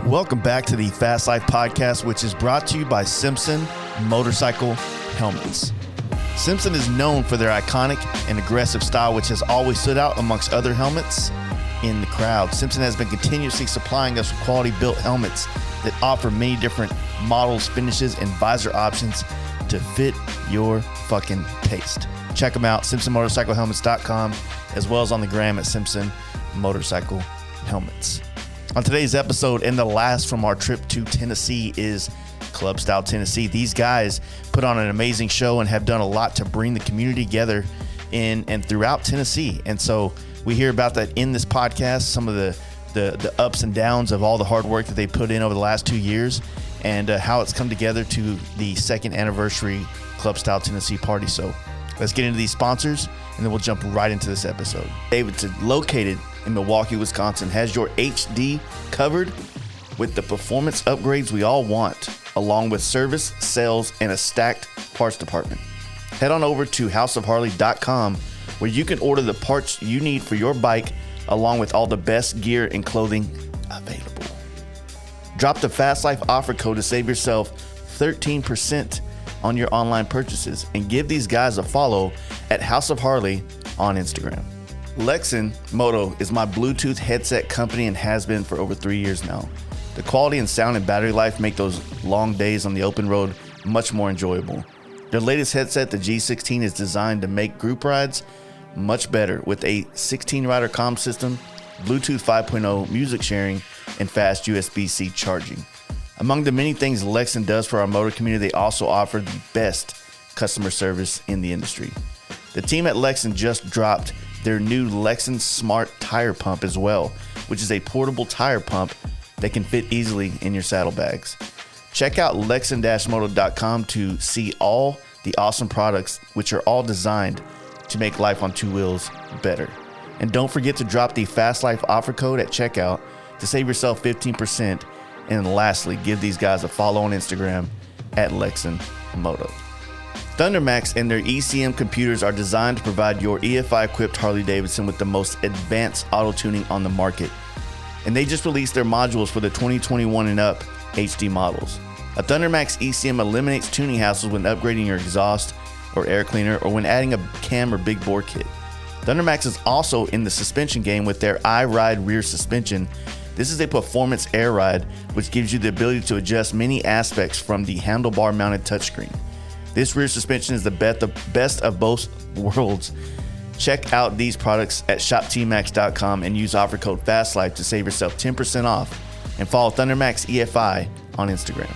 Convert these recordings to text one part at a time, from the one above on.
Welcome back to the Fast Life podcast, which is brought to you by Simpson Motorcycle Helmets. Simpson is known for their iconic and aggressive style, which has always stood out amongst other helmets in the crowd. Simpson has been continuously supplying us with quality built helmets that offer many different models, finishes, and visor options to fit your fucking taste. Check them out, simpsonmotorcyclehelmets.com, as well as on the gram at Simpson Motorcycle Helmets. On today's episode, and the last from our trip to Tennessee, is Club Style Tennessee. These guys put on an amazing show and have done a lot to bring the community together in and throughout Tennessee. And so we hear about that in this podcast, some of the ups and downs of all the hard work that they put in over the last 2 years, and how it's come together to the second anniversary Club Style Tennessee party. So let's get into these sponsors, and then we'll jump right into this episode. Davidson, located in Milwaukee, Wisconsin, has your HD covered with the performance upgrades we all want, along with service, sales, and a stacked parts department. Head on over to houseofharley.com, where you can order the parts you need for your bike, along with all the best gear and clothing available. Drop the Fast Life offer code to save yourself 13% on your online purchases, and give these guys a follow at House of Harley on Instagram. Lexin Moto is my Bluetooth headset company and has been for over 3 years now. The quality and sound and battery life make those long days on the open road much more enjoyable. Their latest headset, the G16, is designed to make group rides much better with a 16-rider comm system, Bluetooth 5.0 music sharing, and fast USB-C charging. Among the many things Lexin does for our motor community, they also offer the best customer service in the industry. The team at Lexin just dropped their new Lexin Smart Tire Pump as well, which is a portable tire pump that can fit easily in your saddlebags. Check out lexin-moto.com to see all the awesome products, which are all designed to make life on two wheels better. And don't forget to drop the Fast Life offer code at checkout to save yourself 15%. And lastly, give these guys a follow on Instagram at Lexin Moto. Thundermax and their ECM computers are designed to provide your EFI-equipped Harley Davidson with the most advanced auto-tuning on the market. And they just released their modules for the 2021 and up HD models. A Thundermax ECM eliminates tuning hassles when upgrading your exhaust or air cleaner, or when adding a cam or big bore kit. Thundermax is also in the suspension game with their iRide rear suspension. This is a performance air ride, which gives you the ability to adjust many aspects from the handlebar mounted touchscreen. This rear suspension is the best of both worlds. Check out these products at shoptmax.com and use offer code FASTLIFE to save yourself 10% off, and follow Thundermax EFI on Instagram.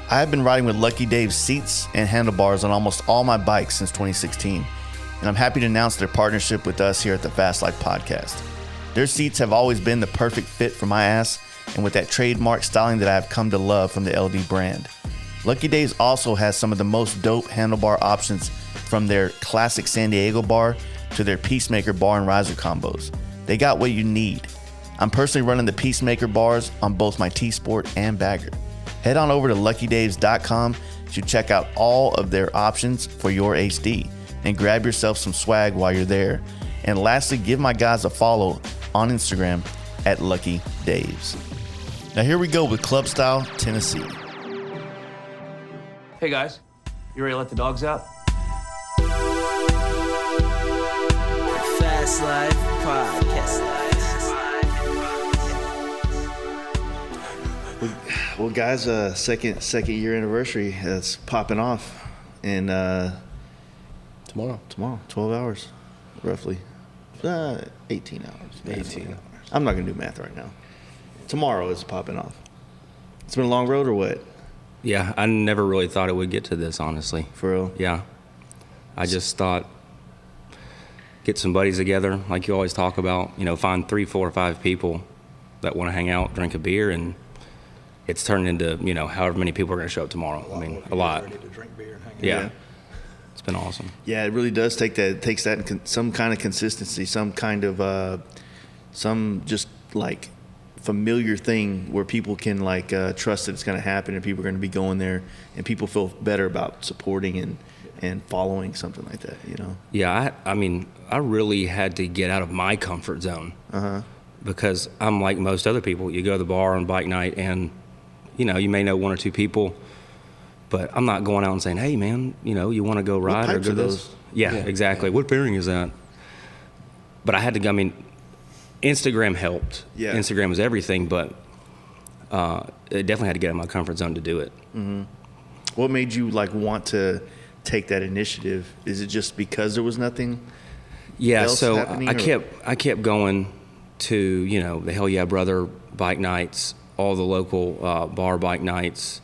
I have been riding with Lucky Dave's seats and handlebars on almost all my bikes since 2016, and I'm happy to announce their partnership with us here at the Fast Life podcast. Their seats have always been the perfect fit for my ass, and with that trademark styling that I have come to love from the LD brand. Lucky Dave's also has some of the most dope handlebar options, from their classic San Diego bar to their Peacemaker bar and riser combos. They got what you need. I'm personally running the Peacemaker bars on both my T-Sport and Bagger. Head on over to luckydaves.com to check out all of their options for your HD, and grab yourself some swag while you're there. And lastly, give my guys a follow on Instagram at Lucky Daves. Now here we go with Club Style Tennessee. Hey guys, you ready to let the dogs out? Fast Life Podcast. Well, guys, second year anniversary that's popping off in tomorrow, 12 hours, roughly. 18 hours. 18 hours. I'm not gonna do math right now. Tomorrow is popping off. It's been a long road, or what? Yeah, I never really thought it would get to this, honestly. For real? Yeah. I just thought, get some buddies together, like you always talk about, find 3, 4, 5 people that want to hang out, drink a beer, and it's turned into, however many people are going to show up tomorrow. A lot. Ready to drink beer and hang out. Yeah. It's been awesome. Yeah, it really does take that. It takes that some kind of consistency, some kind of, some just like familiar thing where people can trust that it's going to happen, and people are going to be going there, and people feel better about supporting and following something like that, Yeah, I mean, I really had to get out of my comfort zone. because I'm like most other people. You go to the bar on bike night and, you know, you may know one or two people, but I'm not going out and saying, hey, man, you know, you want to go ride or do this? Yeah, exactly. What pairing is that? But I had to, I mean, Instagram helped. Yeah. Instagram was everything, but it definitely had to get out of my comfort zone to do it. Mm-hmm. What made you like want to take that initiative? Is it just because there was nothing else so happening, I kept going to, you know, the Hell Yeah Brother bike nights, all the local bar bike nights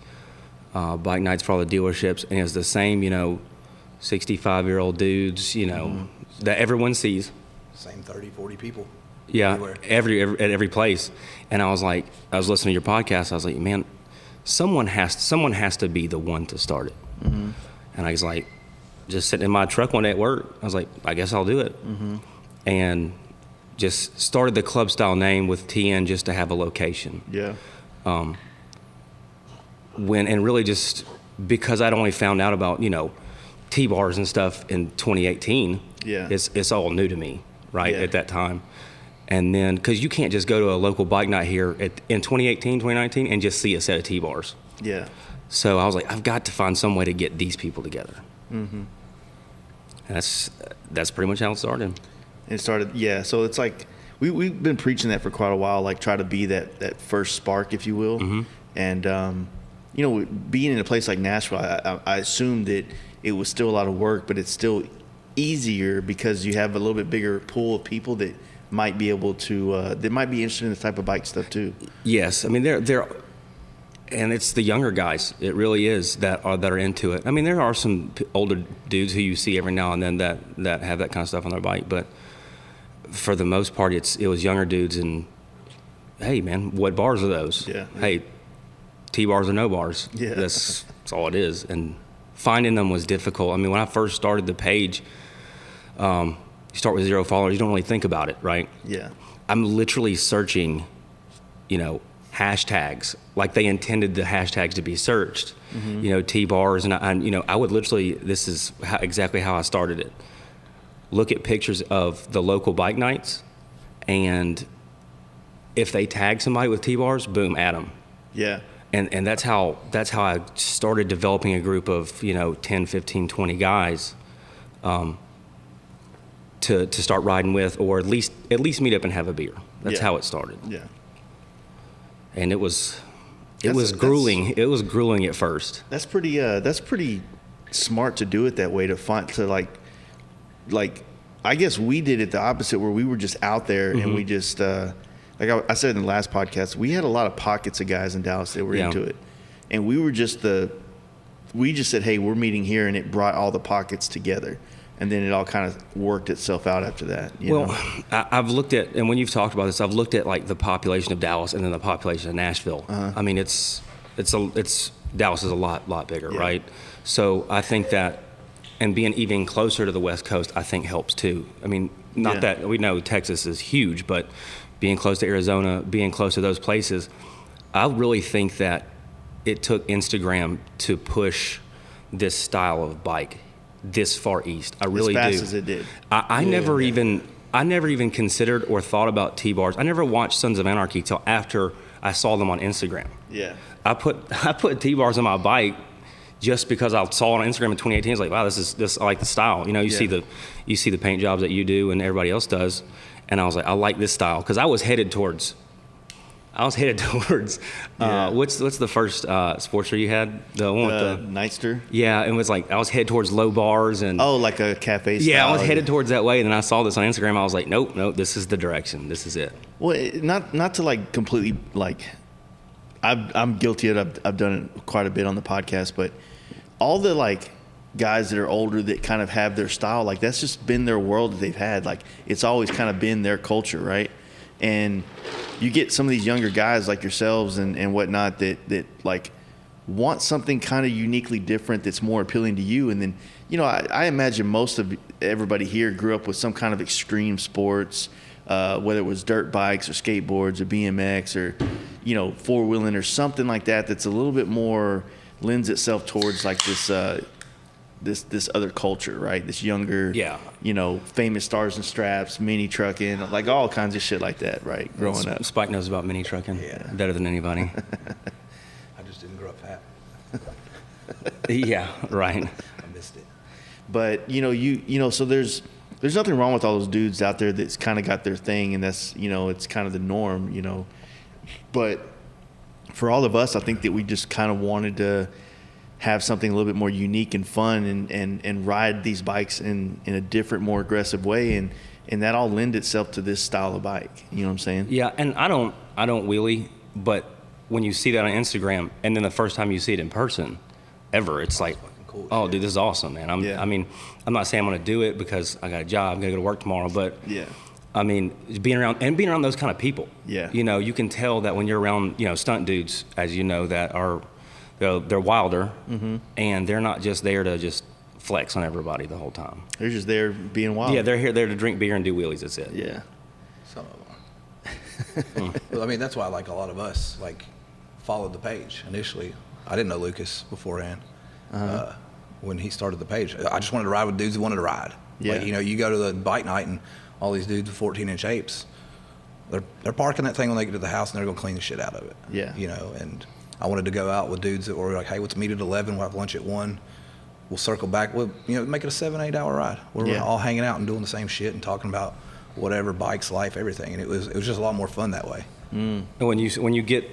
for all the dealerships, and it was the same, you know, 65-year-old dudes, you know, that everyone sees. Same 30, 40 people. Yeah, everywhere. at every place. And I was listening to your podcast. I was like, man, someone has to be the one to start it. Mm-hmm. And I was like, just sitting in my truck one day at work. I was like, I guess I'll do it. Mm-hmm. And just started the club style name with TN just to have a location. Yeah. And really just because I'd only found out about, you know, T-bars and stuff in 2018. Yeah. It's all new to me, right, Yeah. at that time. And then, because you can't just go to a local bike night here in 2018, 2019 and just see a set of T-bars. Yeah. So I was like, I've got to find some way to get these people together. Mm-hmm. And that's pretty much how it started. It started, yeah. So it's like we've been preaching that for quite a while, like try to be that first spark, if you will. Mm-hmm. And, you know, being in a place like Nashville, I assumed that it was still a lot of work, but it's still easier because you have a little bit bigger pool of people that might be able to that might be interested in this type of bike stuff too. Yes, I mean they're and it's the younger guys. It really is that are into it. I mean, there are some older dudes who you see every now and then that have that kind of stuff on their bike, but for the most part, it was younger dudes. And hey, man, what bars are those? Yeah. Hey, T-bars or no bars? Yeah. That's all it is. And finding them was difficult. I mean, when I first started the page. You start with 0 followers, you don't really think about it, right? Yeah. I'm literally searching, you know, hashtags like they intended the hashtags to be searched, you know, T-bars. And I would literally, this is exactly how I started it. Look at pictures of the local bike nights, and if they tag somebody with T-bars, boom, add them. Yeah. And that's how I started developing a group of, you know, 10, 15, 20 guys. To start riding with, or at least meet up and have a beer. That's how it started. Yeah. And it was grueling. It was grueling at first. That's pretty smart to do it that way, like I guess we did it the opposite, where we were just out there and we just like I said in the last podcast, we had a lot of pockets of guys in Dallas that were into it, and we just said, hey, we're meeting here, and it brought all the pockets together. And then it all kind of worked itself out after that. You know? I've looked at, and when you've talked about this, I've looked at like the population of Dallas and then the population of Nashville. Uh-huh. I mean, Dallas is a lot bigger, right? So I think that, and being even closer to the West Coast, I think helps too. I mean, not that we know Texas is huge, but being close to Arizona, being close to those places, I really think that it took Instagram to push this style of bike this far east. I really do. As fast as it did. I never even considered or thought about T-bars. I never watched Sons of Anarchy till after I saw them on Instagram. Yeah. I put T-bars on my bike just because I saw it on Instagram in 2018. I was like, wow, this I like the style. You know, you see the paint jobs that you do and everybody else does, and I was like, I like this style, because I was headed towards what's the first Sportster you had? The one with the Nightster? Yeah, and it was like I was headed towards low bars and like a cafe style. Yeah, I was headed towards that way, and then I saw this on Instagram. I was like, nope, this is the direction. This is it. Well, not to like completely like, I'm guilty of it. I've done it quite a bit on the podcast, but all the like guys that are older that kind of have their style, like that's just been their world that they've had. Like it's always kind of been their culture, right? And you get some of these younger guys like yourselves and whatnot that like want something kind of uniquely different that's more appealing to you. And then, you know, I imagine most of everybody here grew up with some kind of extreme sports, whether it was dirt bikes or skateboards or BMX or, you know, four-wheeling or something like that that's a little bit more lends itself towards like this this other culture, right? This younger, Yeah. famous stars and straps, mini trucking, like all kinds of shit like that, right? Growing up. Spike knows about mini trucking better than anybody. I just didn't grow up fat. Yeah, right. I missed it. But so there's nothing wrong with all those dudes out there that's kind of got their thing, and that's it's kind of the norm, But for all of us, I think that we just kind of wanted to have something a little bit more unique and fun, and ride these bikes in a different, more aggressive way, and that all lend itself to this style of bike. You know what I'm saying? Yeah, and I don't wheelie, but when you see that on Instagram, and then the first time you see it in person, ever, it's like, cool oh, shit. dude, this is awesome, man. I'm not saying I'm gonna do it because I got a job, I'm gonna go to work tomorrow, but Yeah. I mean, being around those kind of people. Yeah. You can tell that when you're around, stunt dudes, as you know, that are, they're wilder, and they're not just there to just flex on everybody the whole time. They're just there being wild. Yeah, they're there to drink beer and do wheelies. That's it. Yeah. Some of them. Well, I mean, that's why like a lot of us like followed the page initially. I didn't know Lucas beforehand. When he started the page, I just wanted to ride with dudes who wanted to ride. Yeah. Like, you go to the bike night and all these dudes with 14-inch apes, they're parking that thing when they get to the house and they're gonna clean the shit out of it. Yeah. And I wanted to go out with dudes that were like, hey, let's meet at 11. We'll have lunch at 1. We'll circle back. We'll make it a 7-8 hour ride. We're all hanging out and doing the same shit and talking about whatever, bikes, life, everything. And it was just a lot more fun that way. And when you get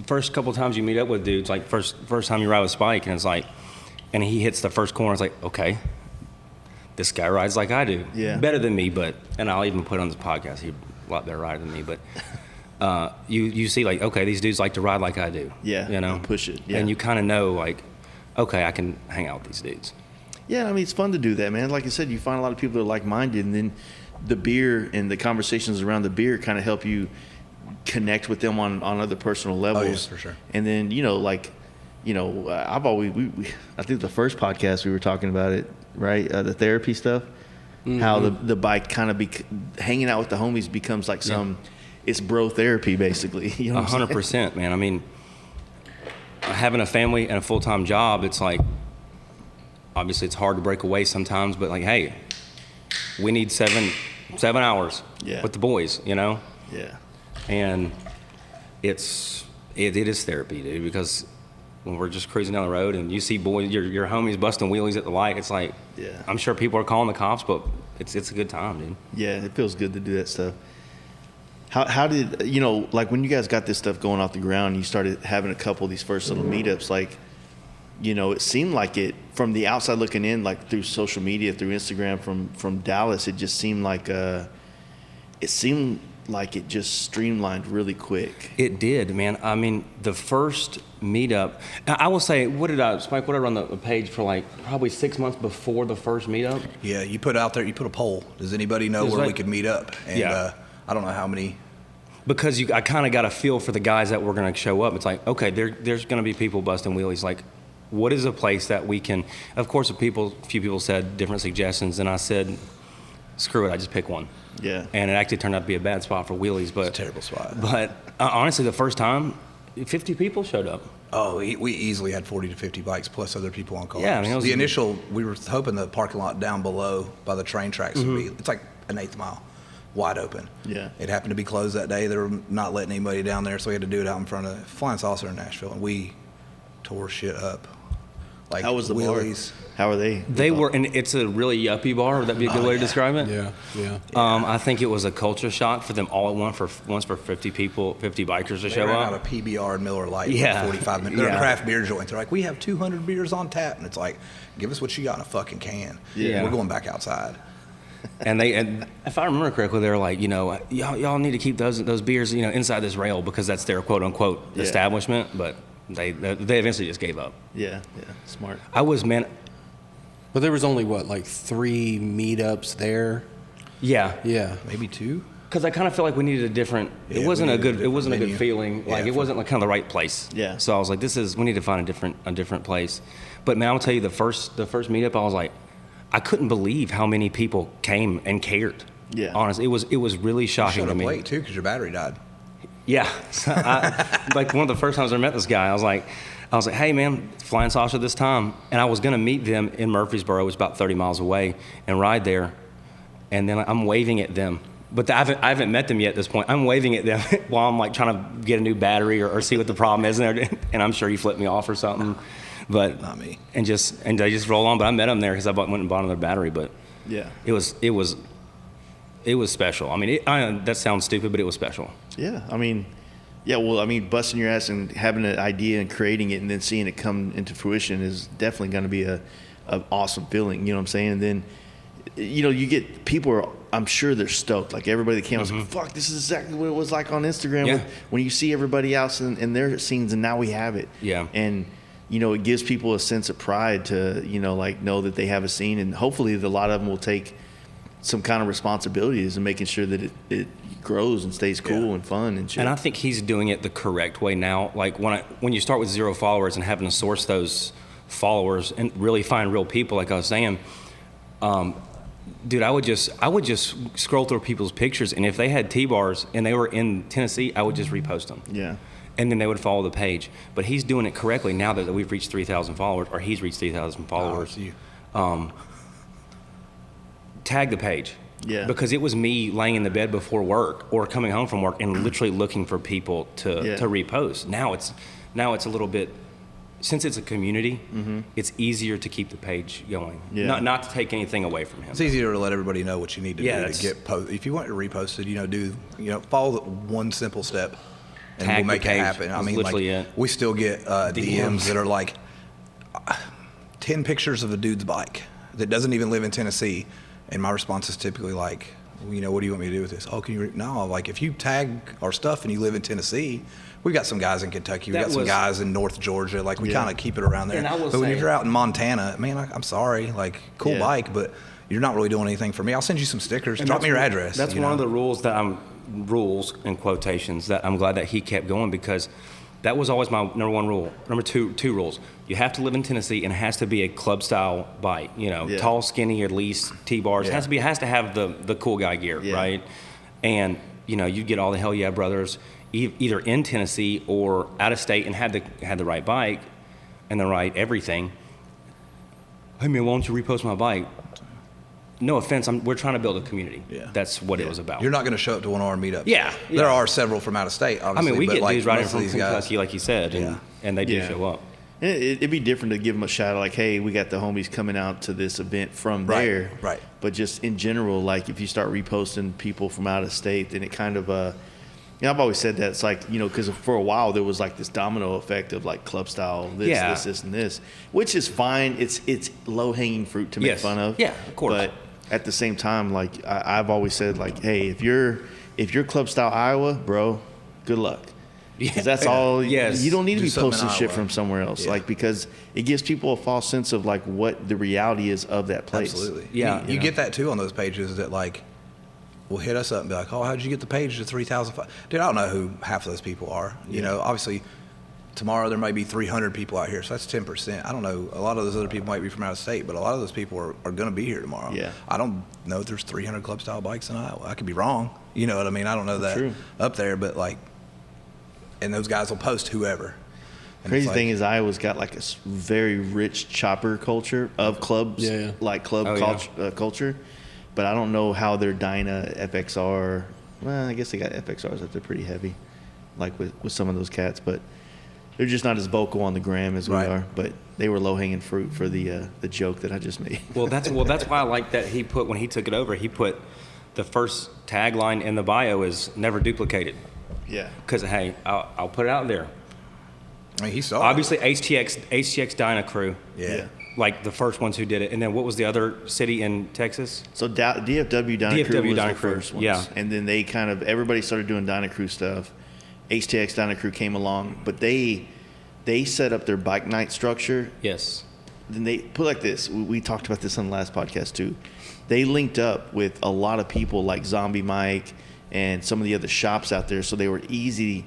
first couple times you meet up with dudes, like first time you ride with Spike, and it's like, and he hits the first corner, it's like, okay, this guy rides like I do. Yeah. Better than me, and I'll even put on this podcast, he's a lot better rider than me, but you see like, okay, these dudes like to ride like I do. Yeah. And push it. Yeah. And you kind of know like, okay, I can hang out with these dudes. Yeah, I mean, it's fun to do that, man. Like I said, you find a lot of people that are like-minded, and then the beer and the conversations around the beer kind of help you connect with them on other personal levels. Oh, yeah, for sure. And then, I've always, I think the first podcast we were talking about it, right? The therapy stuff, how the bike kind of hanging out with the homies becomes like it's bro therapy, basically. 100%, man. I mean, having a family and a full-time job, it's like, obviously it's hard to break away sometimes, but like, hey, we need 7 hours with the boys, Yeah. And it is therapy, dude, because when we're just cruising down the road and you see boys, your homies busting wheelies at the light, it's like, I'm sure people are calling the cops, but it's a good time, dude. Yeah, it feels good to do that stuff. How did, like when you guys got this stuff going off the ground, you started having a couple of these first little meetups, like, it seemed like it, from the outside looking in, like through social media, through Instagram, from Dallas, it just seemed like it just streamlined really quick. It did, man. I mean, the first meetup, I will say, Spike, what did I run the page for like probably 6 months before the first meetup? Yeah, you put a poll. Does anybody know where we could meet up? And I don't know how many. Because I kind of got a feel for the guys that were going to show up. It's like, okay, there's going to be people busting wheelies. Like, what is a place that we can, of course, a few people said different suggestions, and I said, screw it, I just pick one. Yeah. And it actually turned out to be a bad spot for wheelies. But It's a terrible spot. But honestly, the first time, 50 people showed up. Oh, we easily had 40 to 50 bikes plus other people on cars. Yeah, I mean, the initial, we were hoping the parking lot down below by the train tracks would be, it's like an 1/8 mile wide open. Yeah. It happened to be closed that day. They were not letting anybody down there, so we had to do it out in front of Flying Saucer in Nashville, and we tore shit up. Like, How was the wheelies. bar? How are they? They were, and it's a really yuppie bar. Would that be a good way to describe it? Yeah. I think it was a culture shock for them all at once for 50 people, 50 bikers to They show ran up. out of PBR and Miller Lite Yeah. in 45 minutes. They're Yeah. a craft beer joint. They're like, we have 200 beers on tap. And it's like, give us what you got in a fucking can. Yeah. We're going back outside. And if I remember correctly, they were like, y'all need to keep those beers, inside this rail because that's their quote unquote establishment. But they eventually just gave up. Yeah, smart. But there was only, 3 meetups there? Yeah. Yeah. Maybe 2. Because I kind of feel like we needed a different. Yeah, it wasn't we a needed good. a It wasn't a different good venue. feeling. Like Yeah, it wasn't like kind of the right place. Yeah. So I was like, we need to find a different place. But man, I'll tell you, the first meetup, I was like, I couldn't believe how many people came and cared. Yeah. Honestly, it was really shocking Showed to up me. late, too, because your battery died. Yeah. So like one of the first times I met this guy, I was like, I was like, hey, man, flying saucer this time. And I was going to meet them in Murfreesboro, which is about 30 miles away, and ride there. And then I'm waving at them. But I haven't met them yet at this point. I'm waving at them while I'm like trying to get a new battery or see what the problem is. And I'm sure you flipped me off or something. But Not me. And they just roll on. But I met them there because I went and bought another battery. But Yeah. it was special. I mean, that sounds stupid, but it was special. Yeah. I mean, busting your ass and having an idea and creating it and then seeing it come into fruition is definitely going to be a awesome feeling. You know what I'm saying? And then, you get people I'm sure they're stoked. Like everybody that came was like, fuck, this is exactly what it was like on Instagram. Yeah. When you see everybody else in their scenes and now we have it. Yeah. And, it gives people a sense of pride to, know that they have a scene, and hopefully a lot of them will take some kind of responsibilities in making sure that it grows and stays cool and fun and shit. And I think he's doing it the correct way now. Like when you start with 0 followers and having to source those followers and really find real people, like I was saying, dude, I would just scroll through people's pictures, and if they had T-bars and they were in Tennessee, I would just repost them. Yeah. And then they would follow the page. But he's doing it correctly now that we've reached 3,000 followers, or he's reached 3,000 followers. Tag the page. Yeah. Because it was me laying in the bed before work or coming home from work and literally looking for people to repost. Now it's a little bit, since it's a community, it's easier to keep the page going. Yeah. Not to take anything away from him. It's easier to let everybody know what you need to do to get post. If you want to repost it, follow the one simple step, and Tag we'll make the it page. happen. That's I mean, literally like it. we still get DMs that are like 10 pictures of a dude's bike that doesn't even live in Tennessee, and my response is typically like, what do you want me to do with this? Oh, can you? No, like if you tag our stuff and you live in Tennessee. We've got some guys in Kentucky. We've got some guys in North Georgia. Like, we kind of keep it around there. And I will but when say, you're out in Montana, man, I'm sorry. Like, cool bike, but you're not really doing anything for me. I'll send you some stickers. Drop me your address. That's one of the rules rules in quotations that I'm glad that he kept going, because that was always my number one rule. Number two rules. You have to live in Tennessee, and it has to be a club style bike. Tall, skinny, at least T-bars. Yeah. It has to have the cool guy gear, right? And you get all the Hell Yeah brothers either in Tennessee or out of state and had the right bike and the right everything. Hey man, why don't you repost my bike? No offense, we're trying to build a community. Yeah. That's what it was about. You're not going to show up to one of our meetups. Yeah. There are several from out of state, obviously. I mean, we get dudes riding most from of these guys- Kentucky, like you said, and they do show up. It'd be different to give them a shout out, like, hey, we got the homies coming out to this event from there. Right. But just in general, like, if you start reposting people from out of state, then it kind of, I've always said that. It's like, because for a while there was like this domino effect of like club style, this, and this, which is fine. It's low hanging fruit to make fun of. Yeah, of course. But at the same time, like, I've always said, like, hey, if you're club style Iowa, bro, good luck. Because that's all. Yes. You don't need to Do be something posting in shit Iowa. from somewhere else, Yeah. like, because it gives people a false sense of like what the reality is of that place. Absolutely. Yeah. You get that too on those pages that like will hit us up and be like, oh, how'd you get the page to 3,000? Dude, I don't know who half of those people are. Obviously tomorrow there might be 300 people out here, so that's 10%. I don't know. A lot of those other people might be from out of state, but a lot of those people are going to be here tomorrow. Yeah. I don't know if there's 300 club style bikes in Iowa. I could be wrong. You know what I mean? I don't know that True. up there, but like, and those guys will post whoever. And Crazy it's thing like, is, Iowa's got like a very rich chopper culture of clubs, like club culture. But I don't know how their Dyna FXR. Well, I guess they got FXRs that they're pretty heavy, like with some of those cats. But they're just not as vocal on the gram as we are. But they were low hanging fruit for the joke that I just made. Well, that's why I like that he put, when he took it over, he put the first tagline in the bio is never duplicated. Yeah. Because hey, I'll put it out there. I mean, he saw Obviously, HTX Dyna crew. Yeah. Like the first ones who did it. And then what was the other city in Texas? So DFW Dyna Crew was Dyna the Crew, first ones. yeah. And then they everybody started doing Dyna Crew stuff. HTX Dyna Crew came along, but they set up their bike night structure. Yes. Then they put like this. We talked about this on the last podcast too. They linked up with a lot of people like Zombie Mike and some of the other shops out there, so they were easy.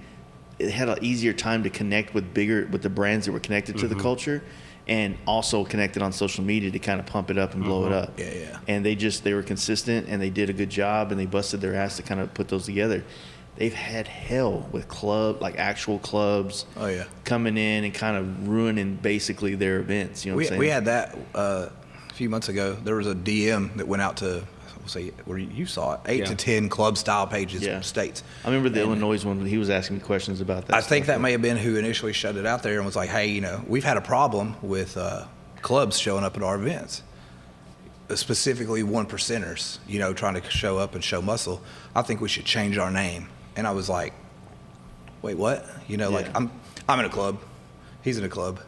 It had an easier time to connect with the brands that were connected to the culture, and also connected on social media to kind of pump it up and blow it up. Yeah. And they were consistent, and they did a good job, and they busted their ass to kind of put those together. they've had hell with actual clubs. Oh yeah, coming in and kind of ruining basically their events. You know what I'm saying? We had that a few months ago. There was a DM that went out to, we'll say where you saw it, 8 to 10 club style pages from states. I remember the Illinois one. He was asking me questions about that. I think that may have been who initially shut it out there and was like, hey, we've had a problem with clubs showing up at our events, specifically 1%ers, trying to show up and show muscle. I think we should change our name. And I was like, wait, what? Like I'm in a club, he's in a club.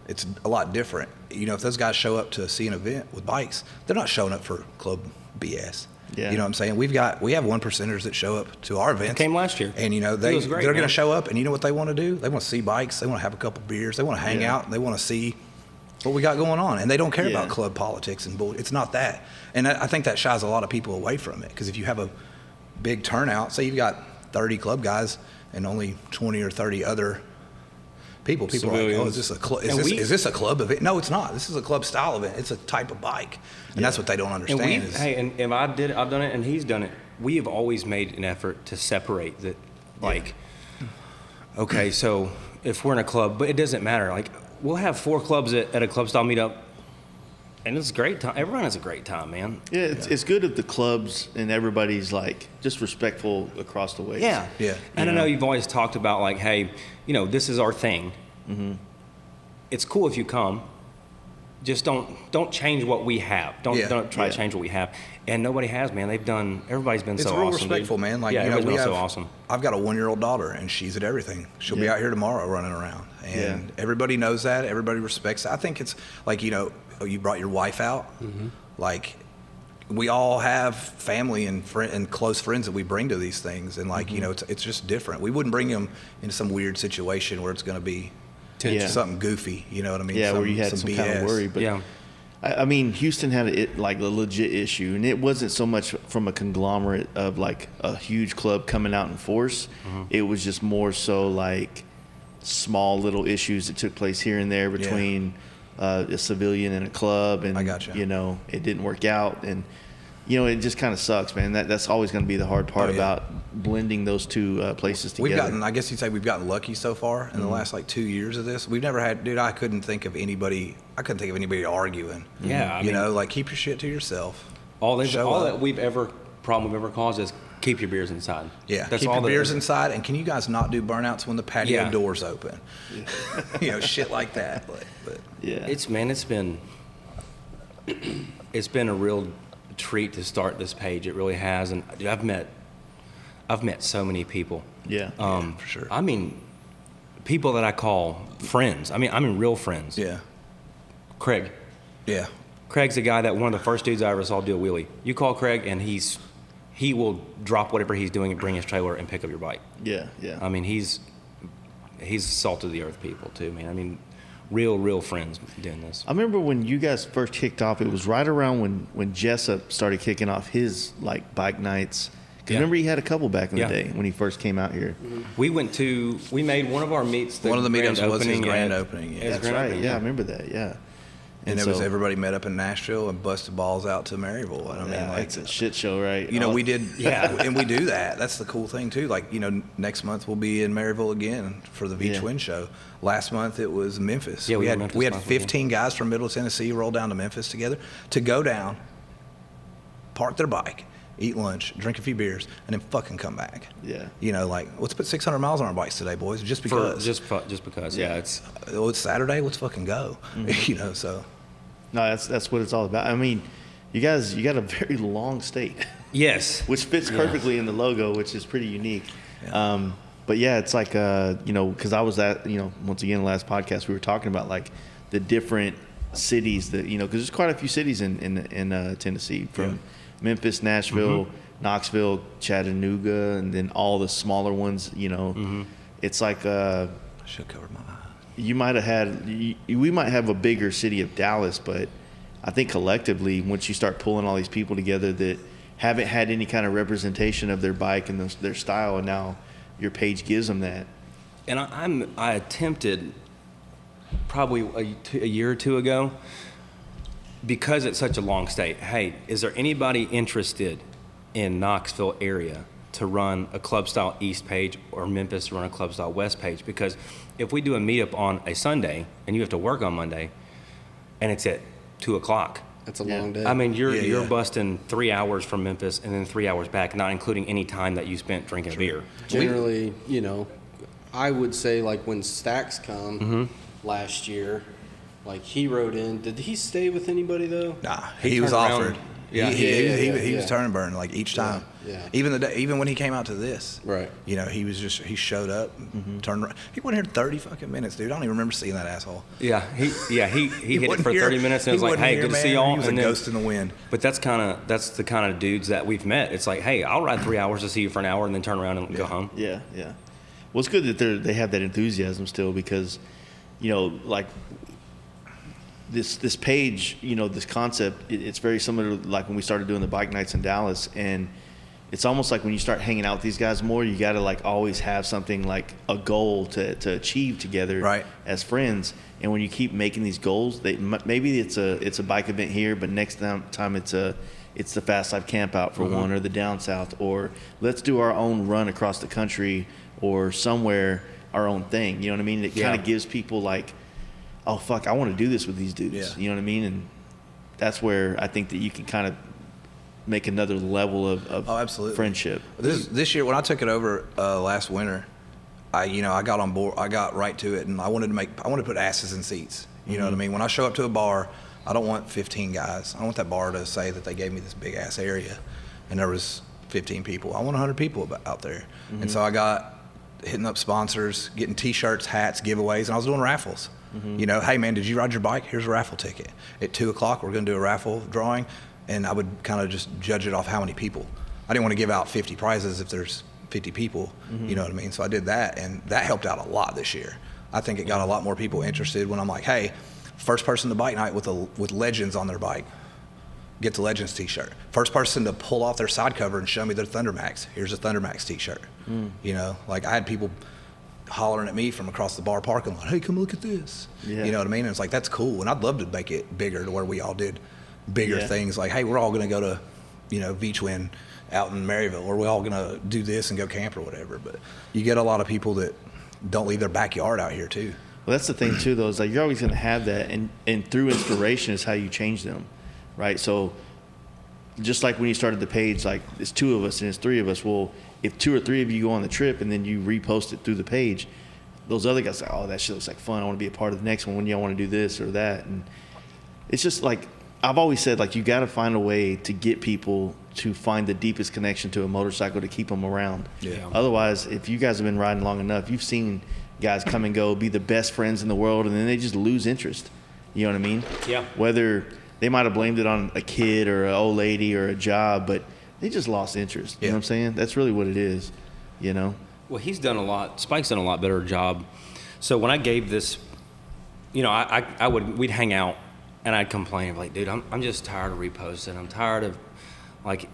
It's a lot different. If those guys show up to see an event with bikes, they're not showing up for club BS. Yeah. You know what I'm saying? We have 1%ers that show up to our events. Came last year. And they're going to show up, and you know what they want to do? They want to see bikes. They want to have a couple beers. They want to hang out. They want to see what we got going on, and they don't care about club politics and bull. It's not that. And I think that shies a lot of people away from it, because if you have a big turnout, say you've got 30 club guys and only 20 or 30 other people are like, oh, is this a club? Is this a club event? No, it's not. This is a club style event. It's a type of bike, and that's what they don't understand. And I've done it, and he's done it. We have always made an effort to separate that. Like, okay, so if we're in a club, but it doesn't matter. Like, we'll have 4 clubs at a club style meetup, and it's a great time. Everyone has a great time, man. Yeah, it's good if the clubs and everybody's like just respectful across the way. Yeah. And I know you've always talked about like, hey, this is our thing. Mm-hmm. It's cool if you come. Just don't change what we have. Don't try to change what we have. And nobody has, man. Everybody's been so awesome. It's real respectful, man. Like, everybody's been so awesome. I've got a 1-year-old daughter, and she's at everything. She'll be out here tomorrow running around. And everybody knows that. Everybody respects that. I think it's like, you brought your wife out. Mm-hmm. Like, we all have family and close friends that we bring to these things. And like, it's just different. We wouldn't bring them into some weird situation where it's going to be something goofy, you know what I mean? Yeah, where you had some kind of worry. But I mean, Houston had a legit issue, and it wasn't so much from a conglomerate of like a huge club coming out in force. Mm-hmm. It was just more so like small little issues that took place here and there between a civilian and a club, and I gotcha. It didn't work out, and it just kind of sucks, man. That's always going to be the hard part about blending those two places together. I guess you'd say we've gotten lucky so far in the last like 2 years of this. We've never had, I couldn't think of anybody arguing. Yeah. Like, keep your shit to yourself. All that we've ever caused is keep your beers inside. Yeah, keep your beers inside, and can you guys not do burnouts when the patio door's open? Shit like that. But it's been a real treat to start this page. It really has, and dude, I've met so many people. For sure. I mean, people that I call friends. I mean real friends. Yeah. Craig. Yeah. Craig's the guy that one of the first dudes I ever saw do a wheelie. You call Craig, and he will drop whatever he's doing and bring his trailer and pick up your bike. Yeah. I mean, he's salt of the earth people too, man. I mean, real friends doing this. I remember when you guys first kicked off, it was right around when Jessup started kicking off his like bike nights. Because remember he had a couple back in the day when he first came out here. Mm-hmm. We made one of our meets. One of the meetups was his grand opening. Yeah, that's right. Yeah, I remember that. Yeah. And it was everybody met up in Nashville and busted balls out to Maryville. I mean, like, it's a shit show, right? We did, and we do that. That's the cool thing too. Like, next month we'll be in Maryville again for the V-Twin show. Last month it was Memphis. Yeah, we had 15 guys from Middle Tennessee roll down to Memphis together to go down, park their bike, eat lunch, drink a few beers, and then fucking come back. Yeah. Like, let's put 600 miles on our bikes today, boys, just because. Just because. Yeah, it's Saturday. Let's fucking go. Mm-hmm. So. No, that's what it's all about. I mean, you got a very long state. Yes. Which fits perfectly in the logo, which is pretty unique. Yeah. But yeah, it's like, because I was at, once again, the last podcast we were talking about like the different cities that, because there's quite a few cities in Tennessee, from Memphis, Nashville, Knoxville, Chattanooga, and then all the smaller ones, It's like, I should cover my eyes. We might have a bigger city of Dallas, but I think collectively, once you start pulling all these people together that haven't had any kind of representation of their bike and their style, and now your page gives them that. And I attempted probably a year or two ago, because it's such a long state. Hey, is there anybody interested in Knoxville area to run a club style East page or Memphis to run a club style West page, because if we do a meetup on a Sunday and you have to work on Monday and it's at 2:00, That's a long day. I mean, you're Yeah. busting 3 hours from Memphis and then 3 hours back, not including any time that you spent drinking beer. Generally, you know, I would say like when Stacks come last year, like he rode in. Did he stay with anybody though? Nah, He he was turned around. offered. Yeah. He was Yeah. turn and burn like each time. Yeah. Even when he came out to this. Right. You know, he showed up, turned around. He wasn't here 30 fucking minutes, dude. I don't even remember seeing that asshole. Yeah, he hit it wasn't for here. 30 minutes and He was like, wasn't hey, here, good to see man. y'all. He was and a then, ghost in the wind. But that's the kind of dudes that we've met. It's like, hey, I'll ride 3 hours to see you for an hour and then turn around and go home. Yeah, yeah. Well, it's good that they have that enthusiasm still, because, you know, like this page, you know, this concept, it's very similar to like when we started doing the bike nights in Dallas, and it's almost like when you start hanging out with these guys more, you got to like always have something like a goal to achieve together Right. as friends. And when you keep making these goals, maybe it's a bike event here, but next time it's the Fast Life camp out for one, or the down south, or let's do our own run across the country or somewhere, our own thing. You know what I mean? It kind of gives people like, oh fuck, I want to do this with these dudes. Yeah. You know what I mean? And that's where I think that you can kind of make another level of absolutely. friendship. This year when I took it over last winter, I got on board. I got right to it, and I wanted to put asses in seats. You know what I mean? When I show up to a bar, I don't want 15 guys. I don't want that bar to say that they gave me this big ass area, and there was 15 people. I want 100 people out there. And so I got hitting up sponsors, getting T-shirts, hats, giveaways, and I was doing raffles. You know, hey man, did you ride your bike? Here's a raffle ticket. At 2:00, we're going to do a raffle drawing, and I would kind of just judge it off how many people. I didn't want to give out 50 prizes if there's 50 people. You know what I mean? So I did that, and that helped out a lot this year. I think it got a lot more people interested when I'm like, hey, first person to bike night with Legends on their bike gets a Legends T-shirt. First person to pull off their side cover and show me their thundermax, here's a thundermax T-shirt. You know, like I had people hollering at me from across the bar parking lot, hey, come look at this. Yeah. You know what I mean? And it's like, that's cool. And I'd love to make it bigger to where we all did bigger things. Like, hey, we're all going to go to, you know, Beachwind out in Maryville, or we're all going to do this and go camp or whatever. But you get a lot of people that don't leave their backyard out here too. Well, that's the thing too, though, is like you're always going to have that, and through inspiration is how you change them, right? So just like when you started the page, like it's 2 of us and it's 3 of us. Well, if 2 or 3 of you go on the trip and then you repost it through the page, those other guys say, oh, that shit looks like fun. I want to be a part of the next one when y'all want to do this or that. And it's just like, I've always said, like, you got to find a way to get people to find the deepest connection to a motorcycle to keep them around. Yeah. Otherwise, if you guys have been riding long enough, you've seen guys come and go, be the best friends in the world, and then they just lose interest. You know what I mean? Yeah. Whether they might have blamed it on a kid or an old lady or a job, but they just lost interest. You know what I'm saying? That's really what it is, you know? Well, he's done a lot. Spike's done a lot better job. So when I gave this, you know, we'd hang out and I'd complain like, dude, I'm just tired of reposting. I'm tired of, like,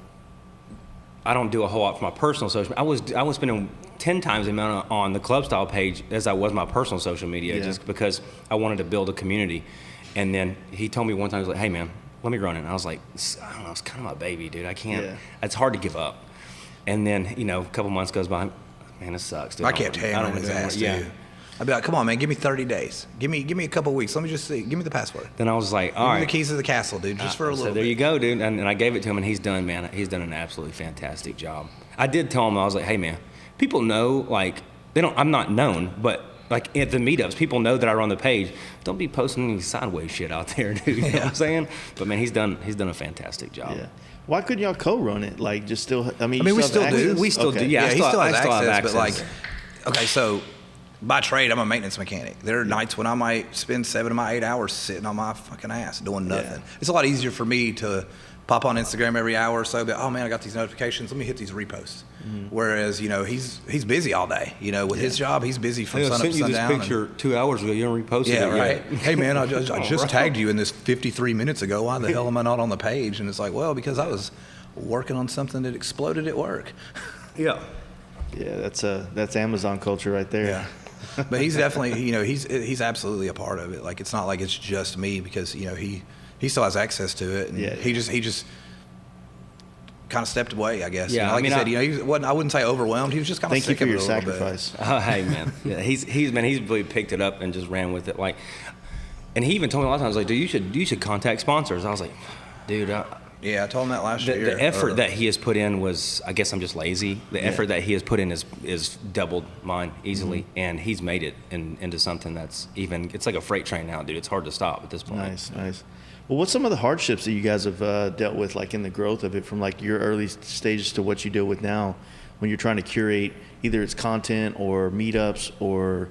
I don't do a whole lot for my personal social. I was spending 10 times the amount on the club style page as I was my personal social media, just because I wanted to build a community. And then he told me one time, he was like, hey man, let me run it. And I was like, I don't know, it's kind of my baby, dude. I can't, it's hard to give up. And then, you know, a couple months goes by, man, this sucks, dude. I kept hammering his ass too. I'd be like, come on, man, give me 30 days. Give me a couple weeks. Let me just see. Give me the password. Then I was like, all Give right. me the keys to the castle, dude, just for a little So there bit. you go, dude. And I gave it to him, and he's done, man. He's done an absolutely fantastic job. I did tell him, I was like, hey, man, people know, like, I'm not known, but like at the meetups, people know that I run the page. Don't be posting any sideways shit out there, dude. You know what I'm saying? But man, he's done a fantastic job. Yeah. Why couldn't y'all co-run it? Like, just still, we still do. We still do. Yeah, he still has access, but like, access. okay, so by trade, I'm a maintenance mechanic. There are nights when I might spend 7 of my 8 hours sitting on my fucking ass doing nothing. It's a lot easier for me to pop on Instagram every hour or so, but oh man, I got these notifications. Let me hit these reposts. Whereas, you know, he's busy all day. You know, with his job, he's busy from sun up to sundown. I sent you this picture 2 hours ago. You don't repost it Yeah, yet. right. Hey man, I just tagged you in this 53 minutes ago. Why the hell am I not on the page? And it's like, well, because I was working on something that exploded at work. Yeah. Yeah, that's Amazon culture right there. Yeah. But he's definitely, you know, he's absolutely a part of it. Like, it's not like it's just me, because, you know, he still has access to it, and he just kind of stepped away, I guess. Yeah, you know, like you said, he wasn't, I wouldn't say overwhelmed. He was just kind of sick of it a little bit. Thank you for your sacrifice. Oh, hey, man. Yeah, he's really picked it up and just ran with it. Like, and he even told me a lot of times, like, dude, you should contact sponsors. I was like, dude, yeah, I told him that last year. The effort that he has put in was, I guess I'm just lazy. The effort that he has put in is doubled mine easily, and he's made it into something that's even, it's like a freight train now, dude. It's hard to stop at this point. Nice. Well, what's some of the hardships that you guys have dealt with, like in the growth of it, from like your early stages to what you deal with now, when you're trying to curate either it's content or meetups or,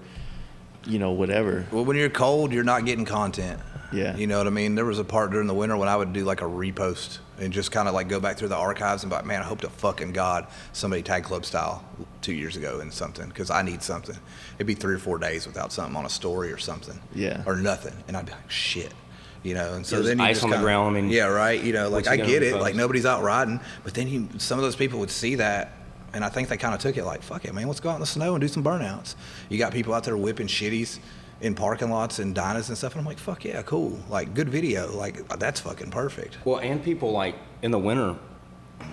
you know, whatever? Well, when you're cold, you're not getting content. Yeah. You know what I mean? There was a part during the winter when I would do like a repost and just kind of like go back through the archives and be like, man, I hope to fucking God somebody tagged Club Style 2 years ago in something, because I need something. It'd be 3 or 4 days without something on a story or something. Yeah. Or nothing. And I'd be like, shit. You know, and so There's then you ice just on the kinda, ground. I mean, yeah, right. You know, like I get it. post? Like nobody's out riding, but then some of those people would see that, and I think they kind of took it like, fuck it, man, let's go out in the snow and do some burnouts. You got people out there whipping shitties in parking lots and diners and stuff, and I'm like, fuck yeah, cool. Like good video, like that's fucking perfect. Well, and people like in the winter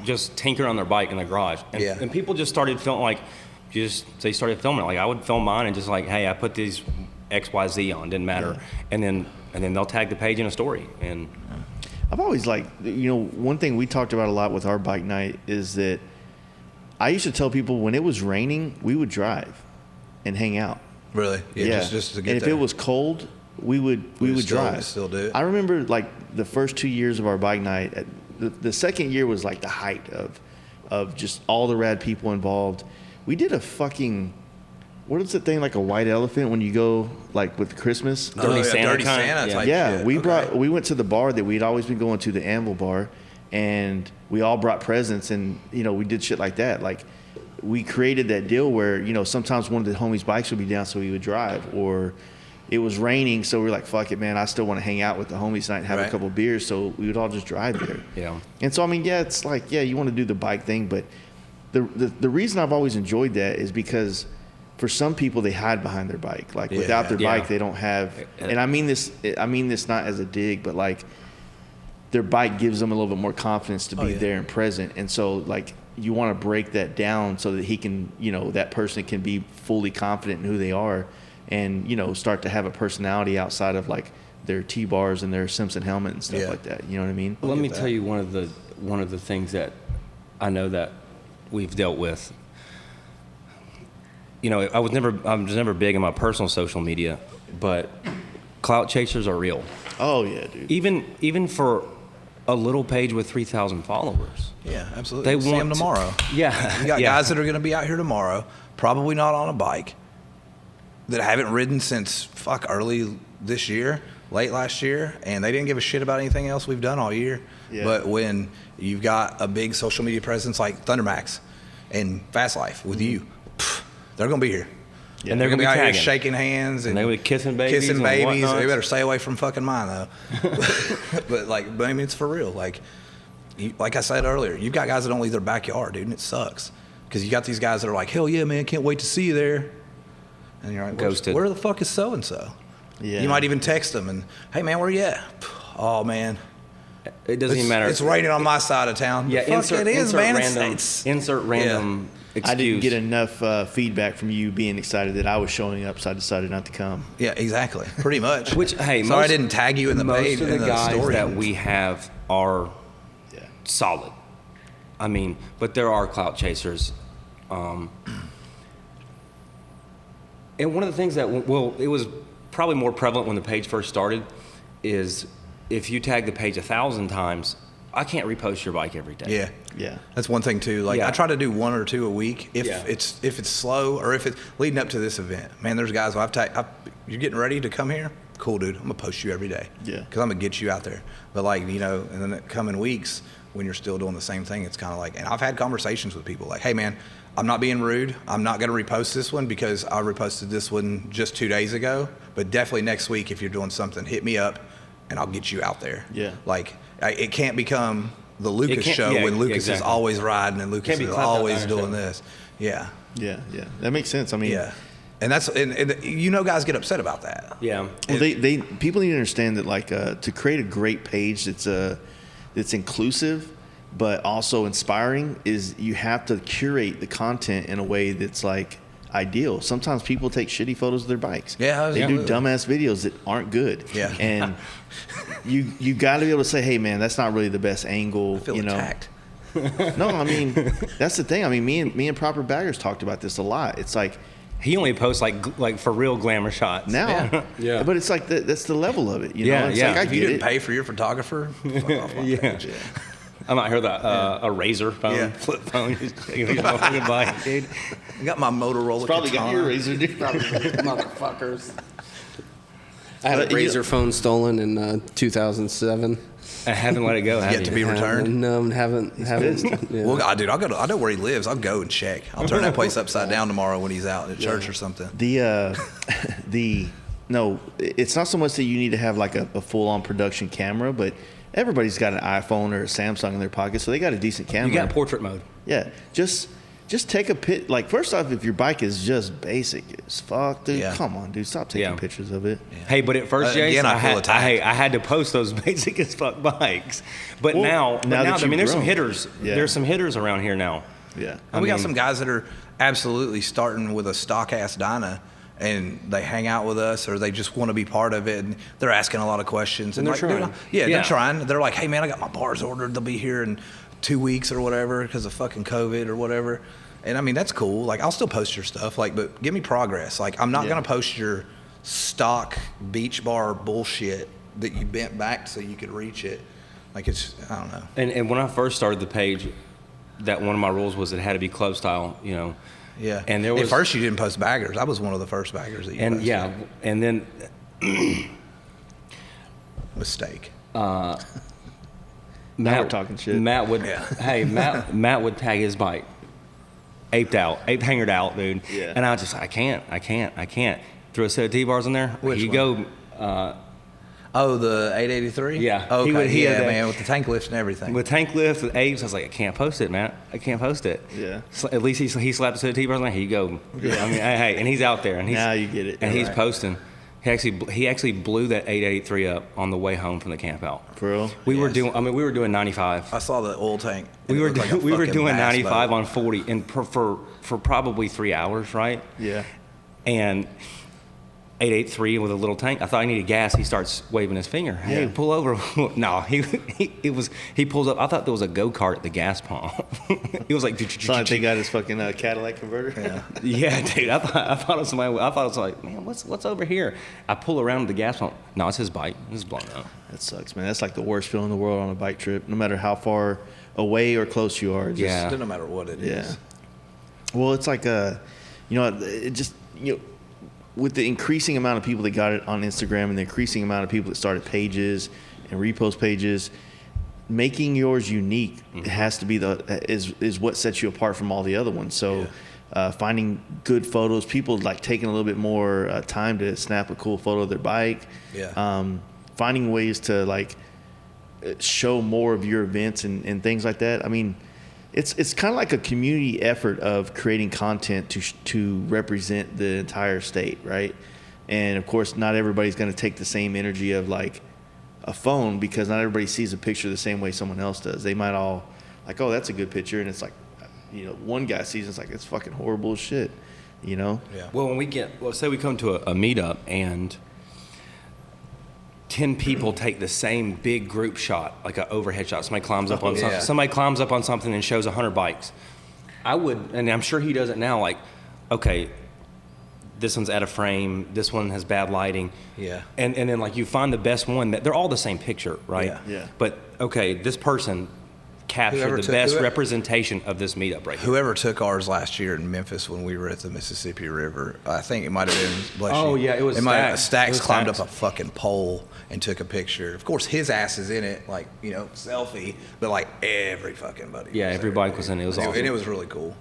just tinker on their bike in the garage, and, Yeah. and people just started filming. Like, they started filming it. Like I would film mine and just like, hey, I put these XYZ on, didn't matter, and then they'll tag the page in a story. And I've always one thing we talked about a lot with our bike night is that I used to tell people when it was raining, we would drive and hang out. Really? Yeah. Just to get and if there. it was cold, we would drive. Still do it. I remember like the first 2 years of our bike night. The second year was like the height of just all the rad people involved. We did a fucking, what is the thing, like a white elephant when you go like with Christmas? Dirty Santa Dirty kind? Santa Yeah. type Yeah, shit. we went to the bar that we'd always been going to, the Anvil Bar, and we all brought presents, and you know, we did shit like that. Like we created that deal where, you know, sometimes one of the homies' bikes would be down, so we would drive, or it was raining, so we were like, fuck it, man, I still want to hang out with the homies tonight and have a couple beers, so we would all just drive there. Yeah. And so I mean, yeah, it's like, yeah, you want to do the bike thing, but the reason I've always enjoyed that is because for some people, they hide behind their bike. Like without their bike, they don't have. And I mean this not as a dig, but like their bike gives them a little bit more confidence to be there and present. And so like you want to break that down so that he can, you know, that person can be fully confident in who they are, and you know, start to have a personality outside of like their T-bars and their Simpson helmet and stuff like that. You know what I mean? Let me tell you one of the things that I know that we've dealt with. You know, I was never big in my personal social media, but clout chasers are real. Oh yeah, dude. Even for a little page with 3,000 followers. Yeah, absolutely. They See want them tomorrow. Yeah. You got guys that are going to be out here tomorrow, probably not on a bike, that haven't ridden since early this year, late last year, and they didn't give a shit about anything else we've done all year. Yeah. But when you've got a big social media presence like Thundermax and FASTLIFE with you, they're going to be here. Yeah, and they're going to be out tagging. here shaking hands and they're going to be kissing babies. They better stay away from fucking mine though. but I mean, it's for real. Like I said earlier, you've got guys that don't leave their backyard, dude, and it sucks because you got these guys that are like, hell yeah, man, can't wait to see you there. And you're like, ghosted. Where the fuck is so and so? Yeah. You might even text them and, hey man, where you at? Oh man, it doesn't even matter. It's raining on my side of town. Yeah, insert random excuse. I didn't get enough feedback from you being excited that I was showing up, so I decided not to come. Yeah, exactly. Pretty much. Which, hey, sorry I didn't tag you in the page. Most of the guys that we have are solid. I mean, but there are clout chasers. And one of the things that, it was probably more prevalent when the page first started, is if you tag the page 1,000 times, I can't repost your bike every day. Yeah. That's one thing too. Like I try to do 1 or 2 a week. If it's slow or if it's leading up to this event, man, there's guys you're getting ready to come here. Cool, dude. I'm gonna post you every day. Yeah. Because I'm gonna get you out there. But like, you know, in the coming weeks when you're still doing the same thing, it's kind of like, and I've had conversations with people like, hey man, I'm not being rude. I'm not gonna repost this one because I reposted this one just 2 days ago. But definitely next week, if you're doing something, hit me up and I'll get you out there. Yeah. Like, it can't become the Lucas show when Lucas is always riding and Lucas is always doing this. Yeah. That makes sense. I mean, and that's and you know, guys get upset about that. Yeah. Well, people need to understand that like to create a great page that's inclusive, but also inspiring is you have to curate the content in a way that's like ideal. Sometimes people take shitty photos of their bikes. Yeah, they do dumbass videos that aren't good. Yeah, and you got to be able to say, hey man, that's not really the best angle. I feel attacked. No, I mean that's the thing. I mean, me and Proper Baggers talked about this a lot. It's like he only posts like for real glamour shots now. Yeah. But it's like that's the level of it. You know, it's yeah. like I If you get didn't it. pay for your photographer, fuck off my page. Yeah. I'm out here that a razor phone, Yeah. flip phone. Bike, dude. I got my Motorola. Probably got your razor, dude. Motherfuckers. I had But, a razor phone stolen in 2007. I haven't let it go. Have Yet you? to be returned. No, haven't. Yeah. Well, dude, I know where he lives. I'll go and check. I'll turn that place upside down tomorrow when he's out at church or something. No, it's not so much that you need to have like a full-on production camera, but everybody's got an iPhone or a Samsung in their pocket, so they got a decent camera. You got portrait mode. Yeah, just take a pic. Like, first off, if your bike is just basic as fuck, dude, Yeah. come on, dude, stop taking Yeah. pictures of it. Hey, but at first, Jason, Again, I feel attacked. I had to post those basic as fuck bikes. But Well, now that I you've mean, there's some grown. hitters. Yeah. There's some hitters around here now. Yeah, And we got some guys that are absolutely starting with a stock ass Dyna, and they hang out with us, or they just want to be part of it, and they're asking a lot of questions. And they're like, trying. Yeah, Yeah. they're trying. They're like, hey man, I got my bars ordered. They'll be here in 2 weeks or whatever because of fucking COVID or whatever. And I mean, that's cool. Like, I'll still post your stuff, like, but give me progress. Like, I'm not gonna post your stock beach bar bullshit that you bent back so you could reach it. Like, it's, I don't know. And when I first started the page, that one of my rules was it had to be club style, you know. Yeah. And there was at first you didn't post baggers. I was one of the first baggers that you and posted. yeah, and then Mistake. Now we're talking shit. Matt would Yeah. hey Matt would tag his bike. Aped hangered out, dude. Yeah. And I was just I can't. Threw a set of T-bars in there. Which you one? go Oh, the 883? Yeah. Okay, He had that- man, with the tank lifts and everything. with tank lifts with apes. I was like, I can't post it, Matt. I can't post it. Yeah. So at least he slapped a set of T-bars. Like, here you go. I mean, hey, and he's out there, and he's Now you get it. and he's Right. posting. He actually blew that 883 up on the way home from the camp out. For real? We were Yes. doing 95. I saw the oil tank. and We it were looked like a we were fucking doing bass 95 boat. on 40 and for probably 3 hours, right? Yeah. And 883 with a little tank. I thought I needed gas. He starts waving his finger. Hey, Yeah. pull over. No, he pulls up. I thought there was a go-kart at the gas pump. He was like, It's not like they got his fucking Cadillac converter. Yeah. yeah, dude. I thought it was somebody. I thought it was like, man, what's over here? I pull around the gas pump. No, it's his bike. It's blown up. That sucks, man. That's like the worst feeling in the world on a bike trip, no matter how far away or close you are. Just, Yeah. It doesn't matter what it Yeah. is. Well, it's like it just, with the increasing amount of people that got it on Instagram and the increasing amount of people that started pages and repost pages, making yours unique has to be is what sets you apart from all the other ones. So finding good photos, people like taking a little bit more time to snap a cool photo of their bike. Yeah. Finding ways to like show more of your events and things like that. I mean, it's kind of like a community effort of creating content to represent the entire state, right? And of course, not everybody's going to take the same energy of like a phone, because not everybody sees a picture the same way someone else does. They might all like, oh, that's a good picture, and it's like, one guy sees it's like, it's fucking horrible as shit, Yeah. Well, when say we come to a meetup and 10 people take the same big group shot, like an overhead shot. Somebody climbs up on yeah. something. Somebody climbs up on something and shows 100 bikes. I would, and I'm sure he does it now. Like, okay, this one's out of frame. This one has bad lighting. Yeah. And then like you find the best one that they're all the same picture, right? Yeah. Yeah. But okay, this person captured Whoever the took- best whoever- representation of this meetup right here. Whoever took ours last year in Memphis when we were at the Mississippi River, I think it might have been. Bless Oh, you. yeah, it was might have- Stax. Stax It was climbed Stax. up a fucking pole and took a picture. Of course, his ass is in it, like selfie, but like every fucking buddy. Yeah, was every there. bike was in it. It was awesome. And it was really cool.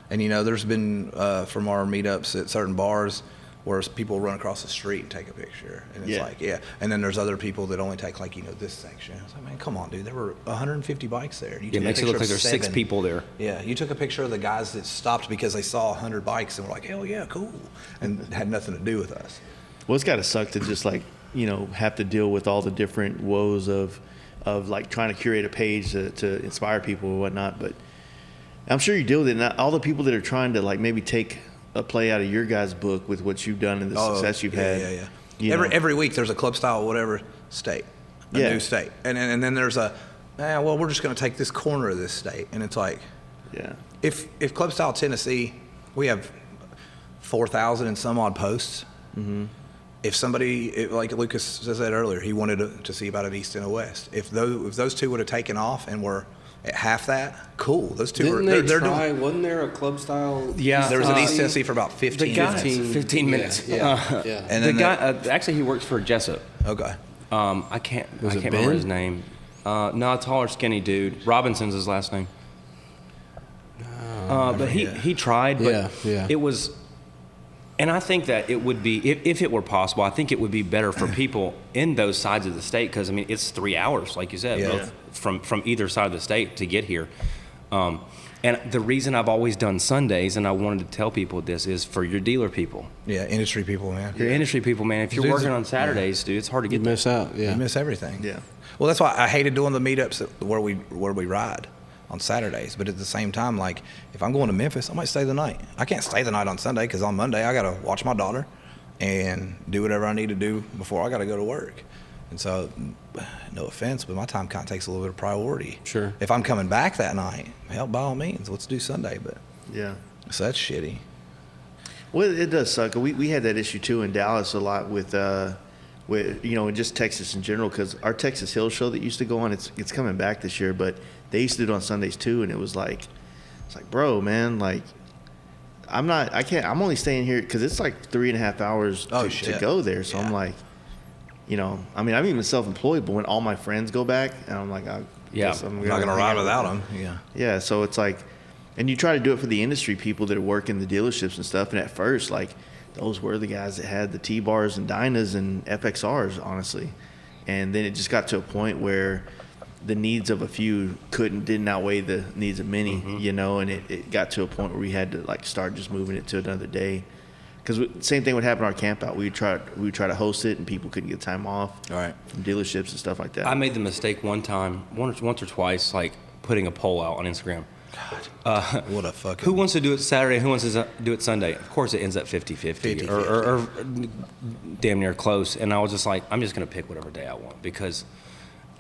And there's been from our meetups at certain bars where people run across the street and take a picture, and it's Yeah. like, yeah. And then there's other people that only take like this section. I was like, man, come on, dude. There were 150 bikes there. You It took a makes it picture look of like there's 6 7. people there. Yeah, you took a picture of the guys that stopped because they saw 100 bikes and were like, hell yeah, cool, and had nothing to do with us. Well, it's got to suck to just like, have to deal with all the different woes of of like trying to curate a page to inspire people or whatnot. But I'm sure you deal with it. Not all the people that are trying to like maybe take a play out of your guys' book with what you've done and the success you've had. Yeah. Every week there's a club style whatever state, a new state, and then there's well, we're just going to take this corner of this state, and it's like, if club style Tennessee, we have 4,000 and some odd posts. Mm-hmm. If somebody, like Lucas said earlier, he wanted to see about an East and a West. If those two would have taken off and were at half that, cool. Those two Didn't they try? Wasn't there a club style? Yeah, there was an East Tennessee for about 15 minutes. Yeah. And the guy, actually, he works for Jessup. Okay. I can't remember his name. No, taller, skinny dude. Robinson's his last name. But he tried, but it was. And I think that it would be, if it were possible, I think it would be better for people in those sides of the state, because I mean it's 3 hours, like you said, both from either side of the state to get here. And the reason I've always done Sundays, and I wanted to tell people this, is for your dealer people. Yeah, industry people, man. Your industry people, man. If you're working on Saturdays, dude, it's hard to get. You miss out. Yeah, you miss everything. Yeah. Well, that's why I hated doing the meetups where we ride on Saturdays. But at the same time, like if I'm going to Memphis, I might stay the night. I can't stay the night on Sunday because on Monday I got to watch my daughter and do whatever I need to do before I got to go to work. And so, no offense, but my time kind of takes a little bit of priority. Sure. If I'm coming back that night, hell, by all means, let's do Sunday. But so that's shitty. Well, it does suck. We had that issue too in Dallas a lot with just Texas in general, because our Texas Hill show that used to go on, it's coming back this year, but they used to do it on Sundays too, and it's like, bro, man, like, I'm only staying here because it's like 3.5 hours to go there. So I'm like, I mean, I'm even self-employed, but when all my friends go back, and I'm like, I'm not going to ride without them. Yeah. So it's like, and you try to do it for the industry people that are working the dealerships and stuff. And at first, like, those were the guys that had the T-bars and Dynas and FXRs, honestly. And then it just got to a point where the needs of a few didn't outweigh the needs of many, and it got to a point where we had to like start just moving it to another day. Because same thing would happen on our camp out. We would try to host it, and people couldn't get time off from dealerships and stuff like that. I made the mistake once or twice, like putting a poll out on Instagram. God, what a fucking... Who wants to do it Saturday? Who wants to do it Sunday? Of course, it ends up 50-50 or damn near close. And I was just like, I'm just going to pick whatever day I want, because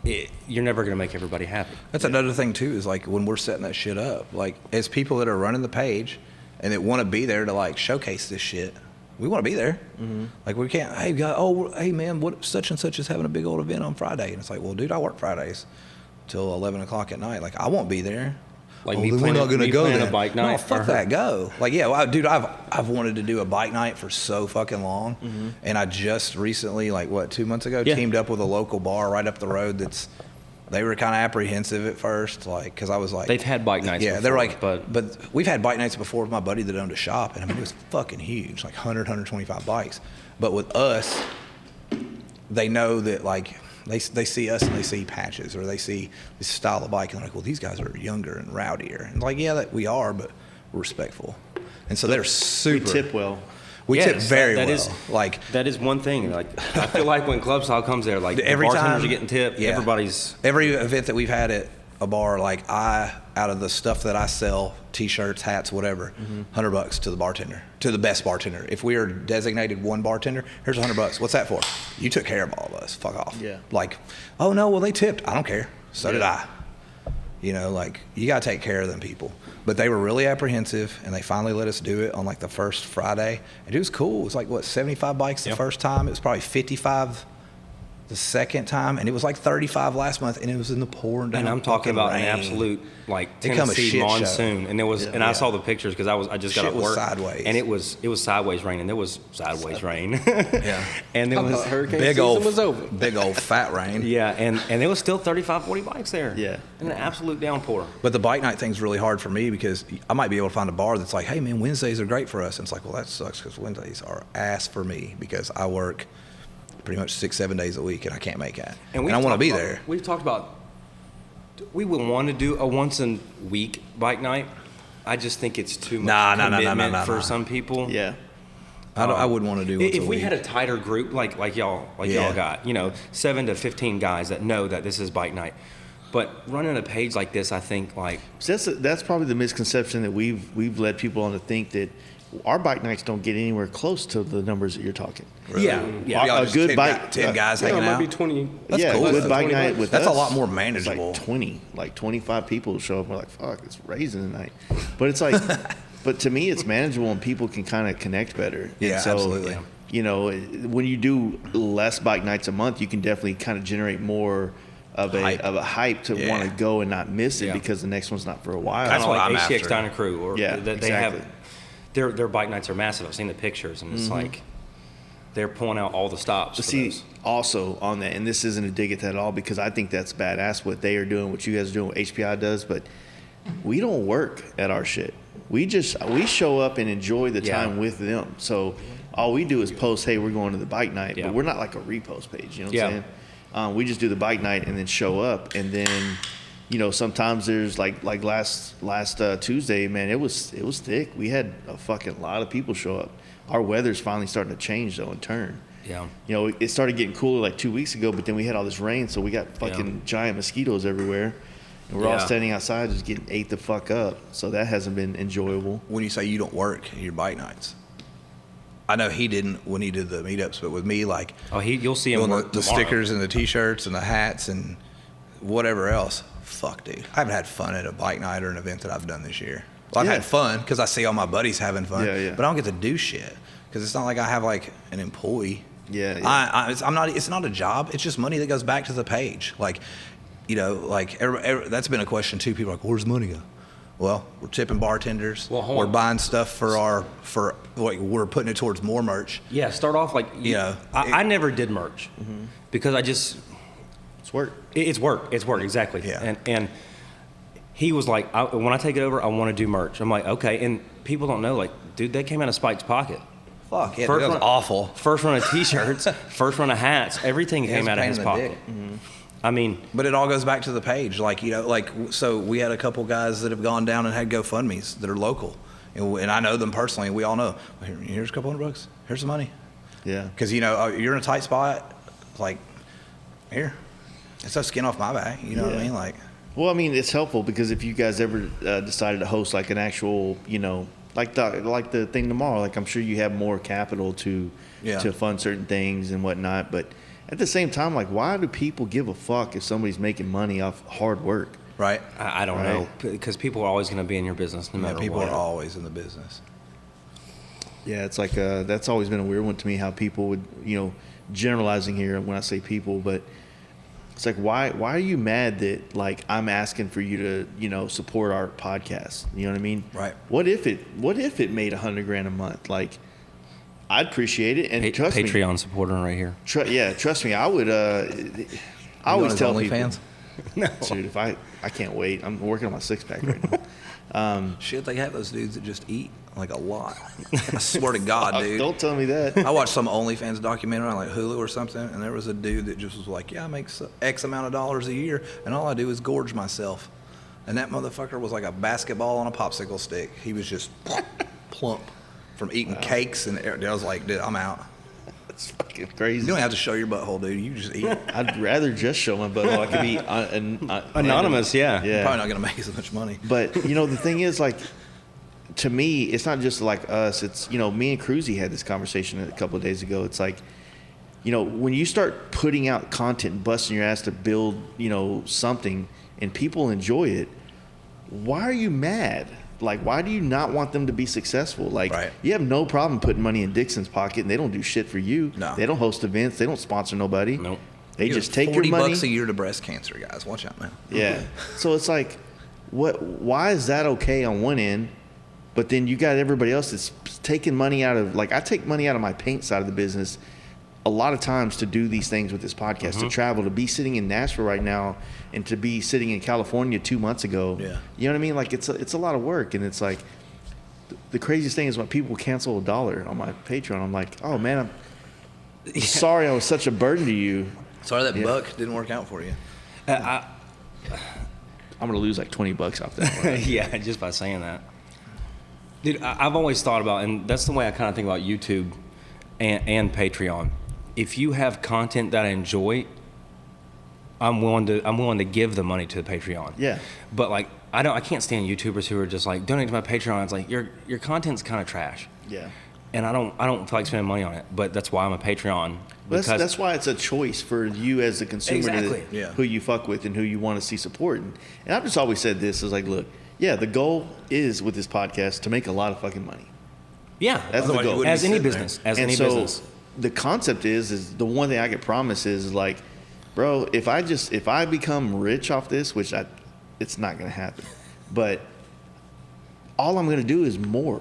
you're never going to make everybody happy. That's another thing, too, is like when we're setting that shit up, like as people that are running the page and that want to be there to like showcase this shit, we want to be there. Mm-hmm. Like we can't, hey man, what such and such is having a big old event on Friday. And it's like, well, dude, I work Fridays till 11 o'clock at night. Like I won't be there. Like we're not going to go there. A bike night. No, fuck that. Go. Like, dude, I've wanted to do a bike night for so fucking long, and I just recently, like 2 months ago, teamed up with a local bar right up the road. They were kind of apprehensive at first, like, because I was like, they've had bike nights. Yeah, they're like, but we've had bike nights before with my buddy that owned a shop, and I mean it was fucking huge, like 125 bikes. But with us, they know that like. They see us and they see patches, or they see this style of bike, and they're like, well, these guys are younger and rowdier. And like, that we are, but we're respectful. And so they're super. We tip well. We tip very well. That is one thing. Like I feel like when club style comes there, like every the bartenders time are getting tipped. Everybody's every event that we've had at a bar, like out of the stuff that I sell, t-shirts, hats, whatever, $100 to the bartender, to the best bartender. If we are designated one bartender, here's $100. What's that for? You took care of all of us. Fuck off. Yeah. Like, oh no, well they tipped. I don't care. So did I. Like you gotta take care of them people. But they were really apprehensive, and they finally let us do it on like the first Friday, and it was cool. It was like 75 bikes the first time. It was probably 55 the second time, and it was like 35 last month, and it was in the pouring down. And I'm talking about rain. An absolute like Tennessee monsoon, and there was, and I saw the pictures because I just got shit to work, sideways, and it was sideways rain, and there was sideways rain, and there was hurricane season was over, big old fat rain, and there was still 35-40 bikes there, and an absolute downpour. But the bike night thing's really hard for me because I might be able to find a bar that's like, hey man, Wednesdays are great for us, and it's like, well that sucks because Wednesdays are ass for me because I work pretty much 6-7 days a week, and I can't make that. And I want to be there. We've talked about, we would want to do a once-a-week bike night. I just think it's too much commitment for some people. Yeah. I wouldn't want to do once if a we week. had a tighter group like y'all got, 7 to 15 guys that know that this is bike night. But running a page like this, I think So that's probably the misconception that we've led people on to think that our bike nights don't get anywhere close to the numbers that you're talking. Really? Yeah. Y'all A just good 10 bike, 10 guys Yeah, it hanging might out. be 20. That's yeah, cool. a good That's bike 20 night bucks. with That's us a lot more is manageable. like 25 people show up. We're like, fuck, it's raising tonight. But it's like, but to me, it's manageable and people can kind of connect better. Yeah, And so, absolutely. When you do less bike nights a month, you can definitely kind of generate more of a hype to want to go and not miss it Yeah. because the next one's not for a while. That's kind of what like I'm HTX after. Diner Crew, or Yeah, they exactly. have their bike nights are massive. I've seen the pictures, and it's Mm-hmm. like they're pulling out all the stops. But for see, those. also on that, and this isn't a dig at that at all because I think that's badass what they are doing, what you guys are doing, what HPI does, but we don't work at our shit. We show up and enjoy the Yeah. time with them. So all we do is post, hey, we're going to the bike night, Yeah. but we're not like a repost page, you know what Yeah. I'm saying? We just do the bike night and then show up, and then sometimes there's like last Tuesday, man, it was thick. We had a fucking lot of people show up. Our weather's finally starting to change though and turn. Yeah. It started getting cooler like 2 weeks ago, but then we had all this rain, so we got fucking giant mosquitoes everywhere. And we're all Yeah. standing outside just getting ate the fuck up. So that hasn't been enjoyable. When you say you don't work your bike nights, I know he didn't when he did the meetups, but with me, like You'll see him doing work the tomorrow. stickers and the T-shirts and the hats and whatever else. Fuck, dude. I haven't had fun at a bike night or an event that I've done this year. Well, I've Yeah. had fun because I see all my buddies having fun, Yeah. but I don't get to do shit because it's not like I have like an employee. Yeah. I'm not. It's not a job. It's just money that goes back to the page. That's been a question too. People are like, "Where's the money go?" Well, we're tipping bartenders. Well, hold we're on. buying stuff we're putting it towards more merch. Yeah, start off like I never did merch Mm-hmm. because It's work. it's work. It's work, exactly. Yeah. And he was like, when I take it over, I want to do merch. I'm like, okay. And people don't know, like, dude, they came out of Spike's pocket. Fuck yeah, First that was run- awful. First run of T-shirts, first run of hats, everything Yeah, came it's out a of pain his in the pocket. dick. I mean, But it all goes back to the page. So we had a couple guys that have gone down and had GoFundMes that are local. And I know them personally, and we all know, here's a couple $100. Here's the money. Yeah. Because, you're in a tight spot, like, here. It's no skin off my back. You know what I Yeah. mean? Like, Well, I mean, it's helpful because if you guys ever decided to host like an actual, like the thing tomorrow, like I'm sure you have more capital to fund certain things and whatnot. But at the same time, like, why do people give a fuck if somebody's making money off hard work? right? I don't know, because people are always going to be in your business no Yeah, matter people what. are always in the business. Yeah, it's like that's always been a weird one to me. How people would, generalizing here when I say people, but it's like why are you mad that like I'm asking for you to support our podcast? You know what I mean? Right. What if it made $100,000 a month? Like I'd appreciate it, and trust me, Patreon supporter right here. trust me, I would. I always tell people, OnlyFans? dude, if I can't wait. I'm working on my 6-pack right now. Shit, they have those dudes that just eat like a lot. I swear to God, dude. Don't tell me that. I watched some OnlyFans documentary on like Hulu or something, and there was a dude that just was like, "Yeah, I make X amount of dollars a year, and all I do is gorge myself." And that motherfucker was like a basketball on a popsicle stick. He was just plump from eating cakes, and I was like, "Dude, I'm out." It's fucking crazy. You don't have to show your butthole, dude. You just eat. I'd rather just show my butthole. I could be Anonymous, yeah. Yeah. Probably not gonna make as much money. But the thing is, like, to me, it's not just like us. It's me and Cruzy had this conversation a couple of days ago. It's like, when you start putting out content, and busting your ass to build, something, and people enjoy it, why are you mad? Like, why do you not want them to be successful? Like, Right. you have no problem putting money in Dixon's pocket, and they don't do shit for you. No. They don't host events. They don't sponsor nobody. Nope. They You just give take your money. $40 a year to breast cancer, guys. Watch out, man. Yeah. So it's like, why is that okay on one end, but then you got everybody else that's taking money out of, like, I take money out of my paint side of the business a lot of times to do these things with this podcast, to travel, to be sitting in Nashville right now and to be sitting in California 2 months ago. Yeah. You know what I mean? Like, it's a lot of work. And it's like, the craziest thing is when people cancel $1 on my Patreon, I'm like, oh man, I'm sorry I was such a burden to you. Sorry that buck didn't work out for you. I'm going to lose like $20 off that one. Yeah, just by saying that. Dude, I've always thought about, and that's the way I kind of think about YouTube. and Patreon. If you have content that I enjoy, I'm willing to give the money to the Patreon. Yeah. But like I can't stand YouTubers who are just like donate to my Patreon. It's like your content's kind of trash. Yeah. And I don't feel like spending money on it. But that's why I'm a Patreon. That's why it's a choice for you as the consumer Exactly. who you fuck with and who you want to see support. And I've just always said this is like, look, yeah, the goal is with this podcast to make a lot of fucking mony. Yeah, That's the goal. As any business. As any business. The concept is the one thing I get promised is like, bro, if I become rich off this, which it's not going to happen, but all I'm going to do is more.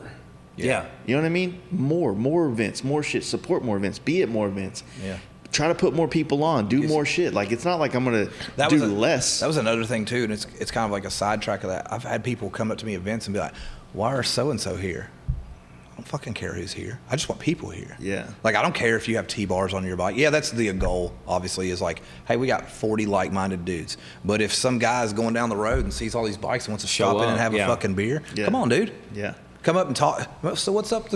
Yeah. You know what I mean? More events, more shit, support more events, be at more events. Yeah. Try to put more people on, do more shit. Like, it's not like I'm going to do less. That was another thing, too, and it's kind of like a sidetrack of that. I've had people come up to me at events and be like, why are so-and-so here? I don't fucking care who's here. I just want people here. Yeah. Like, I don't care if you have T-bars on your bike. Yeah, that's the goal, obviously, is like, hey, we got 40 like-minded dudes. But if some guy's going down the road and sees all these bikes and wants to stop in and have a fucking beer, come on, dude. Yeah. Come up and talk. So what's up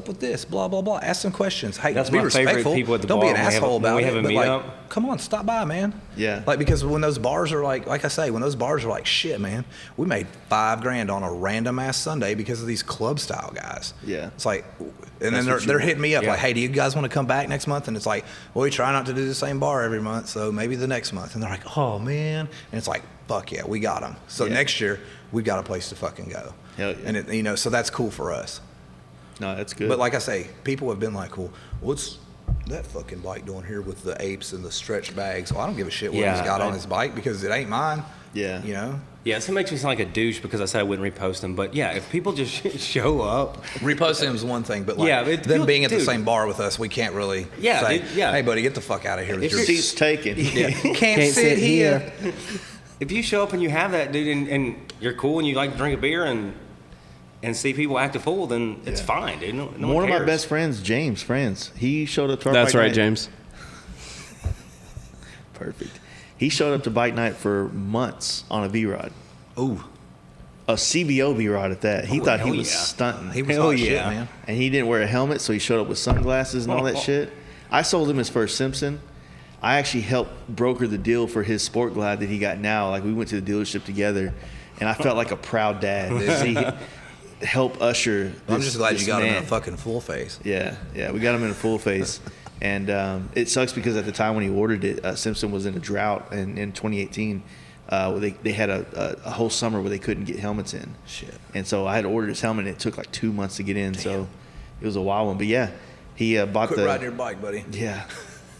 with this? Blah, blah, blah. Ask some questions. Hey, That's be my favorite respectful. people at the Don't bar be an when we have a- asshole when about we it. have a But meetup. like, come on, stop by, man. Yeah. Like, because when those bars are like I say, when those bars are like, shit, man, we made $5,000 on a random ass Sunday because of these club style guys. Yeah. It's like, and then they're hitting me up Yeah. like, hey, do you guys want to come back next month? And it's like, well, we try not to do the same bar every month, so maybe the next month. And they're like, oh man. And it's like, fuck yeah, we got them. So next year we've got a place to fucking go. Hell yeah. And it, so that's cool for us. No, that's good. But like I say, people have been like, well, what's that fucking bike doing here with the apes and the stretch bags? Well, I don't give a shit what he's got on his bike because it ain't mine. Yeah. You know? Yeah, so it makes me sound like a douche because I said I wouldn't repost them. But yeah, if people just show up. Reposting them is one thing, but like them being at the same bar with us, we can't really say, hey, buddy, get the fuck out of here. Your seat's taken. Can't sit here. If you show up and you have that, dude, and you're cool and you like to drink a beer and see people act a fool, then it's fine, dude. No one of my best friends, James, he showed up to our That's bike right, night. James. Perfect. He showed up to bike night for months on a V-Rod. Ooh. A CVO V-Rod at that. He thought he was stunting. He was hot shit, man. And he didn't wear a helmet, so he showed up with sunglasses and all that shit. I sold him his first Simpson. I actually helped broker the deal for his Sport Glide that he got now. Like, we went to the dealership together, and I felt like a proud dad to see help usher I'm just glad you got him in a man. fucking full face. Yeah, we got him in a full face. And it sucks because at the time when he ordered it, Simpson was in a drought in 2018. They had a whole summer where they couldn't get helmets in. Shit. And so I had ordered his helmet, and it took like 2 months to get in. Damn. So it was a wild one. But yeah, he bought Quit riding your bike, buddy. Yeah,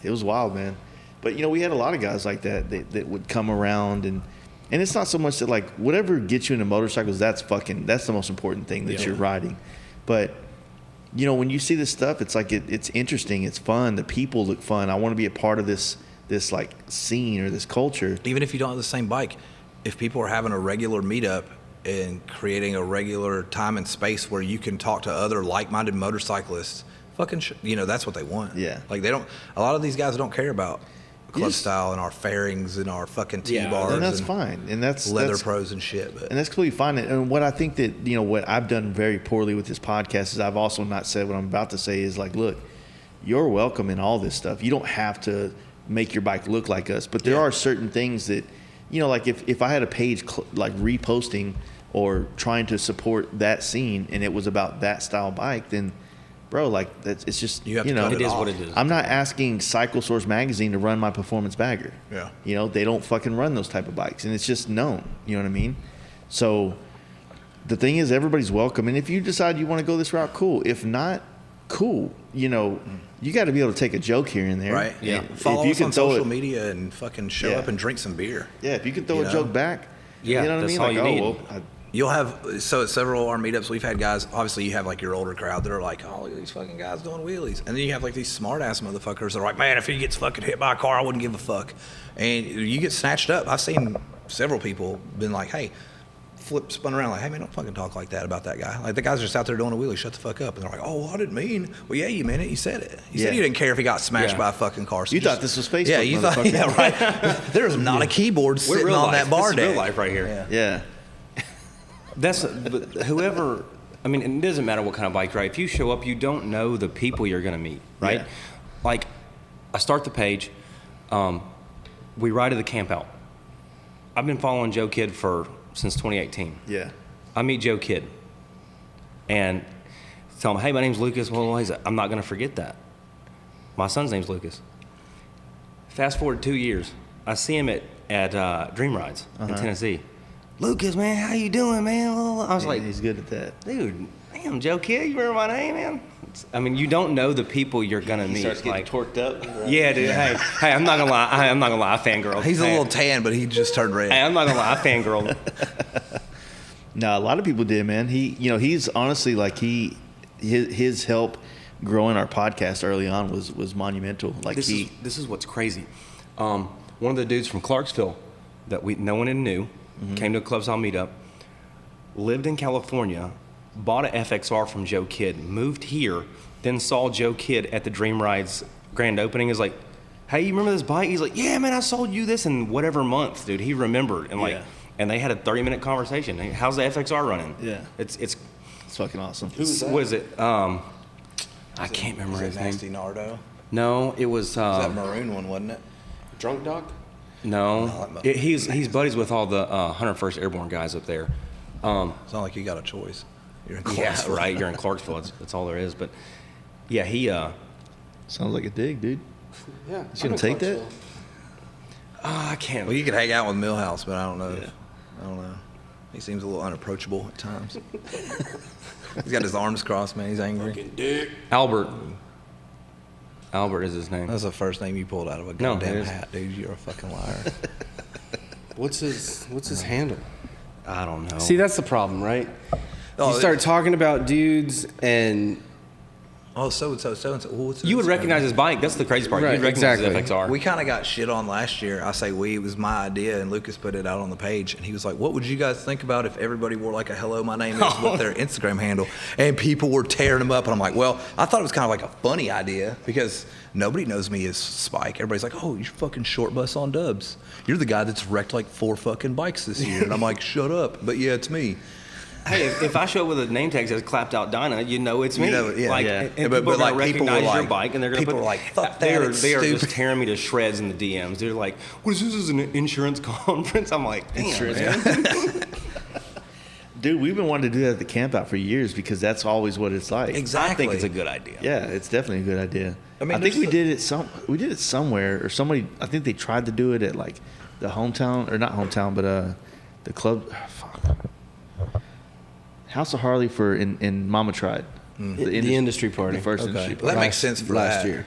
it was wild, man. But we had a lot of guys like that would come around, and it's not so much that like whatever gets you into motorcycles, that's the most important thing that you're riding. But when you see this stuff, it's like it's interesting, it's fun, the people look fun. I want to be a part of this like scene or this culture. Even if you don't have the same bike, if people are having a regular meetup and creating a regular time and space where you can talk to other like-minded motorcyclists, fucking that's what they want. Yeah. Like a lot of these guys don't care about club style and our fairings and our fucking T-bars. And that's fine. And that's leather pros and shit. But. And that's completely fine. And what I think that, what I've done very poorly with this podcast is I've also not said what I'm about to say is like, look, you're welcome in all this stuff. You don't have to make your bike look like us. But there are certain things that, like if I had a page like reposting or trying to support that scene and it was about that style bike, then bro, like it's just you have to cut it is what it is. I'm not asking Cycle Source magazine to run my performance bagger. Yeah. They don't fucking run those type of bikes, and it's just known. You know what I mean? So the thing is, everybody's welcome, and if you decide you want to go this route, cool. If not, cool. You got to be able to take a joke here and there. Right. Yeah. Follow us on social media and fucking show up and drink some beer. Yeah. If you can throw a joke back. Yeah. You know what I mean? All like, you need. Well, You'll have, so at several of our meetups, we've had guys, obviously you have like your older crowd that are like, oh, look at these fucking guys doing wheelies. And then you have like these smart ass motherfuckers that are like, man, if he gets fucking hit by a car, I wouldn't give a fuck. And you get snatched up. I've seen several people been like, hey, spun around like, hey man, don't fucking talk like that about that guy. Like the guy's just out there doing a wheelie, shut the fuck up. And they're like, oh, well, I didn't mean. Well, yeah, you meant it. You said it. You said you didn't care if he got smashed by a fucking car. So you thought this was Facebook. Yeah, you thought, yeah, right. There's not a keyboard sitting on that bar deck. deck. Real life right here. Yeah. But whoever I mean, it doesn't matter what kind of bike you ride. If you show up, you don't know the people you're going to meet, right? Yeah. Like, I start the page. We ride to the camp out. I've been following Joe Kidd since 2018. Yeah. I meet Joe Kidd and tell him, hey, my name's Lucas. Well, he's like, I'm not going to forget that. My son's name's Lucas. Fast forward 2 years. I see him at Dream Rides in Tennessee. Lucas, man, how you doing, man? I was like, he's good at that. dude, damn, Joe Kidd, you remember my name, man? I mean, you don't know the people you're gonna meet. Starts getting torqued up. Yeah, dude. Hey, I'm not gonna lie. I'm not gonna lie. I fangirl. He's a little tan, but he just turned red. Hey, I'm not gonna lie. I fangirl. No, a lot of people did, man. He's honestly like his help growing our podcast early on was monumental. Like this is what's crazy. One of the dudes from Clarksville that no one knew came to a Club Style meetup, lived in California, bought a FXR from Joe Kidd, moved here, then saw Joe Kidd at the Dream Rides grand opening. Is like, hey, you remember this bike? He's like, yeah, man, I sold you this in whatever month, dude. He remembered and and they had a 30-minute conversation. How's the FXR running? Yeah, it's fucking awesome. Who was that? What is it? I can't remember his name. Nasty Nardo. No, it was. That maroon one, wasn't it? Drunk Dog? No, he's buddies with all the 101st Airborne guys up there. It's not like you got a choice. You're in Clarksville. Yeah, right. You're in Clarksville. That's all there is. But yeah, he. Sounds like a dig, dude. Yeah. You gonna take that? I can't. Well, you could hang out with Millhouse, but I don't know. Yeah. I don't know. He seems a little unapproachable at times. He's got his arms crossed, man. He's angry. Fucking dick. Albert is his name. That's the first name you pulled out of a No, goddamn it is. hat, dude. You're a fucking liar. What's his handle? I don't know. See, that's the problem, right? Oh, You start talking about dudes and Oh, so-and-so. Well, what's you would his recognize name? his bike. That's the crazy part. Right, You'd recognize exactly. his FXR. We kind of got shit on last year. I say it was my idea, and Lucas put it out on the page, and he was like, what would you guys think about if everybody wore like a hello, my name is with their Instagram handle? And people were tearing them up, and I'm like, well, I thought it was kind of like a funny idea because nobody knows me as Spike. Everybody's like, oh, you're fucking short bus on dubs. You're the guy that's wrecked like 4 fucking bikes this year. And I'm like, shut up. But yeah, it's me. Hey, if I show up with a name tag that says clapped out Dyna, you know it's me. You know, yeah. Like, Yeah. And But people are like, gonna people were recognize your like- bike, and they're gonna people put, were like, fuck they that, are it's they are just stupid. tearing me to shreds in the DMs. They're like, what is this? Is an insurance conference? I'm like, damn, man. Dude, we've been wanting to do that at the camp out for years because that's always what it's like. Exactly. I think it's a good idea. Yeah, it's definitely a good idea. I mean, I think there's we did it somewhere, or somebody. I think they tried to do it at like the hometown, or not hometown, but the club. Fuck. House of Harley in Mama Tried. the industry party. The first Okay. industry Well, party. that makes sense for last that. year.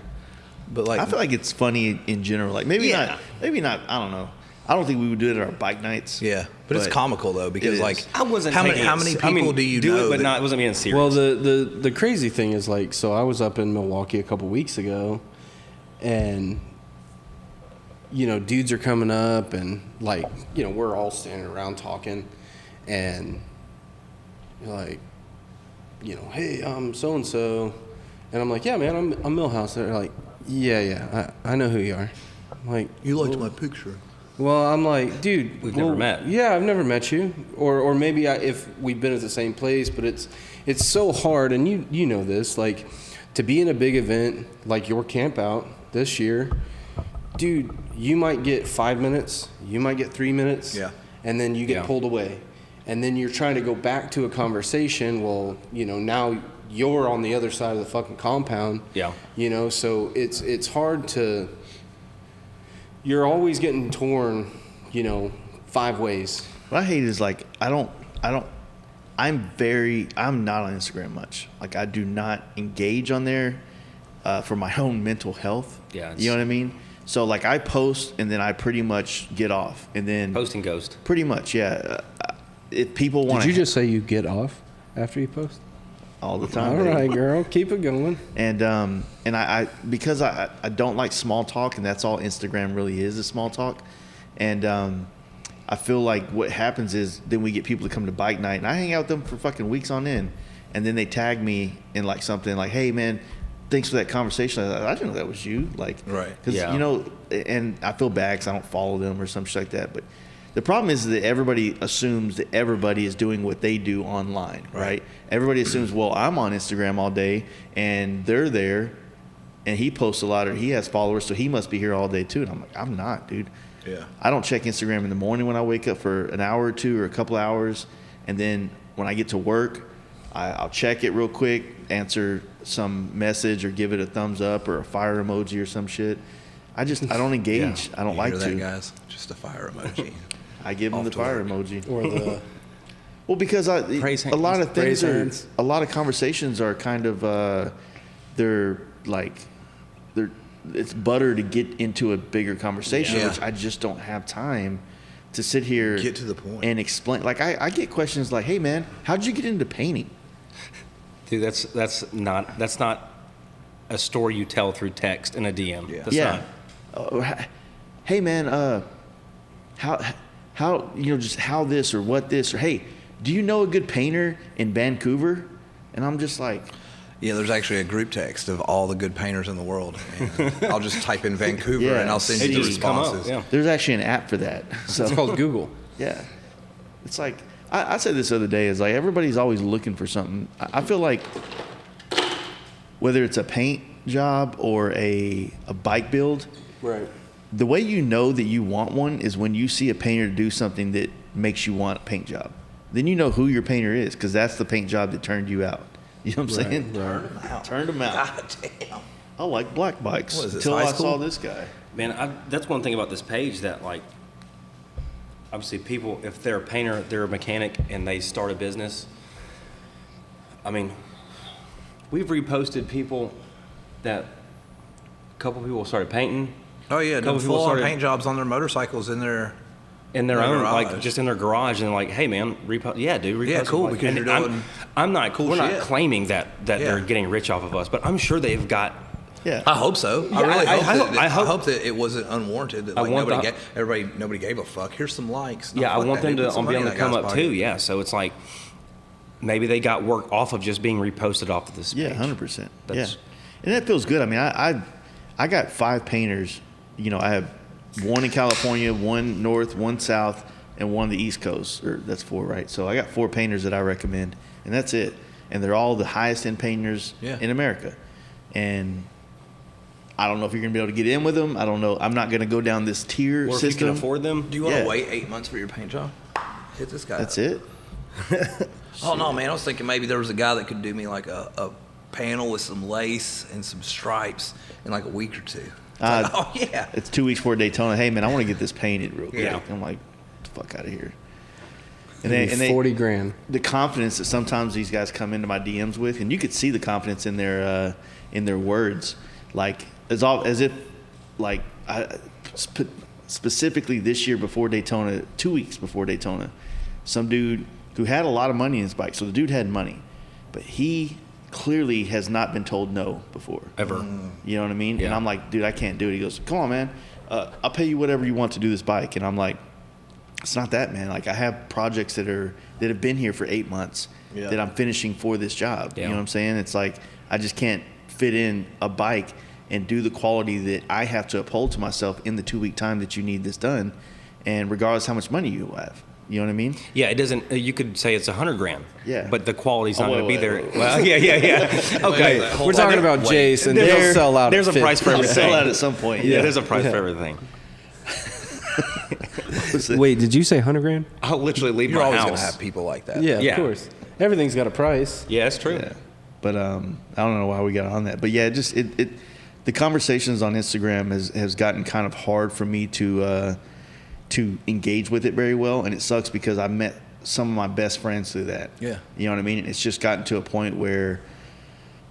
But like, I feel like it's funny in general. Like maybe Yeah. not. I don't know. I don't think we would do it at our bike nights. yeah, but it's comical though because it like, is. I wasn't. how many taking how it- many I people mean, do you do know? it, but that- not. It wasn't being serious. Well, the crazy thing is like, so I was up in Milwaukee a couple weeks ago, and dudes are coming up, and like, we're all standing around talking, and you're like, hey, I'm so and so, and I'm like, yeah, man, I'm Millhouse. They're like, yeah, I know who you are. I'm like, You liked well, my picture. Well, I'm like, dude, We've never met. Yeah, I've never met you, or maybe if we've been at the same place, but it's so hard, and you know this, like, to be in a big event like your camp out this year, dude, you might get 5 minutes, you might get 3 minutes, Yeah. and then you get Yeah. pulled away, and then you're trying to go back to a conversation. Well, now you're on the other side of the fucking compound. Yeah. So it's hard to. You're always getting torn, 5 ways. What I hate is like I'm not on Instagram much. Like I do not engage on there for my own mental health. Yeah, You know what I mean? So like I post and then I pretty much get off and then Post and ghost. pretty much, yeah. If people want Did you just say you get off after you post? all the time. All baby. right, girl, keep it going. And I because I don't like small talk, and that's all Instagram really is small talk. And I feel like what happens is then we get people to come to bike night, and I hang out with them for fucking weeks on end, and then they tag me in like something like, "Hey man, thanks for that conversation." I didn't know that was you, like, Right. Because Yeah. and I feel bad because I don't follow them or some shit like that, but The problem is that everybody assumes that everybody is doing what they do online, right? Everybody assumes, well, I'm on Instagram all day and they're there and he posts a lot or he has followers, so he must be here all day too. And I'm like, I'm not, dude. Yeah. I don't check Instagram in the morning when I wake up for an hour or two or a couple hours. And then when I get to work, I'll check it real quick, answer some message or give it a thumbs up or a fire emoji or some shit. I don't engage. Yeah. I don't like hear to. that, guys? Just a fire emoji. I give them the fire emoji. Or the Well, because a lot of things hands. a lot of conversations are kind of it's butter to get into a bigger conversation, Yeah. which I just don't have time to sit here Get to the point. and explain. Like I get questions like, "Hey man, how'd you get into painting?" Dude, that's not a story you tell through text in a DM. Yeah. That's Yeah. not. Hey man, how just how this or what this or hey, do you know a good painter in Vancouver? And I'm just like, Yeah, there's actually a group text of all the good painters in the world. And I'll just type in Vancouver Yeah, and I'll send it you the just come up, responses. yeah. there's actually an app for that. So it's called Google. yeah, it's like I said this the other day. Is like everybody's always looking for something. I feel like whether it's a paint job or a bike build, Right. the way you know that you want one is when you see a painter do something that makes you want a paint job. Then you know who your painter is because that's the paint job that turned you out. You know what I'm saying? Right. Turned them out. God damn. I like black bikes What is this, until high I school? saw this guy. Man, that's one thing about this page that, like, obviously people, if they're a painter, they're a mechanic, and they start a business. I mean, we've reposted people that a couple people started painting Oh yeah, Couple doing people full-on started- paint jobs on their motorcycles in their in their Their own, garage. like just in their garage, and like, hey man, repost. Yeah, dude, repost. Yeah, cool, Like, because and you're doing I'm not cool We're not shit. claiming that they're Yeah. getting rich off of us, but I'm sure they've got. Yeah. I hope so. I Yeah, really I hope, hope- that, I I hope- hope that it wasn't unwarranted. That I like want nobody gave a fuck. Here's some likes. No, Yeah, I fuck want that, them dude. to Put some be on money the in that come guy's up pocket. too. Yeah, so it's like maybe they got work off of just being reposted off of this page. Yeah, 100%. Yeah, That's- and that feels good. I mean, I got 5 painters. You know, I have one in California, one north, one south, and one on the East Coast. Or that's 4, right? So I got 4 painters that I recommend, and that's it. And they're all the highest end painters Yeah. in America. And I don't know if you're gonna be able to get in with them. I don't know. I'm not gonna go down this tier Or if system. you can afford them. Do you want to Yeah. wait 8 months for your paint job? Hit this guy. That's up. it. Oh no, man! I was thinking maybe there was a guy that could do me like a panel with some lace and some stripes in like a week or two. It's like, oh yeah. It's 2 weeks before Daytona. Hey man, I want to get this painted real quick. Yeah. I'm like, get the fuck out of here. And they 40 grand. the confidence that sometimes these guys come into my DMs with, and you could see the confidence in their words, like as if like specifically this year before Daytona, 2 weeks before Daytona, some dude who had a lot of money in his bike. So the dude had money, but he clearly has not been told no before. Ever. You know what I mean? And Yeah. I'm like, dude, I can't do it. He goes, come on, man. I'll pay you whatever you want to do this bike. And I'm like, it's not that, man. Like I have projects that have been here for 8 months Yeah. that I'm finishing for this job. Yeah. You know what I'm saying? It's like I just can't fit in a bike and do the quality that I have to uphold to myself in the 2 week time that you need this done. And regardless how much money you have. You know what I mean? Yeah, it doesn't. You could say it's $100 grand. Yeah. But the quality's not Oh, going to be wait, there. wait. Well, yeah. Okay. wait, hold We're on. talking about Jace, and they'll sell out. There's at a price for 50. everything. Sell out at some point. Yeah, there's a price for everything. Wait, did you say 100 grand? I'll literally leave You're my always house. gonna have people like that. Yeah, Yeah. of course. Everything's got a price. Yeah, that's true. Yeah. But I don't know why we got on that. But yeah, it the conversations on Instagram has gotten kind of hard for me to engage with it very well, and it sucks because I met some of my best friends through that. Yeah. You know what I mean? It's just gotten to a point where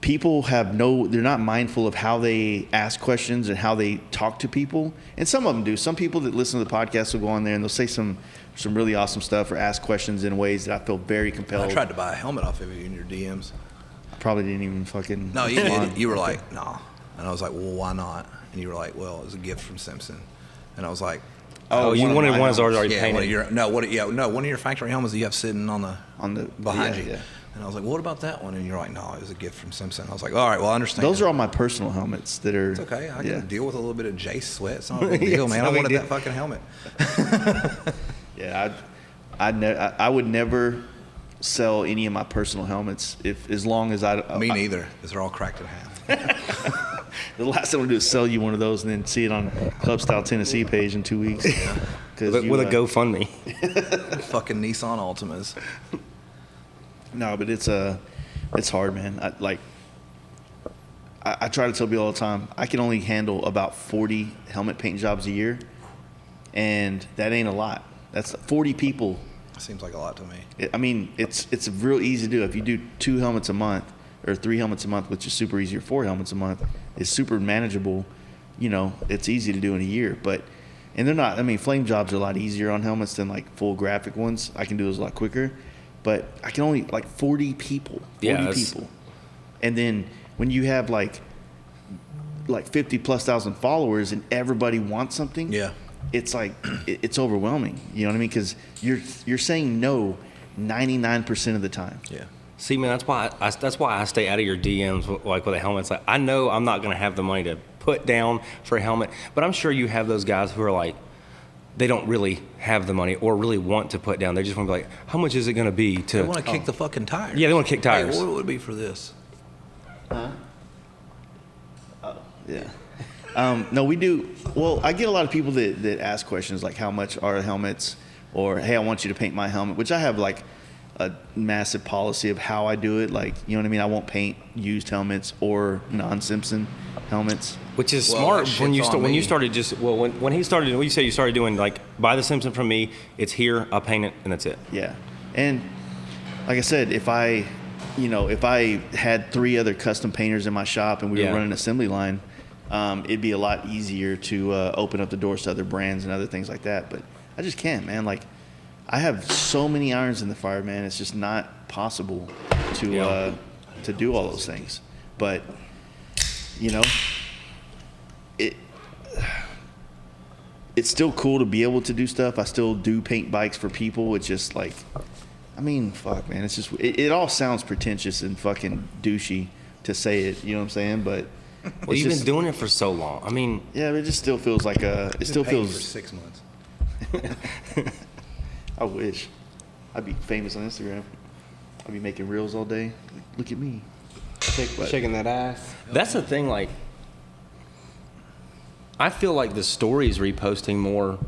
people they're not mindful of how they ask questions and how they talk to people. And some of them do. Some people that listen to the podcast will go on there and they'll say some really awesome stuff or ask questions in ways that I feel very compelled. I tried to buy a helmet off of you in your DMs. I probably didn't even fucking. No, you respond. didn't. You were like, nah. And I was like, well, why not? And you were like, well, it was a gift from Simpson. And I was like, Oh, you of wanted my one that's helmets. already yeah, painted. one of your factory helmets that you have sitting on the behind yeah, you. yeah. And I was like, well, what about that one? And you're like, no, it was a gift from Simpson. I was like, all right, well, I understand. Those are all my personal helmets that are. It's okay. I yeah. can deal with a little bit of Jace sweat. It's not a big deal, It's man. no I big wanted deal. that fucking helmet. Yeah, I would never sell any of my personal helmets as long as Me neither, because they're all cracked in half. The last thing I'm gonna do is sell you one of those and then see it on Club Style Tennessee page in 2 weeks. With a GoFundMe. Fucking Nissan Altimas. No, but it's hard, man. I try to tell people all the time, I can only handle about 40 helmet paint jobs a year, and that ain't a lot. That's 40 people. Seems like a lot to me. It's real easy to do. If you do 2 helmets a month or 3 helmets a month, which is super easy, or 4 helmets a month, it's super manageable. You know, it's easy to do in a year. And they're not. Flame jobs are a lot easier on helmets than like full graphic ones. I can do those a lot quicker, but I can only 40 people. 40 people, and then when you have like 50,000+ followers and everybody wants something. Yeah. It's like it's overwhelming. You know what I mean? Because you're saying no 99% of the time. Yeah. See, man, that's why I stay out of your DMs with a helmet. It's like, I know I'm not going to have the money to put down for a helmet, but I'm sure you have those guys who are like, they don't really have the money or really want to put down. They just want to be like, how much is it going to be to? They want to kick the fucking tires. Yeah, they want to kick tires. Hey, what would it be for this? Huh? Oh, yeah. No, we do. Well, I get a lot of people that ask questions like, how much are helmets? Or, hey, I want you to paint my helmet, which I have like a massive policy of how I do it. Like, you know what I mean? I won't paint used helmets or non-Simpson helmets. Which is smart when you started when he started, when you said you started doing like, buy the Simpson from me, it's here, I'll paint it, and that's it. Yeah. And like I said, if I had 3 other custom painters in my shop and we were running an assembly line, it'd be a lot easier to open up the doors to other brands and other things like that. But I just can't, man. Like, I have so many irons in the fire, man. It's just not possible to do all those things. But, you know, it's still cool to be able to do stuff. I still do paint bikes for people. It's just like, fuck, man. It's just, it all sounds pretentious and fucking douchey to say it. You know what I'm saying? But well, you've been doing it for so long. Yeah, but it just still feels like it still feels. For 6 months. I wish. I'd be famous on Instagram. I'd be making reels all day. Look at me. Shaking that ass. That's the thing, like, I feel like the stories reposting more.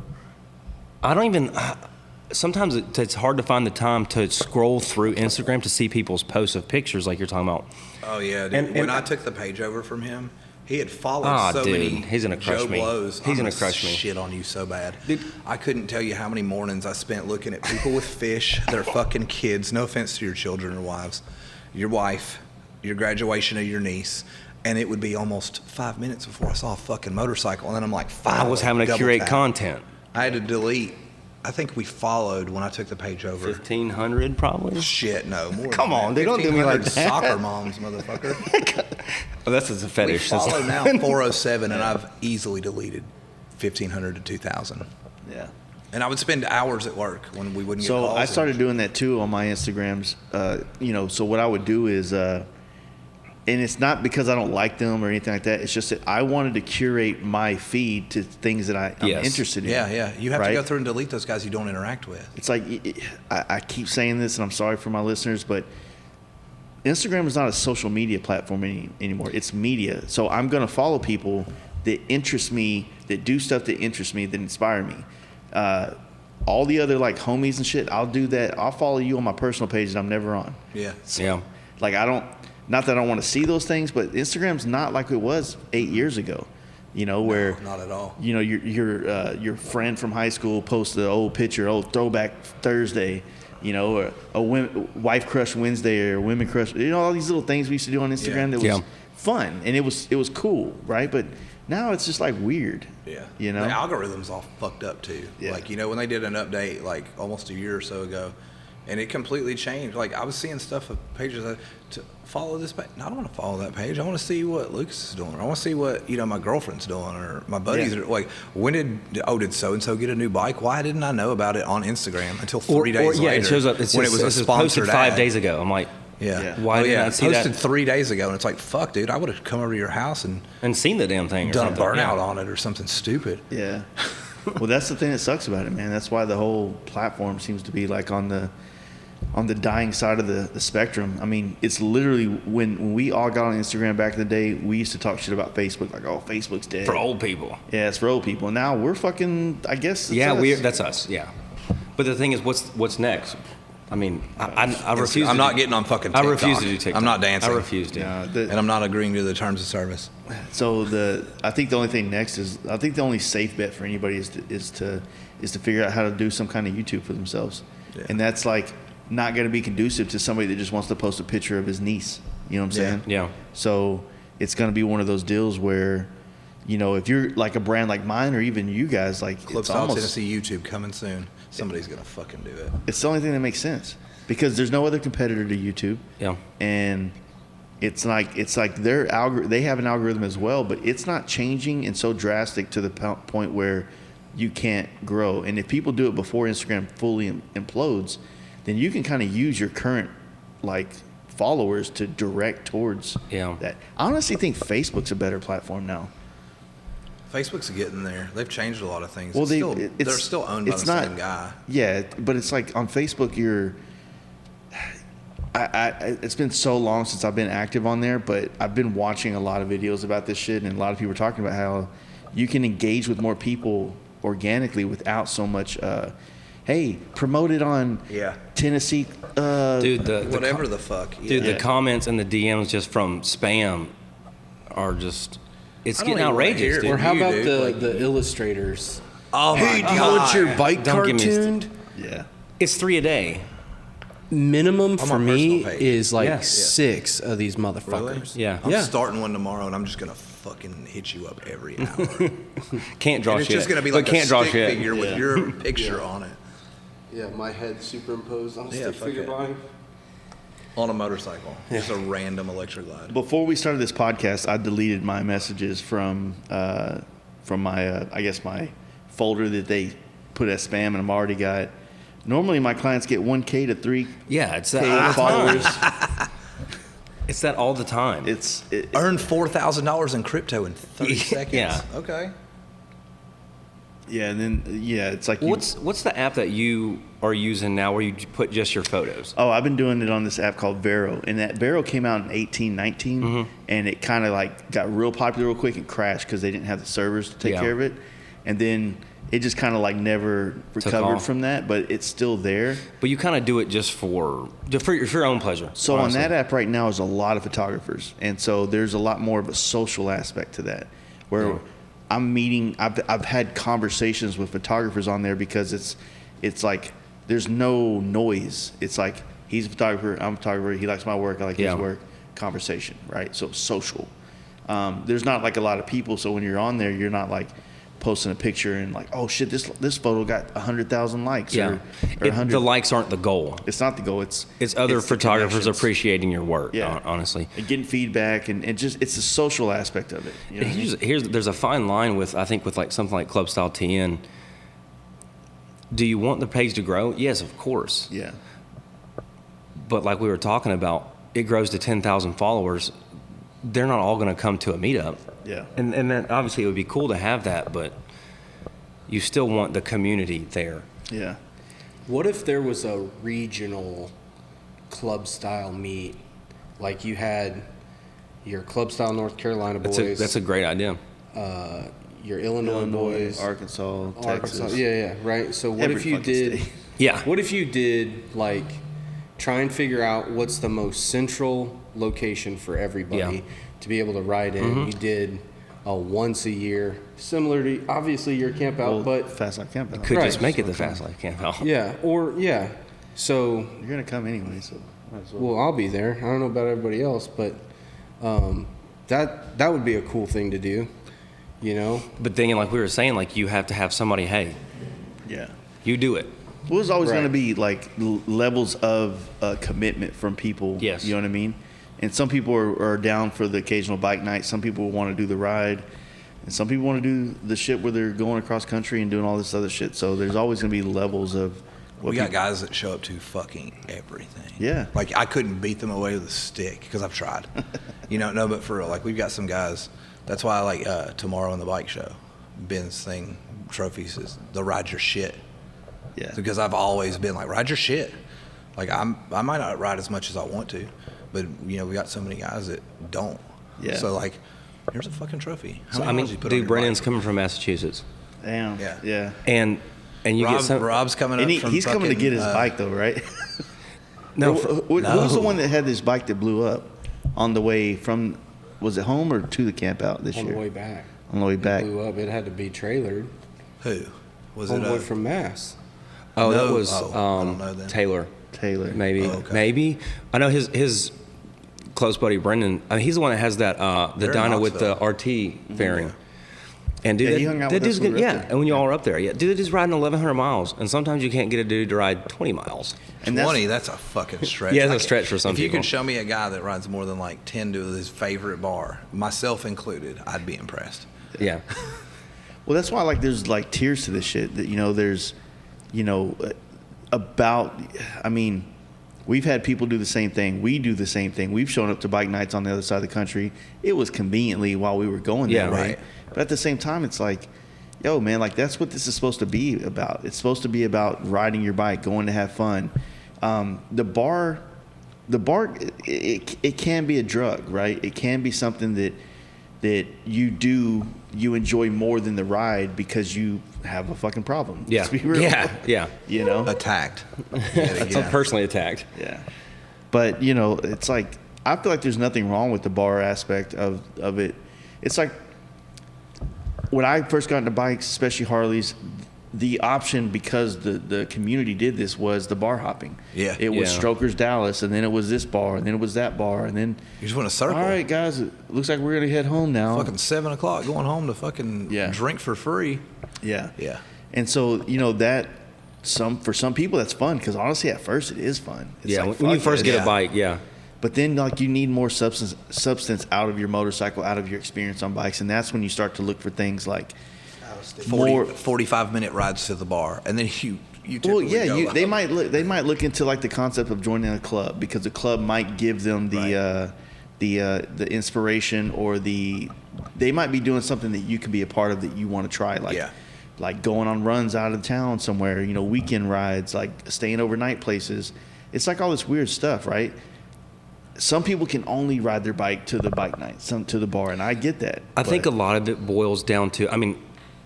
Sometimes it's hard to find the time to scroll through Instagram to see people's posts of pictures like you're talking about. Oh, yeah, dude. When I took the page over from him, he had followed many he's gonna crush Joe me. Blows. He's gonna crush me. Shit on you so bad. Dude. I couldn't tell you how many mornings I spent looking at people with fish, their fucking kids, no offense to your children or wives, your wife, your graduation of your niece, and it would be almost 5 minutes before I saw a fucking motorcycle, and then I'm like, I was having to curate content. I had to delete. I think we followed when I took the page over. 1,500 probably? Shit, no. More Come on, they don't do me like that. Soccer moms, motherfucker. Oh, that's a fetish. We follow now 407, and I've easily deleted 1,500 to 2,000. Yeah. And I would spend hours at work when we wouldn't get calls. So I started doing that too on my Instagrams. So what I would do is, and it's not because I don't like them or anything like that. It's just that I wanted to curate my feed to things that I'm interested in. Yeah. You have to go through and delete those guys you don't interact with. It's like, I keep saying this, and I'm sorry for my listeners, but Instagram is not a social media platform anymore. It's media. So I'm going to follow people that interest me, that do stuff that interests me, that inspire me. All the other like homies and shit, I'll do that. I'll follow you on my personal page that I'm never on. Yeah. So, like, not that I don't want to see those things, but Instagram's not like it was 8 years ago. You know, where not at all. You know, your friend from high school posts the old picture, throwback Thursday. You know, or a wife crush Wednesday or women crush. You know, all these little things we used to do on Instagram that was fun and it was cool, right? But now it's just like weird. Yeah. You know, the algorithm's all fucked up too. Yeah. Like, you know, when they did an update like almost a year or so ago, and it completely changed. Like, I was seeing stuff of pages to follow this page. No, I don't want to follow that page. I want to see what Lucas is doing. Or I want to see what, my girlfriend's doing or my buddies are like. Did so-and-so get a new bike? Why didn't I know about it on Instagram until 3 days later? It shows up. When it was a sponsored posted 5 days ago. I'm like, why didn't I see that? Posted 3 days ago, and it's like, fuck, dude, I would have come over to your house and seen the damn thing or done something. a burnout on it or something stupid. Yeah. Well, that's the thing that sucks about it, man. That's why the whole platform seems to be like on the dying side of the spectrum. I mean, it's literally when we all got on Instagram back in the day, we used to talk shit about Facebook, like, oh, Facebook's dead. For old people. Yeah, it's for old people. And now we're fucking, I guess. That's us. Yeah. But the thing is, what's next? I mean, I refuse. I'm not getting on fucking TikTok. I refuse to do TikTok. I'm not dancing. I refuse to. And I'm not agreeing to the terms of service. So I think the only thing next is, I think the only safe bet for anybody is to figure out how to do some kind of YouTube for themselves. Yeah. And that's like not going to be conducive to somebody that just wants to post a picture of his niece. You know what I'm saying? Yeah. So it's going to be one of those deals where, you know, if you're like a brand like mine or even you guys, like Club Style Tennessee YouTube coming soon. Somebody's going to fucking do it. It's the only thing that makes sense because there's no other competitor to YouTube. Yeah. And it's like they have an algorithm as well, but it's not changing and so drastic to the point where you can't grow. And if people do it before Instagram fully implodes, then you can kind of use your current like followers to direct towards that. I honestly think Facebook's a better platform now. Facebook's getting there. They've changed a lot of things. Well, they're still owned by the same guy. Yeah, but it's like on Facebook, it's been so long since I've been active on there, but I've been watching a lot of videos about this shit, and a lot of people are talking about how you can engage with more people organically without so much, hey, promote it on Tennessee. Dude, whatever the fuck. Dude, the comments and the DMs just from spam are just... It's getting outrageous, dude. Or how about the illustrators? Oh my hey, God. do you want your bike cartooned? Yeah. It's 3 a day. Minimum for me page. is like 6 of these motherfuckers. Really? Yeah. I'm starting one tomorrow, and I'm just going to fucking hit you up every hour. Can't draw and it's shit. just going to be like can't a draw stick shit. figure with your picture on it. Yeah, my head superimposed on a stick figure behind. On a motorcycle. Just a random electric glide. Before we started this podcast, I deleted my messages from my I guess my folder that they put as spam, and I'm already got. Normally, my clients get 1K to 3K it's that followers. It's that all the time. Earn $4,000 in crypto in 30 seconds. Yeah. Okay. Yeah, and then it's like what's the app that you are using now where you put just your photos? Oh, I've been doing it on this app called Vero, and that Vero came out in 18, 19, and it kind of like got real popular real quick and crashed because they didn't have the servers to take care of it, and then it just kind of like never recovered from that, but it's still there. But you kind of do it just for your own pleasure. So honestly. On that app right now is a lot of photographers, and so there's a lot more of a social aspect to that, where I'm meeting. I've had conversations with photographers on there because it's like there's no noise. It's like he's a photographer, I'm a photographer. He likes my work, I like his work. Conversation, right? So social. There's not like a lot of people, so when you're on there, you're not like posting a picture and like, oh shit, this photo got 100,000 likes. Yeah, or 100. The likes aren't the goal. It's not the goal. It's other photographers appreciating your work. Yeah. Honestly, and getting feedback and just it's the social aspect of it. You know there's a fine line with like something like Club Style TN. Do you want the page to grow? Yes, of course. Yeah. But like we were talking about, it grows to 10,000 followers. They're not all going to come to a meetup. Yeah. And then obviously it would be cool to have that, but you still want the community there. Yeah. What if there was a regional club style meet? Like you had your Club Style North Carolina boys. That's a great idea. Your Illinois boys. Arkansas, Texas. Yeah, right. So what Every if you fucking did state. Yeah. What if you did like try and figure out what's the most central location for everybody to be able to ride in? You did a once a year, similar to obviously your camp out, but FASTLIFE camp out. Could just make it the FASTLIFE camp out. Yeah. So you're gonna come anyway, so might as well. well, I'll be there. I don't know about everybody else, but that would be a cool thing to do, you know. But then, like we were saying, like you have to have somebody. Hey, you do it. Well, there's always going to be like levels of commitment from people. Yes. You know what I mean? And some people are down for the occasional bike night. Some people want to do the ride. And some people want to do the shit where they're going across country and doing all this other shit. So there's always going to be levels of We got guys that show up to fucking everything. Yeah. Like, I couldn't beat them away with a stick because I've tried. No, but for real, like, we've got some guys. That's why I like tomorrow in the bike show. Ben's thing, trophies is the ride your shit. Yeah. Because I've always been like, ride your shit. Like I might not ride as much as I want to, but we got so many guys that don't. Yeah. So like, here's a fucking trophy. How So, many I mean, miles you put on dude, your Brennan's bike? coming from Massachusetts. Damn. Yeah. And you get some. Rob's coming up And from he's coming to fucking, get his bike though, right? No, Who was the one that had this bike that blew up on the way from? Was it home or to the camp out this On year? the way back. On the way back. It blew up. It had to be trailered. Who? Was it Homeboy from Mass. Oh, that No. was I don't know then. Taylor. Maybe. Oh, okay. Maybe. I know his close buddy Brendan. I mean, he's the one that has that the They're in dyno with the Knoxville. RT fairing. And dude, Yeah, he hung out that with us dude's when we good. were up Yeah, there. and when you all are up there, yeah, dude is riding 1,100 miles, and sometimes you can't get a dude to ride 20 miles. And 20, that's a fucking stretch. Yeah, it's a I stretch for some If you people. can show me a guy that rides more than like 10 to his favorite bar, myself included, I'd be impressed. Yeah. Well, that's why there's tiers to this shit. That there's, about. I mean, we've had people do the same thing. We do the same thing. We've shown up to bike nights on the other side of the country. It was conveniently while we were going Yeah, that way. right. But at the same time, it's like, yo, man, that's what this is supposed to be about. It's supposed to be about riding your bike, going to have fun. The bar, it can be a drug, right? It can be something that you enjoy more than the ride because you have a fucking problem. Yeah. Let's be real. Yeah. Attacked. I'm personally attacked. Yeah. But, it's like, I feel like there's nothing wrong with the bar aspect of it. It's like, when I first got into bikes, especially Harleys, the option, because the community did this, was the bar hopping. Yeah. It was Yeah. Strokers Dallas, and then it was this bar, and then it was that bar, and then, You just want to circle. all right, guys, it looks like we're going to head home now. Fucking 7 o'clock going home to fucking Yeah. drink for free. Yeah. Yeah. And so, that for some people that's fun, because honestly, at first it is fun. It's Yeah. like, When you fuck first it. get Yeah. a bike, yeah. But then you need more substance out of your motorcycle, out of your experience on bikes, and that's when you start to look for things like 45-minute rides to the bar, and then you Well, typically yeah, go out. they might look into the concept of joining a club, because the club might give them the inspiration, or they might be doing something that you could be a part of that you want to try, like going on runs out of town somewhere, weekend rides, like staying overnight places. It's like all this weird stuff, right? Some people can only ride their bike to the bike night, some to the bar, and I get that. I think a lot of it boils down to,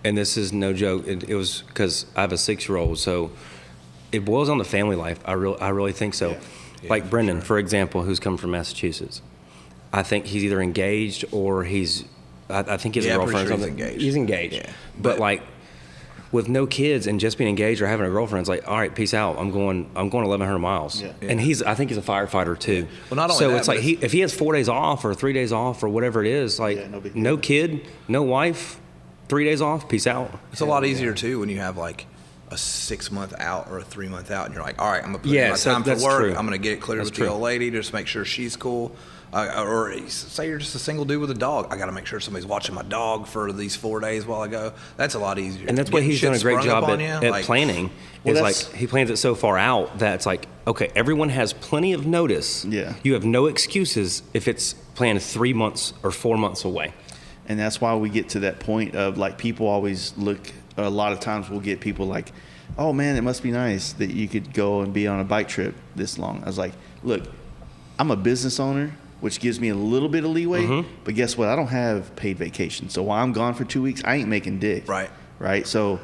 and this is no joke, it was because I have a 6-year-old, so it boils down to family life. I really think so. Yeah, like for Brendan, sure. for example, who's come from Massachusetts. I think he's either engaged or I think his Yeah, I'm pretty girlfriend's sure he's something. engaged. He's engaged. Yeah. But with no kids and just being engaged or having a girlfriend, it's like, all right, peace out. I'm going 1,100 miles. Yeah. And I think he's a firefighter too. Well, not only so that, it's like but if he has 4 days off or 3 days off or whatever it is, no big deal. no kid, no wife, 3 days off, peace out. It's a lot easier too when you have like a 6-month out or a 3-month out, and you're like, all right, I'm gonna put in my so time for that's work. true. I'm gonna get it cleared That's with true. the old lady, just make sure she's cool. Or say you're just a single dude with a dog. I got to make sure somebody's watching my dog for these 4 days while I go. That's a lot easier. And that's why Getting he's shit done a great sprung up job on at you, like, planning. Well, Is like that's- he plans it so far out that it's like, okay, everyone has plenty of notice. Yeah. You have no excuses if it's planned 3 months or 4 months away. And that's why we get to that point of people always look, a lot of times we'll get people like, oh man, it must be nice that you could go and be on a bike trip this long. I was like, look, I'm a business owner, which gives me a little bit of leeway, but guess what? I don't have paid vacation. So while I'm gone for 2 weeks, I ain't making dick. Right. So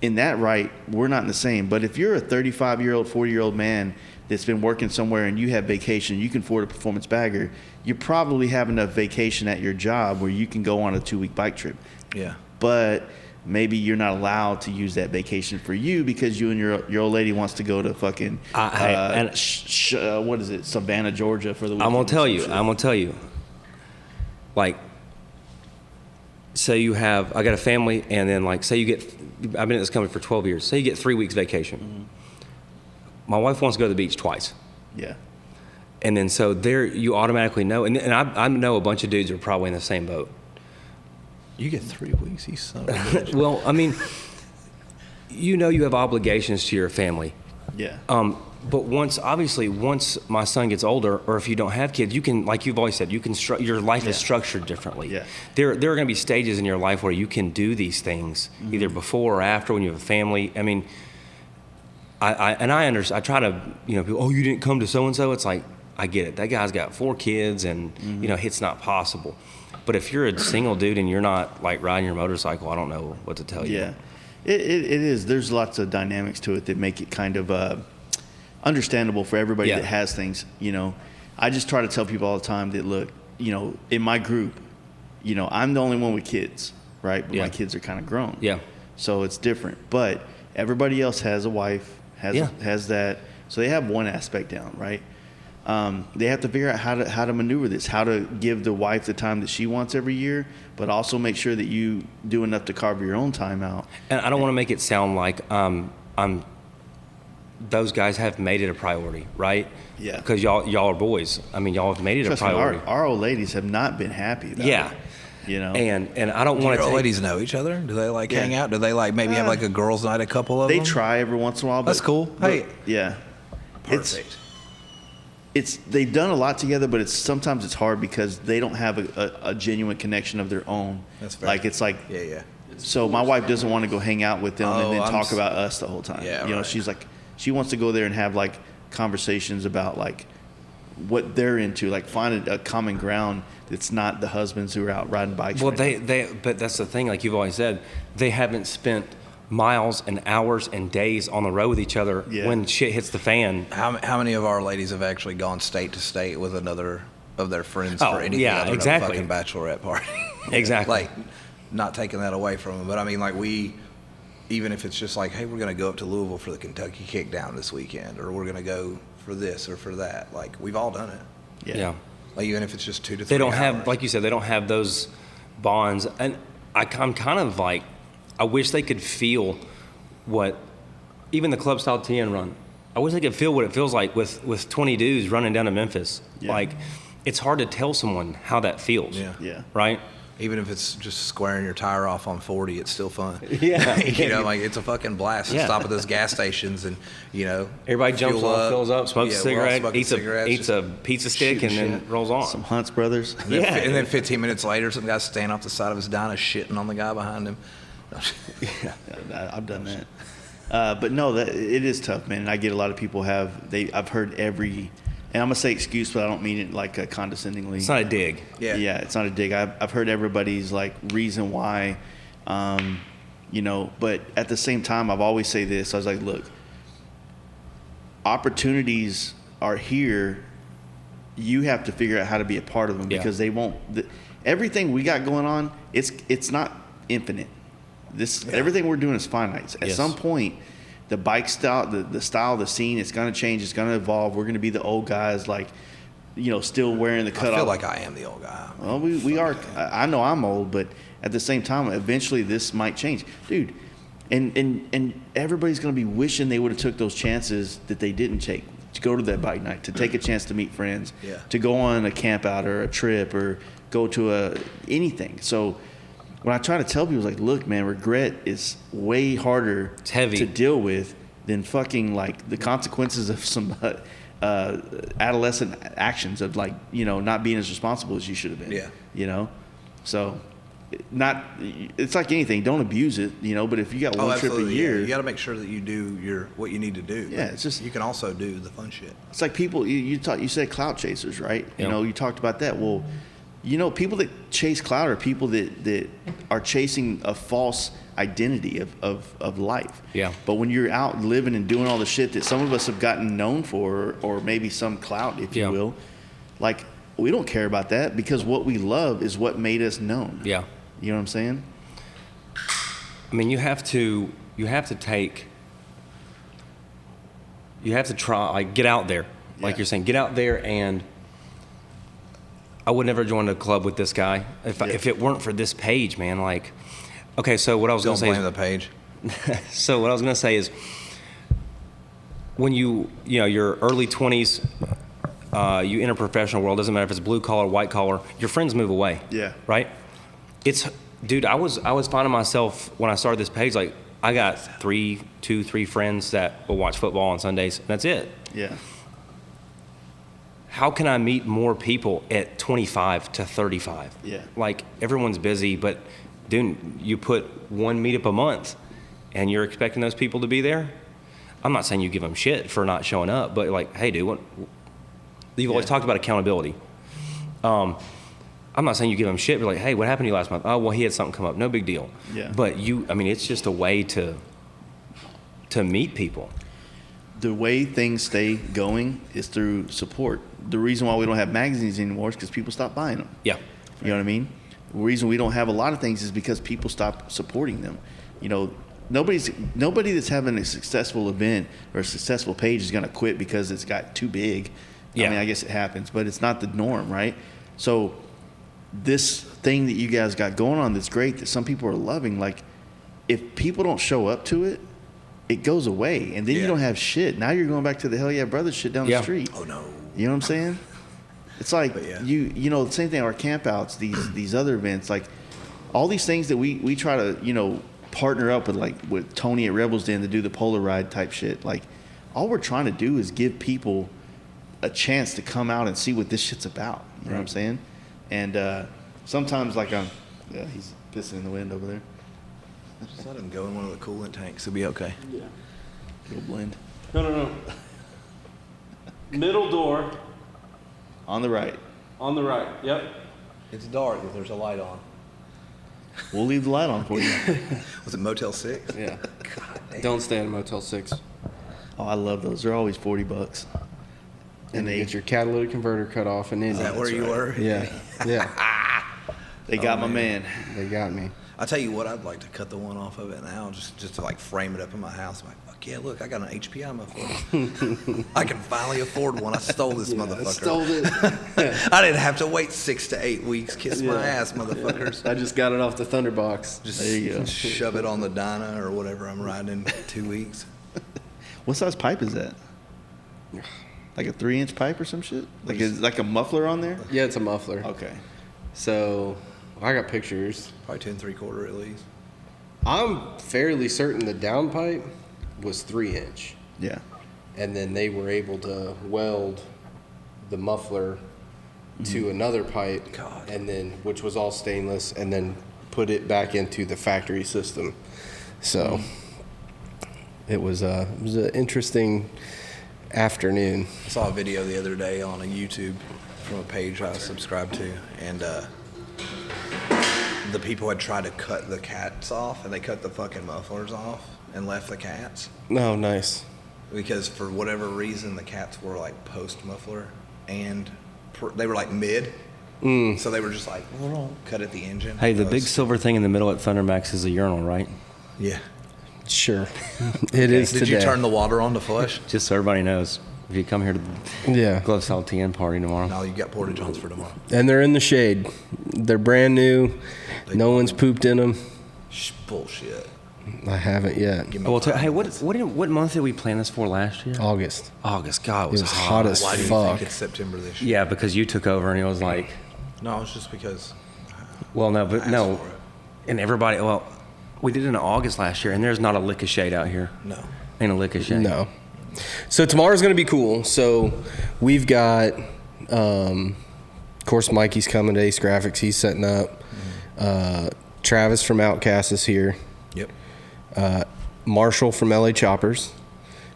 in that we're not in the same. But if you're a 35-year-old, 40-year-old man that's been working somewhere and you have vacation, you can afford a performance bagger, you probably have enough vacation at your job where you can go on a 2-week bike trip. Yeah. But maybe you're not allowed to use that vacation for you because you and your old lady wants to go to fucking what is it, Savannah, Georgia for the weekend. I'm gonna tell you. Like, say I got a family, and then say I've been at this company for 12 years. Say you get 3 weeks vacation. Mm-hmm. My wife wants to go to the beach twice. Yeah. And then so there you automatically know, and I know a bunch of dudes are probably in the same boat. You get 3 weeks, you son of a bitch. Well, you have obligations to your family. Yeah. But once my son gets older, or if you don't have kids, you can, like you've always said, your life is structured differently. Yeah. There are going to be stages in your life where you can do these things, either before or after when you have a family. I mean, I try to, people, oh, you didn't come to so-and-so. It's like, I get it. That guy's got 4 kids and, it's not possible. But if you're a single dude and you're not like riding your motorcycle, I don't know what to tell you. Yeah, it is. There's lots of dynamics to it that make it kind of understandable for everybody that has things. I just try to tell people all the time that, look, in my group, I'm the only one with kids, right? But my kids are kind of grown. Yeah. So it's different. But everybody else has a wife, has that. So they have one aspect down, right? They have to figure out how to maneuver this, how to give the wife the time that she wants every year, but also make sure that you do enough to carve your own time out. And I don't want to make it sound like those guys have made it a priority, right? Yeah. Because y'all are boys. I mean, y'all have made it Trust a priority. me, our old ladies have not been happy about it. And I don't want to. Do your ladies know each other? Do they hang out? Do they maybe have a girls' night? A couple of them. They try every once in a while. That's cool. Hey. Yeah. Perfect. They've done a lot together, but sometimes it's hard because they don't have a genuine connection of their own. That's fair. Like it's like Yeah. So my wife doesn't want to go hang out with them and then talk about us the whole time. Yeah, right. She's like, she wants to go there and have like conversations about like what they're into, like find a common ground that's not the husbands who are out riding bikes. Well, but that's the thing. Like you've always said, they haven't spent miles and hours and days on the road with each other when shit hits the fan. How many of our ladies have actually gone state to state with another of their friends for anything other than a fucking bachelorette party? Exactly. Like, not taking that away from them, but I mean, like even if it's just like, hey, we're going to go up to Louisville for the Kentucky Kickdown this weekend, or we're going to go for this or for that. Like, we've all done it. Yeah. Like, even if it's just 2 to 3 They don't hours. have, like you said, they don't have those bonds. And I'm kind of like, I wish they could feel what, even the club style TN run, I wish they could feel what it feels like with 20 dudes running down to Memphis. Yeah. Like, it's hard to tell someone how that feels. Yeah. Right? Even if it's just squaring your tire off on 40, it's still fun. Yeah. Like, it's a fucking blast to stop at those gas stations and, everybody jumps off, fills up, smokes a cigarette, eats a pizza stick, and then rolls on. Some Hunts brothers. And then 15 minutes later, some guy's standing off the side of his Dyna shitting on the guy behind him. I've done that. But no, it is tough, man. And I get a lot of people I've heard every, and I'm going to say excuse, but I don't mean it like condescendingly. It's not a dig. Yeah, it's not a dig. I've heard everybody's like reason why, but at the same time, I've always say this. I was like, look, opportunities are here. You have to figure out how to be a part of them because they won't. Everything we got going on, it's not infinite. Everything we're doing is finite. At some point, the bike style, the style, the scene, it's going to change. It's going to evolve. We're going to be the old guys, like, still wearing the cutoff. I feel like I am the old guy. Well, we are. I know I'm old, but at the same time, eventually this might change, dude. And everybody's going to be wishing they would have took those chances that they didn't take. To go to that bike night, to take a chance to meet friends, to go on a camp out or a trip or go to anything. So when I try to tell people, like, look, man, regret is way harder to deal with than fucking like the consequences of some adolescent actions of like, not being as responsible as you should have been. Yeah. So it's like anything. Don't abuse it, but if you got one trip a year, you got to make sure that you do what you need to do. Yeah, it's just, you can also do the fun shit. It's like people, you said clout chasers, right? Yep. You talked about that. Well, people that chase clout are people that are chasing a false identity of life. Yeah. But when you're out living and doing all the shit that some of us have gotten known for, or maybe some clout, if you will, like, we don't care about that because what we love is what made us known. Yeah. You know what I'm saying? I mean, you have to try, like, get out there. Like you're saying, get out there. And I would never join a club with this guy if it weren't for this page, man. Like, okay, so what I was going to say don't blame the page. So what I was going to say is, when your early 20s, you enter professional world, doesn't matter if it's blue collar, white collar, your friends move away. Yeah. Right? Dude, I was finding myself when I started this page, like, I got 3 friends that will watch football on Sundays, and that's it. Yeah. How can I meet more people at 25 to 35? Yeah. Like, everyone's busy, but dude, you put one meetup a month, and you're expecting those people to be there? I'm not saying you give them shit for not showing up, but like, hey, dude, you've always talked about accountability. I'm not saying you give them shit, but like, hey, what happened to you last month? Oh, well, he had something come up. No big deal. Yeah. But it's just a way to meet people. The way things stay going is through support. The reason why we don't have magazines anymore is because people stop buying them. Yeah. You know what I mean? The reason we don't have a lot of things is because people stop supporting them. You know, nobody that's having a successful event or a successful page is going to quit because it's got too big. Yeah. I mean, I guess it happens, but it's not the norm, right? So this thing that you guys got going on that's great, that some people are loving, like, if people don't show up to it, it goes away, and then you don't have shit. Now you're going back to the Hell Yeah Brothers shit down the street. Oh, no. You know what I'm saying? It's like, you know, the same thing, our campouts, these other events, like, all these things that we try to, you know, partner up with, like, with Tony at Rebels Den to do the polar ride type shit. Like, all we're trying to do is give people a chance to come out and see what this shit's about. You know what I'm saying? And sometimes, like, he's pissing in the wind over there. Just let him go in one of the coolant tanks. It'll be okay. Yeah. It'll blend. No. Middle door. On the right. On the right. Yep. It's dark if there's a light on. We'll leave the light on for you. Was it Motel 6? Yeah. Don't stay in Motel 6. Oh, I love those. They're always $40. And they get your catalytic converter cut off and then. Is that where you were? Yeah. Yeah. They got my man. They got me. I'll tell you what, I'd like to cut the one off of it now, just to like frame it up in my house. I'm like, fuck yeah, look, I got an HPI muffler. I can finally afford one. I stole this motherfucker. I stole it. I didn't have to wait 6 to 8 weeks. Kiss my ass, motherfuckers. I just got it off the Thunderbox. Just There you go. shove it on the Dyna or whatever I'm riding in 2 weeks. What size pipe is that? Like a 3-inch pipe or some shit? Like a muffler on there? Yeah, it's a muffler. Okay. So I got pictures. Probably 10 3/4 at least. I'm fairly certain the downpipe was 3-inch. Yeah. And then they were able to weld the muffler to another pipe, and then which was all stainless, and then put it back into the factory system. So it was an interesting afternoon. I saw a video the other day on a YouTube from a page I subscribed to, and the people had tried to cut the cats off, and they cut the fucking mufflers off and left the cats. Oh, nice. Because for whatever reason, the cats were like post muffler, and they were like mid. So they were just like, cut at the engine. Hey, the big silver thing in the middle at Thundermax is a urinal, right? Yeah. Sure. It is Did today. you turn the water on to flush? Just so everybody knows. If you come here to the Glove Style TN party tomorrow. No, you got Porta Johns for tomorrow. And they're in the shade. They're brand new. No one's pooped in them. Bullshit. I haven't yet. Hey, what month did we plan this for last year? August. August. God, It was hot as Why do you fuck. think it's September this year? Yeah, because you took over and it was like, No, it's just because. well, no, I but asked no. for it. And everybody, well, we did it in August last year, and there's not a lick of shade out here. No. Ain't a lick of shade. No. So tomorrow's going to be cool. So we've got, of course, Mikey's coming to Ace Graphics. He's setting up. Travis from Outcast is here. Yep. Marshall from LA Choppers.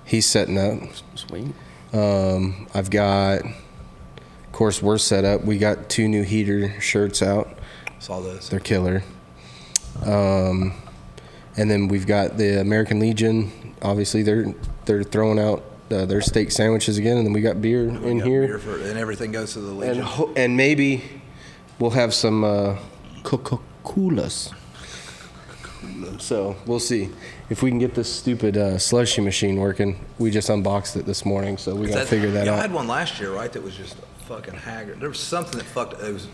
He's setting up. Sweet. I've got, of course, we're set up. We got 2 new heater shirts out. Saw those. They're killer. And then we've got the American Legion. Obviously, they're throwing out their steak sandwiches again, and then we got beer in here. And everything goes to the Legion. And maybe we'll have some Coca-Colas. So we'll see if we can get this stupid slushy machine working. We just unboxed it this morning, so we got to figure that out. I had one last year, right? That was just fucking haggard. There was something that fucked. It was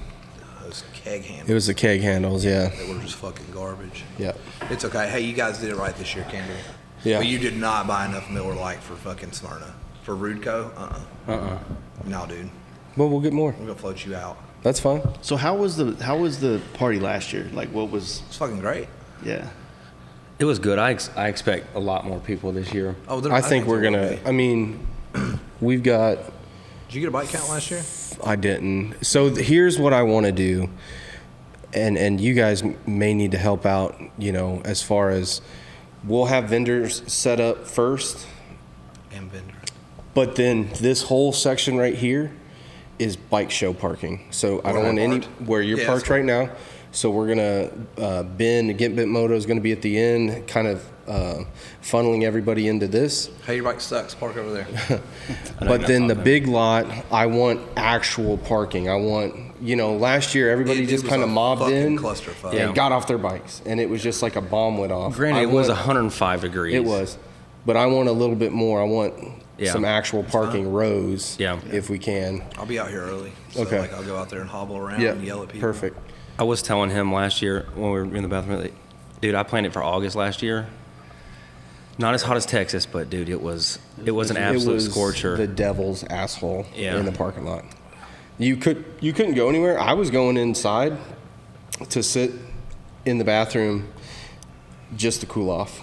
keg handles. It was the keg handles, yeah. They were just fucking garbage. Yeah. It's okay. Hey, you guys did it right this year, Kendall. Yeah. But you did not buy enough Miller Lite for fucking Smyrna. For Rudco? No, dude. Well, we'll get more. We're gonna float you out. That's fine. So how was the party last year? Like, what was? It's fucking great. Yeah. It was good. I expect a lot more people this year. Oh, I think we're going to, I mean, we've got. Did you get a bike count last year? I didn't. So here's what I want to do. And you guys may need to help out, as far as we'll have vendors set up first. And vendors. But then this whole section right here is bike show parking. So I don't want where you're parked right now. So we're going to Get Bent Moto is going to be at the end, kind of funneling everybody into this. Hey, your bike sucks. Park over there. But then the big lot, I want actual parking. I want, last year everybody just kind of mobbed in and got off their bikes. And it was just like a bomb went off. Granted, it was 105 degrees. It was. But I want a little bit more. I want some actual parking rows if we can. I'll be out here early. So okay. I'll go out there and hobble around and yell at people. Perfect. I was telling him last year when we were in the bathroom, dude, I planned it for August last year. Not as hot as Texas, but dude, it was an absolute scorcher. The devil's asshole in the parking lot. You couldn't go anywhere. I was going inside to sit in the bathroom just to cool off.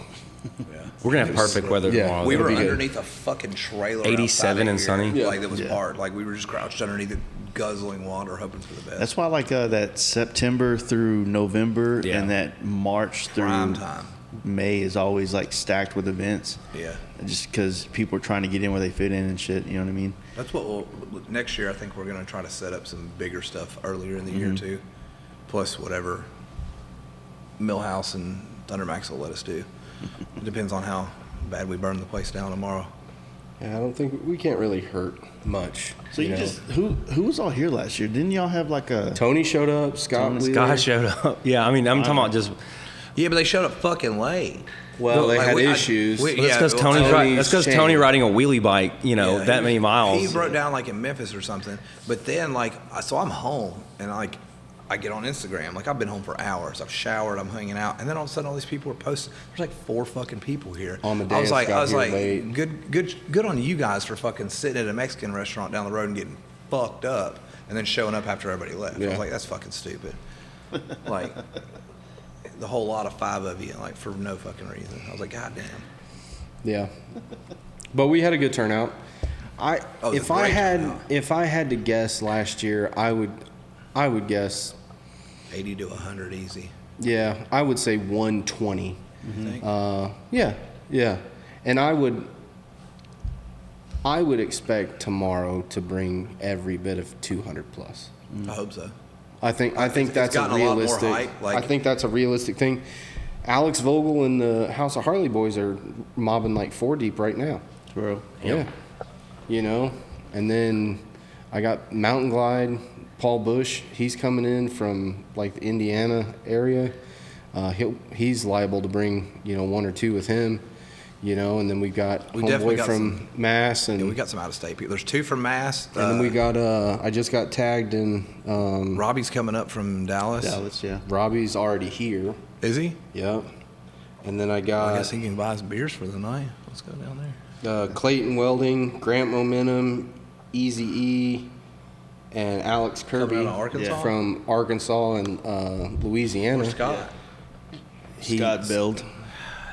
We're gonna have perfect weather tomorrow. We were underneath a fucking trailer. 87 and sunny. Like it was hard. Like we were just crouched underneath it, guzzling water, hoping for the best. That's why I like that September through November and that March through prime time. May is always like stacked with events. Yeah. Just because people are trying to get in where they fit in and shit. You know what I mean? That's what next year I think we're going to try to set up some bigger stuff earlier in the year too. Plus whatever Millhouse and Thundermax will let us do. It depends on how bad we burn the place down tomorrow. Yeah, I don't think we can't really hurt much. So you just who was all here last year? Didn't y'all have like a Tony showed up, Scott showed up. Yeah, I mean I'm talking about just. Yeah, but they showed up fucking late. Well, they had issues. That's because Tony riding a wheelie bike, that many miles. He broke down like in Memphis or something. But then so I'm home and I get on Instagram. Like I've been home for hours. I've showered. I'm hanging out, and then all of a sudden, all these people are posting. There's like 4 fucking people here. On the day I was like, late. good on you guys for fucking sitting at a Mexican restaurant down the road and getting fucked up, and then showing up after everybody left. I was like, that's fucking stupid. Like the whole lot of 5 of you, like for no fucking reason. I was like, God damn. Yeah, but we had a good turnout. If I had to guess last year, I would guess 80 to 100 easy. Yeah, I would say 120. Mm-hmm. Yeah. And I would expect tomorrow to bring every bit of 200 plus. I hope so. I think that's a realistic. A lot more hype, I think that's a realistic thing. Alex Vogel and the House of Harley boys are mobbing like 4 deep right now. bro? Yeah. And then I got Mountain Glide. Paul Bush, he's coming in from like the Indiana area. He's liable to bring 1 or 2 with him, and then we got homeboy from Mass, and we got some out of state people. There's 2 from Mass, and then we got I just got tagged in. Robbie's coming up from Dallas. Dallas, yeah. Robbie's already here. Is he? Yep. And then I got. I guess he can buy us beers for the night. Let's go down there. Clayton Welding, Grant Momentum, Easy E. And Alex Kirby from Arkansas and Louisiana. Where's Scott? Scott Build.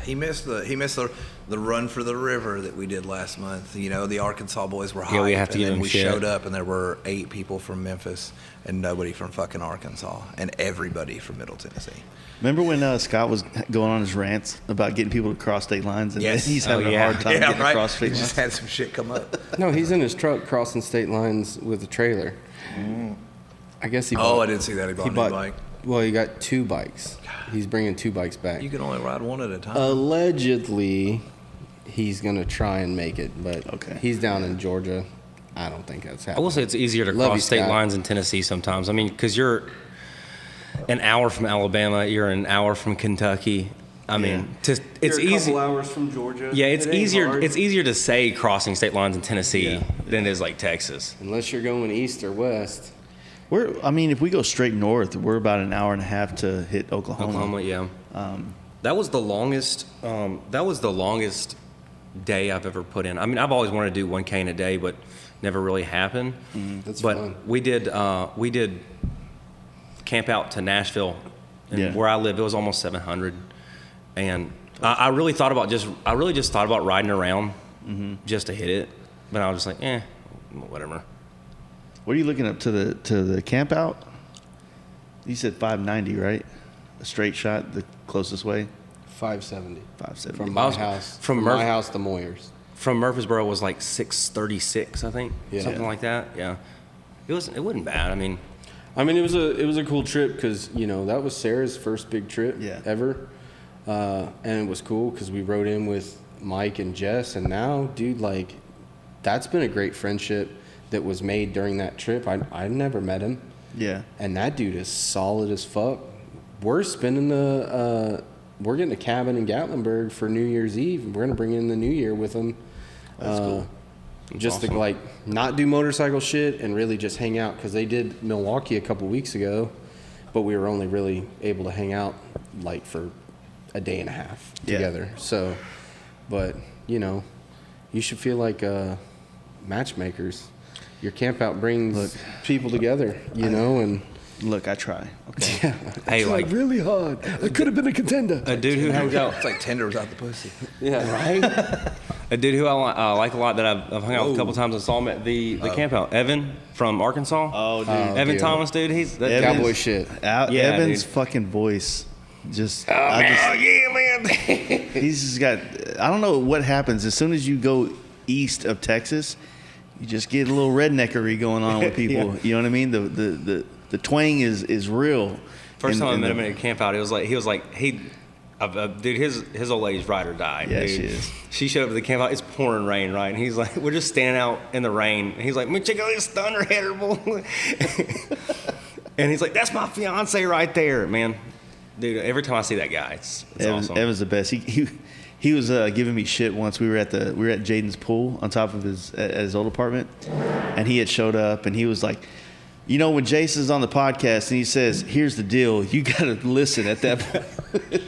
He missed the run for the river that we did last month. The Arkansas boys were hyped. Yeah, we have to give them shit. We showed up and there were 8 people from Memphis and nobody from fucking Arkansas and everybody from Middle Tennessee. Remember when Scott was going on his rants about getting people to cross state lines, and he's having a hard time getting across state lines? He just had some shit come up. No, he's in his truck crossing state lines with a trailer. I guess he bought. Oh, I didn't see that. He bought a new bike. Well, he got 2 bikes. He's bringing 2 bikes back. You can only ride one at a time. Allegedly, he's going to try and make it, but he's down in Georgia. I don't think that's happening. I will say it's easier to cross state lines in Tennessee sometimes. I mean, because you're an hour from Alabama, you're an hour from Kentucky. I mean, it's easy. A couple hours from Georgia. Yeah, it's easier. Hard. It's easier to say crossing state lines in Tennessee than it is like Texas. Unless you're going east or west. If we go straight north, we're about an hour and a half to hit Oklahoma. Yeah. That was the longest. That was the longest day I've ever put in. I mean, I've always wanted to do 1K in a day, but never really happened. That's but fun. We did camp out to Nashville, and where I live, it was almost 700. And I really just thought about riding around just to hit it, but I was just like, whatever. What are you looking up to the camp out? You said 590, right? A straight shot, the closest way. 570. 570. From my house. From my house to Moyers. From Murfreesboro was like 636, I think, Yeah. something like that. Yeah, it wasn't bad. I mean, it was a cool trip because that was Sarah's first big trip ever, and it was cool because we rode in with Mike and Jess, and now, dude, like, that's been a great friendship that was made during that trip. I never met him. Yeah. And that dude is solid as fuck. We're spending we're getting a cabin in Gatlinburg for New Year's Eve. We're gonna bring in the New Year with him. That's cool. Just awesome. to like not do motorcycle shit and really just hang out because they did Milwaukee a couple weeks ago, but we were only really able to hang out like for a day and a half together. So, but you should feel like matchmakers. Your camp out brings people together, and Look, I try. Okay. hey, like really hard. I could have been a contender. a dude who hangs out, It's like Tinder without the pussy. Yeah, right. a dude who I like a lot that I've hung out with a couple times and saw him at the camp out. Evan from Arkansas. Oh, dude. Evan dude. Thomas, dude. He's that Evan- Cowboy shit. Yeah, Evan's dude. fucking voice. Just, yeah, man. he's just got, I don't know what happens. As soon as you go east of Texas, you just get a little redneckery going on with people. You know what I mean? The twang is real. First time I met him at a camp out, he was like, dude, his old lady's ride or die. Yeah, dude. she is. She showed up at the camp out. It's pouring rain, right? And he's like, we're just standing out in the rain. And he's like, man, check out this thunderheader, boy. And he's like, that's my fiance right there, man. Dude, every time I see that guy, it's awesome. Evan's the best. He was giving me shit once. We were at Jaden's pool on top of his old apartment, and he had showed up, and he was like, when Jason's on the podcast and he says, "Here's the deal," you got to listen at that point.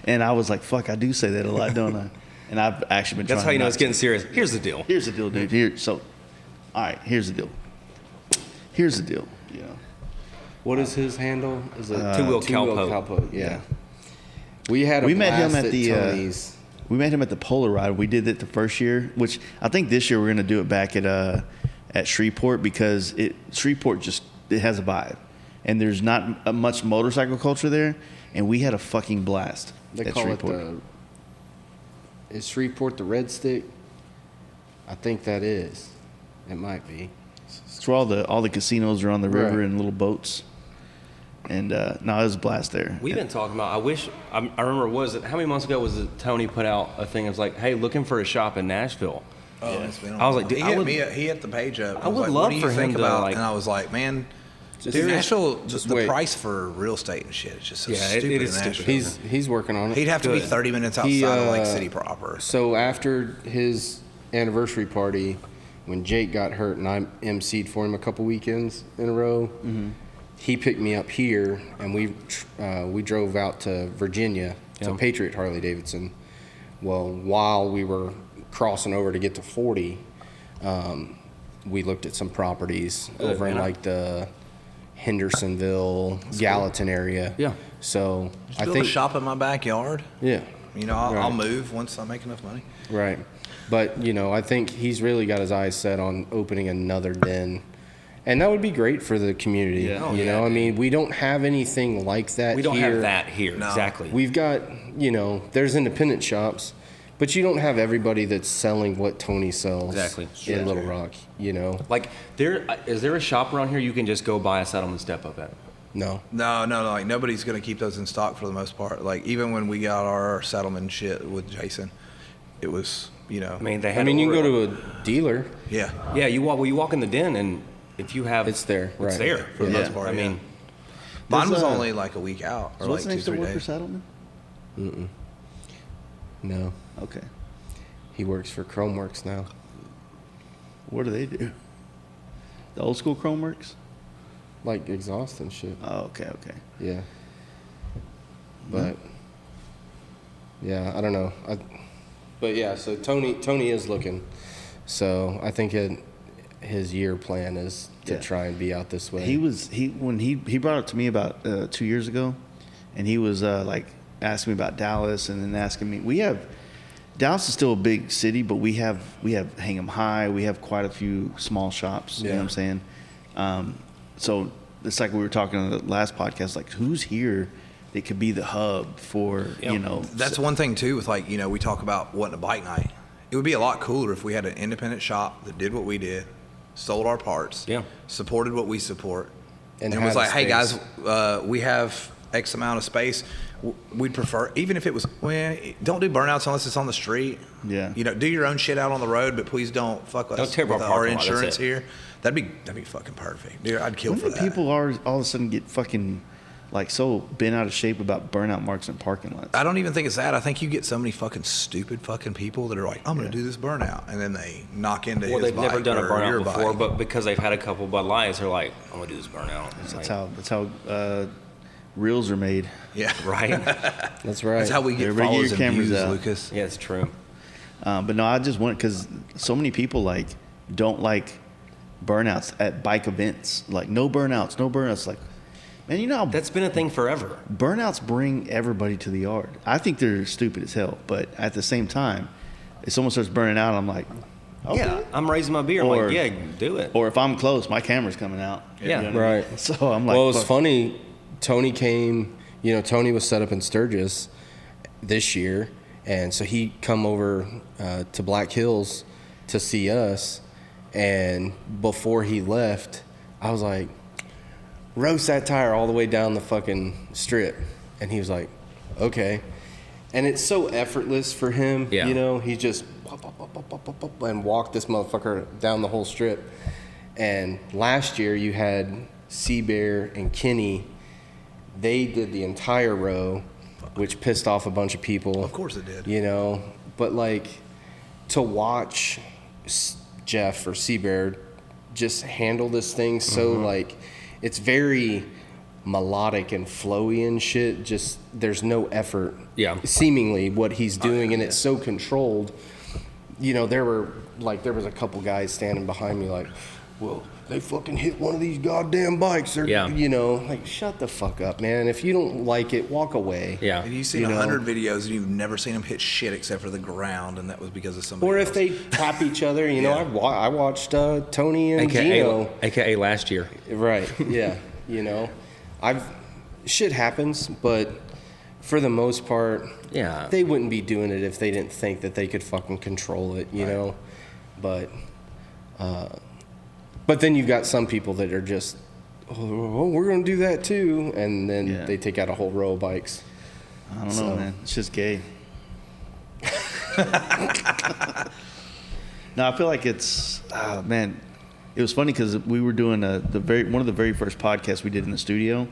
And I was like, "Fuck, I do say that a lot, don't I?" And I've actually been. That's trying how you know not it's to. getting serious. Here's the deal. Here's the deal, dude. All right. Here's the deal. Here's the deal. What is his handle? Is it Two-wheel cowpoke. Yeah. We had We met him at the Tony's. We met him at the Polar Ride. We did it the first year, which I think this year we're going to do it back at Shreveport because Shreveport it has a vibe, and there's not much motorcycle culture there, and we had a fucking blast. They at call Shreveport. is Shreveport the Red Stick? I think that is. It might be. It's where all the casinos are on the river Right. in little boats, and no, it was a blast there. We've been talking about. I remember. How many months ago was it? Tony put out a thing. It was like, hey, looking for a shop in Nashville. Oh, it's been I was like, dude, he hit the page up. I would was like, love what do you for him think to, about? like- And I was like, man, Just- dude, Nashville, just the wait. price for real estate and shit is just so Yeah, it stupid is in stupid. Nashville. He's working on it. He'd have to be Good. 30 minutes outside He, of like city proper. So after his anniversary party, when Jake got hurt and I emceed for him a couple weekends in a row, he picked me up here and we drove out to Virginia to Yeah. Patriot Harley Davidson. Well, while we were crossing over to get to 40, we looked at some properties over in man. like the Hendersonville, Gallatin area. Yeah. So I Build think a shop in my backyard. yeah. I'll Right. move once I make enough money. Right. But, I think he's really got his eyes set on opening another den. And that would be great for the community. Yeah. Oh, you yeah, know, I mean, we don't have anything like that We don't here. have that here. No. Exactly. We've got, there's independent shops, but you don't have everybody that's selling what Tony sells Exactly. in Little Rock, like, is there a shop around here you can just go buy a settlement step up at? No. No, like nobody's gonna keep those in stock for the most part. Like even when we got our settlement shit with Jason, it was I mean, they had. I mean, you can order go it. to a dealer. yeah. Yeah, you walk in the den, and if you have, It's there, It's right. there For the Yeah. most part. I mean, mine Does, was only like a week out or What's like next to 2-3 work for days. Saddleman? No. Okay. He works for Chromeworks now. What do they do? The old school Chromeworks? Like exhaust and shit. Oh, okay. Yeah. But yeah, I don't know. But yeah, so Tony is looking. So I think his year plan is to Yeah. try and be out this way. He brought it to me about 2 years ago, and he was like asking me about Dallas, and then asking me. Dallas is still a big city, but we have Hang 'em High. We have quite a few small shops. You know what I'm saying? So it's like we were talking on the last podcast. Like, who's here that could be the hub for That's one thing too. With like we talk about wanting a bike night. It would be a lot cooler if we had an independent shop that did what we did, sold our parts, supported what we support, and was like, hey guys, we have X amount of space. We'd prefer, even if it was, don't do burnouts unless it's on the street. Yeah. Do your own shit out on the road, but please don't fuck us with our insurance here. That'd be fucking perfect. Dude, I'd kill for that. People are all of a sudden get fucking like so bent out of shape about burnout marks in parking lots. I don't even think it's that. I think you get so many fucking stupid fucking people that are like, I'm going to do this burnout. And then they knock into his bike. Well, they've never done a burnout before, bike. but because they've had a couple Bud Lights, they're like, I'm going to do this burnout. That's how reels are made. Yeah. Right? That's right. That's how we get Everybody follows get your and cameras views, out. Lucas. Yeah, it's true. But no, I just want, because so many people like don't like burnouts at bike events. Like, no burnouts. Like, man, how That's been a thing forever. burnouts bring everybody to the yard. I think they're stupid as hell, but at the same time, if someone starts burning out, I'm like, okay. Yeah, I'm raising my beer. I'm Or- like, yeah, do it. Or if I'm close, my camera's coming out. Yeah. You know what I mean? Right. So I'm like, Well, it was fuck. funny. Tony came, Tony was set up in Sturgis this year. And so he come over to Black Hills to see us. And before he left, I was like, roast that tire all the way down the fucking strip. And he was like, okay. And it's so effortless for him. Yeah. He just and walked this motherfucker down the whole strip. And last year you had Seabear and Kenny. They did the entire row, which pissed off a bunch of people. Of course it did. But like to watch Jeff or Seabear just handle this thing so like it's very melodic and flowy and shit. Just there's no effort. Yeah. Seemingly what he's doing, and it's so controlled. There was a couple guys standing behind me like, well, they fucking hit one of these goddamn bikes. They're, like, shut the fuck up, man. If you don't like it, walk away. Yeah. Have you seen 100 videos and you've never seen them hit shit except for the ground, and that was because of somebody Or else. if they tap each other, I watched Tony and Gino. AKA last year. Right, yeah. Shit happens, but for the most part, Yeah. they wouldn't be doing it if they didn't think that they could fucking control it, you know? But then you've got some people that are just, oh, we're going to do that too. And then they take out a whole row of bikes. I don't know, man. It's just gay. No, I feel like it's, man. It was funny because we were doing one of the very first podcasts we did in the studio.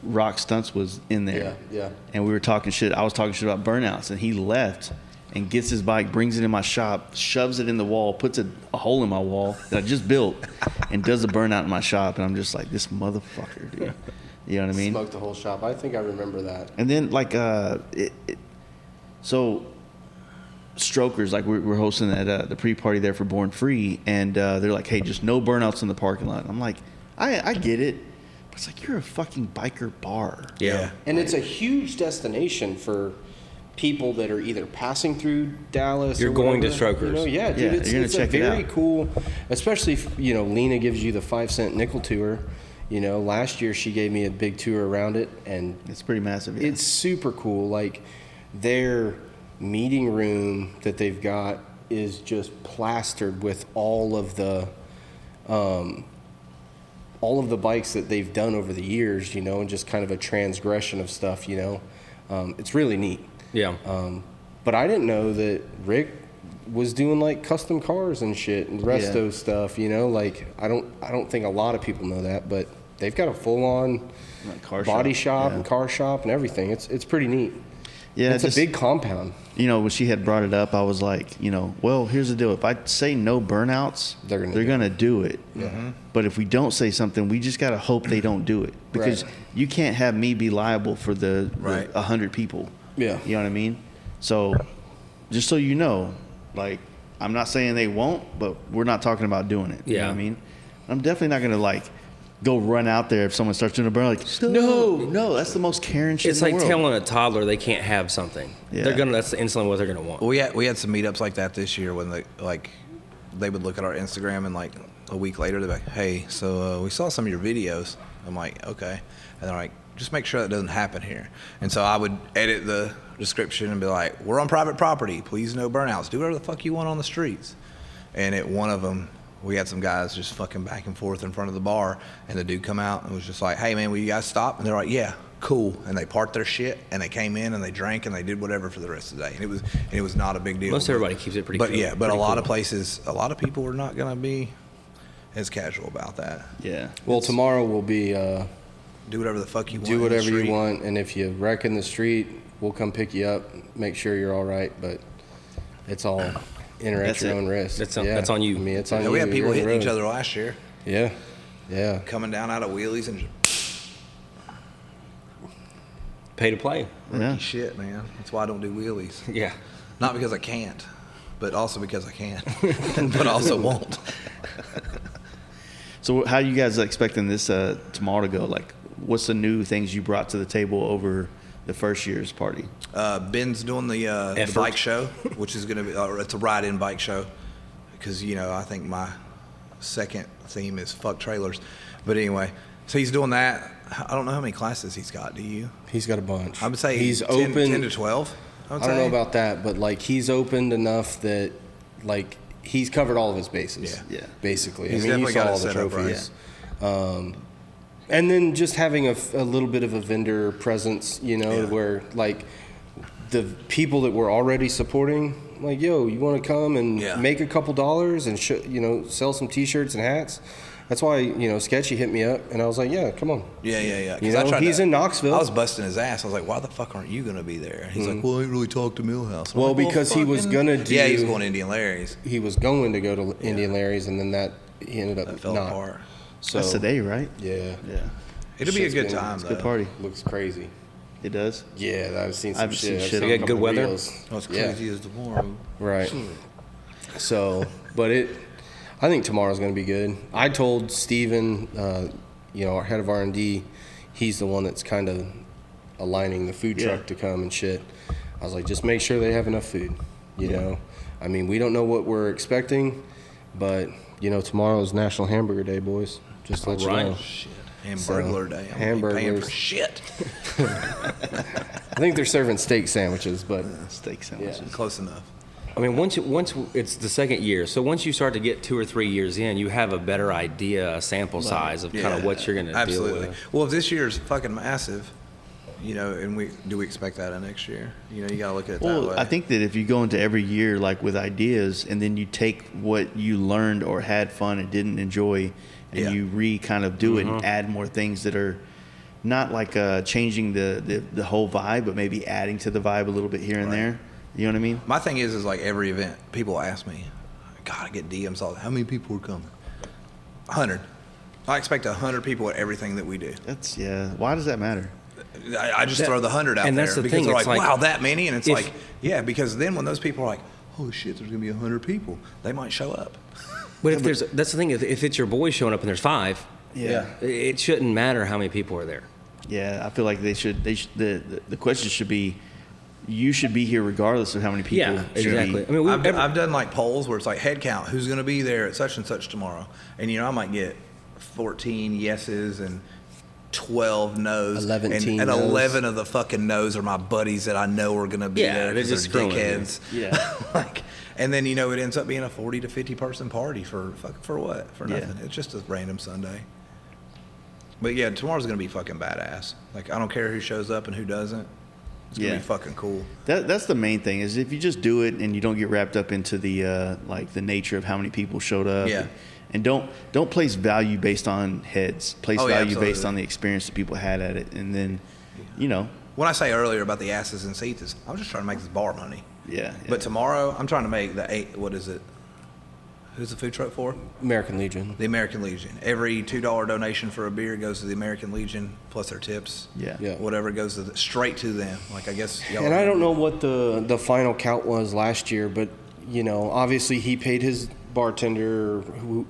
Rock Stunts was in there. Yeah. And we were talking shit. I was talking shit about burnouts, and he left and gets his bike, brings it in my shop, shoves it in the wall, puts a hole in my wall that I just built, and does a burnout in my shop. And I'm just like, this motherfucker, dude. You know what I mean? Smoked the whole shop. I think I remember that. And then like so strokers, like we're hosting at the pre-party there for Born Free, and they're like, hey, just no burnouts in the parking lot. I'm like, I get it, but it's like, you're a fucking biker bar. Yeah. And it's a huge destination for people that are either passing through Dallas. You're or going to whatever. Strokers. Yeah, dude, Yeah, it's you're gonna a check it very out. cool, especially if, Lena gives you the 5-cent nickel tour. Last year she gave me a big tour around it, and It's pretty massive. Yeah. it's super cool. Like their meeting room that they've got is just plastered with all of the bikes that they've done over the years, and just kind of a transgression of stuff, It's really neat. Yeah. But I didn't know that Rick was doing like custom cars and shit and resto stuff, Like I don't think a lot of people know that, but they've got a full on Like car body shop yeah. and car shop and everything. It's pretty neat. Yeah, It's a big compound. When she had brought it up, I was like, well, here's the deal. If I say no burnouts, They're gonna do it. But if we don't say something, we just got to hope they don't do it. Because you can't have me be liable for the 100 people. Yeah. You know what I mean? So just so you know, like, I'm not saying they won't, but we're not talking about doing it. You know Yeah. what I mean? I'm definitely not going to, like, go run out there if someone starts doing a burnout. Like, no, that's the most Karen shit. It's in the like world. telling a toddler they can't have something. Yeah. That's instantly what they're gonna want. We had some meetups like that this year when they would look at our Instagram and like a week later they're like, hey, so we saw some of your videos. I'm like, okay, and they're like, just make sure that doesn't happen here. And so I would edit the description and be like, we're on private property, please no burnouts, do whatever the fuck you want on the streets. And at one of them, we had some guys just fucking back and forth in front of the bar, and the dude come out and was just like, hey man, will you guys stop? And they're like, yeah, cool. And they parked their shit and they came in and they drank and they did whatever for the rest of the day. And it was not a big deal. Most everybody keeps it pretty But cool. yeah, but a lot of places, a lot of people are not gonna be as casual about that. Yeah. Well, tomorrow will be Do whatever the fuck you want. do in the whatever you street. want, and if you wreck in the street, we'll come pick you up, make sure you're all right. But it's all enter at That's your it. own risk. That's on you. I mean, it's on Yeah, you. we had people You're on the hitting each road. other last year, Yeah. coming down out of wheelies and Pay to play. Yeah. shit, man. That's why I don't do wheelies. Yeah. Not because I can't, but also because I can, but also won't. So how are you guys expecting this tomorrow to go? Like, what's the new things you brought to the table over the first year's party? Ben's doing the bike show, which is going to be it's a ride-in bike show, because I think my second theme is fuck trailers. But anyway, so he's doing that. I don't know how many classes he's got. Do you? He's got a bunch. I would say he's 10, open 10 to 12. I don't know about that, but like he's opened enough that like he's covered all of his bases. Yeah. Basically, He's I mean, you definitely saw got it all the set up right. trophies. And then just having a little bit of a vendor presence, Yeah. where like the people that we're already supporting, like, yo, you want to come and Yeah. make a couple dollars and sell some T-shirts and hats. That's why Sketchy hit me up, and I was like, yeah, come on. Yeah. 'Cause You know, he's in Knoxville. I was busting his ass. I was like, why the fuck aren't you going to be there? And he's like, well, I ain't really talked to Millhouse. I'm Well, like, because he was fucking- gonna do. Yeah, he was going to Indian Larry's. He was going to go to Indian Larry's, and then he ended up That fell not. apart. So That's today, right? Yeah. Yeah. It'll be a Shit's good been- time, It's a though. good party. Looks crazy. It does. Yeah, I've seen some I've shit. seen I've shit. seen You a got couple good weather? reels. Oh, it's Yeah. crazy as tomorrow. Right. So, but I think tomorrow's going to be good. I told Steven, our head of R&D, he's the one that's kind of aligning the food truck to come and shit. I was like, just make sure they have enough food, you know? I mean, we don't know what we're expecting, but, tomorrow's National Hamburger Day, boys. Just to let you know. Shit. Hamburglar Day. I'm gonna be paying for Hamburglers. shit. I think they're serving steak sandwiches, but Steak sandwiches. Close enough. I mean, once it's the second year, so once you start to get 2 or 3 years in, you have a better idea, a sample size of kind of what you're going to deal Absolutely. with. Well, if this year's fucking massive, and we expect that in next year? You got to look at it that Well, way. I think that if you go into every year like with ideas, and then you take what you learned or had fun and didn't enjoy, and Yeah. you kind of do it and add more things that are not like changing the whole vibe, but maybe adding to the vibe a little bit here and there. You know what I mean? My thing is like every event, people ask me, God, I get DMs all. How many people are coming? 100. I expect 100 people at everything that we do. That's Why does that matter? I just throw the 100 out and there that's the because thing, they're it's like, like, wow, that many, and it's if- like, yeah, because then when those people are like, oh shit, there's gonna be 100 people, they might show up. But that's the thing, if it's your boys showing up and there's 5, Yeah. it shouldn't matter how many people are there. Yeah, I feel like they should the question should be, you should be here regardless of how many people. Yeah, should exactly. be. I mean, I've done like polls where it's like head count, who's gonna be there at such and such tomorrow, and I might get 14 yeses and 12 no's, 11 and no's. 11 of the fucking no's are my buddies that I know are gonna be Yeah, there they're 'cause just they're screwing you. dickheads. Yeah. And then it ends up being a 40 to 50 person party for what? For Yeah. nothing. It's just a random Sunday. But yeah, tomorrow's gonna be fucking badass. Like I don't care who shows up and who doesn't. It's gonna Yeah. be fucking cool. That's the main thing, is if you just do it and you don't get wrapped up into the like the nature of how many people showed up. Yeah. And don't place value based on heads. Place Oh, yeah, value based absolutely. on the experience that people had at it, and then, When I say earlier about the asses and seats, is I was just trying to make this bar money. yeah. But tomorrow, I'm trying to make what is it? Who's the food truck for? American Legion. The American Legion. Every $2 donation for a beer goes to the American Legion, plus their tips. Yeah. Yeah. Whatever goes straight to them. Like, I guess y'all. And I don't know what the final count was last year, but you know, obviously he paid his bartender or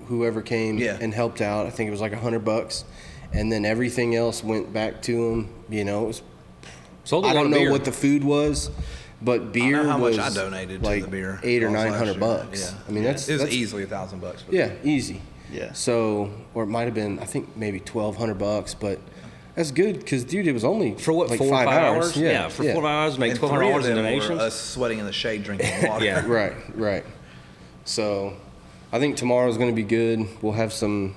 whoever came and helped out. I think it was like $100, and then everything else went back to him. You know, it was. Sold I don't know what the food was, but beer I know how was much I donated like to the beer. $800 or $900. Yeah, I mean, that's easily $1,000. Yeah, easy. Yeah. So, or it might have been, I think maybe $1,200, but that's good because, dude, it was only For what, like 4 or 5 hours? Yeah, For 4 hours, make $1,200 in donations. Us sweating in the shade, drinking water. Yeah. Right. So, I think tomorrow's going to be good. We'll have some,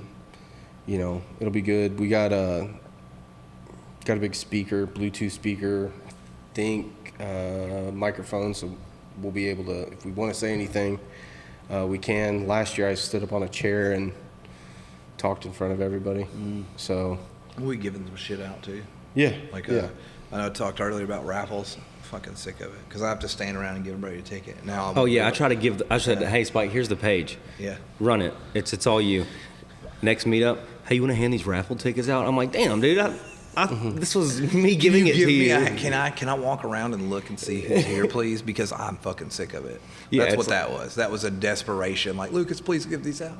you know, it'll be good. We got a big speaker, Bluetooth speaker, I think, microphone, so we'll be able to, if we want to say anything, we can. Last year I stood up on a chair and talked in front of everybody. So We giving some shit out too. yeah, Like, yeah. I know I talked earlier about raffles. I'm fucking sick of it because I have to stand around and give everybody a ticket. Now, Oh yeah, I said, hey Spike, here's the page. Yeah. Run it. It's all you. Next meetup, hey, you want to hand these raffle tickets out? I'm like, damn, dude, this was me giving it to you. Can I walk around and look and see who's here, please? Because I'm fucking sick of it. Yeah, That's what it's that was. That was a desperation. Like, Lucas, please give these out.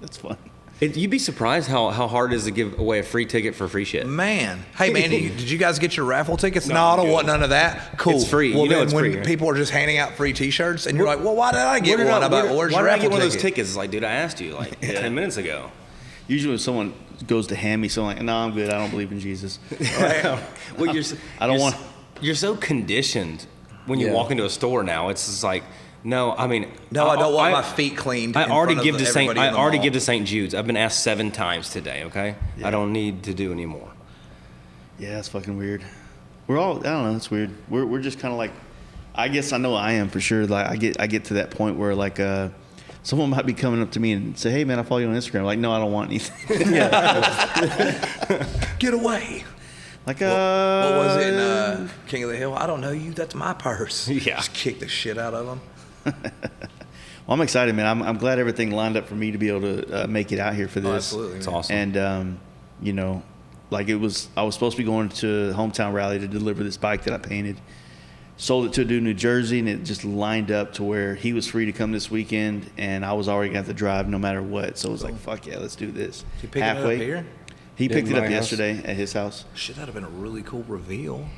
That's fun. You'd be surprised how hard it is to give away a free ticket for free shit. Man, hey man, did you guys get your raffle tickets? No, I don't want none of that. Cool, It's free. Well, You know then it's when free, right? people are just handing out free T-shirts, and you're like, well, why did I get one? Why Where's did your I raffle get one of those ticket? tickets? It's like, dude, I asked you like 10 minutes ago. Usually when someone goes to hand me something, like, no, I'm good. I don't believe in Jesus. Well, you're so conditioned when you walk into a store now. It's just like, no, I mean, No, I don't want my feet cleaned. I already give to everybody in the mall. give to St. Jude's. I've been asked 7 times today. Okay, I don't need to do anymore. Yeah, that's fucking weird. We're all, I don't know, it's weird. We're just kind of like, I guess I know I am for sure. Like I get to that point where like someone might be coming up to me and say, hey man, I follow you on Instagram. Like, no, I don't want anything. Get away. Like, What was it in King of the Hill? I don't know you. That's my purse. Yeah. Just kick the shit out of them. Well, I'm excited, man. I'm glad everything lined up for me to be able to make it out here for this. Oh, absolutely. It's man. awesome. And you know, like I was supposed to be going to hometown rally to deliver this bike that I painted. Sold it to a dude in New Jersey, and it just lined up to where he was free to come this weekend, and I was already got to drive no matter what. So it was like, fuck yeah, let's do this. Did you pick it up here? He picked it my up house. yesterday at his house. Shit, that'd have been a really cool reveal.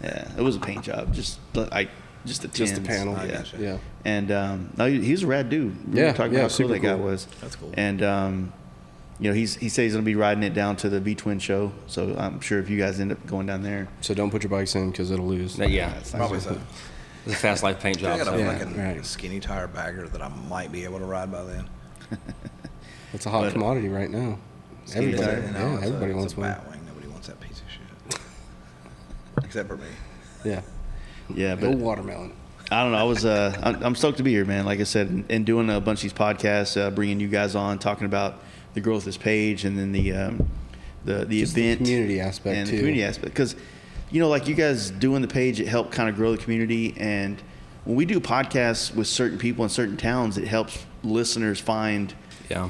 Yeah, it was a paint job, just the Just the tins. panel. I Yeah. gotcha. Yeah. And no, he's a rad dude. We Yeah, were talking yeah, about how cool super that guy cool. was. That's cool. And you know, he says he's gonna be riding it down to the V-Twin show. So I'm sure if you guys end up going down there, So don't put your bikes in because it'll lose. Yeah, Probably so. it's a fast life paint I job. got a So. fucking right. skinny tire bagger that I might be able to ride by then. It's a hot commodity right now. Skinny Everybody, tire. No, it's everybody a, wants it's a one. Batwing. Nobody wants that piece of shit. Except for me. Yeah. yeah. No But watermelon. I don't know. I was I'm stoked to be here, man. Like I said, and doing a bunch of these podcasts, bringing you guys on, talking about the growth of this page, and then the Just event, the community aspect and too. the community aspect, because you know, like you guys doing the page, it helped kind of grow the community. And when we do podcasts with certain people in certain towns, it helps listeners find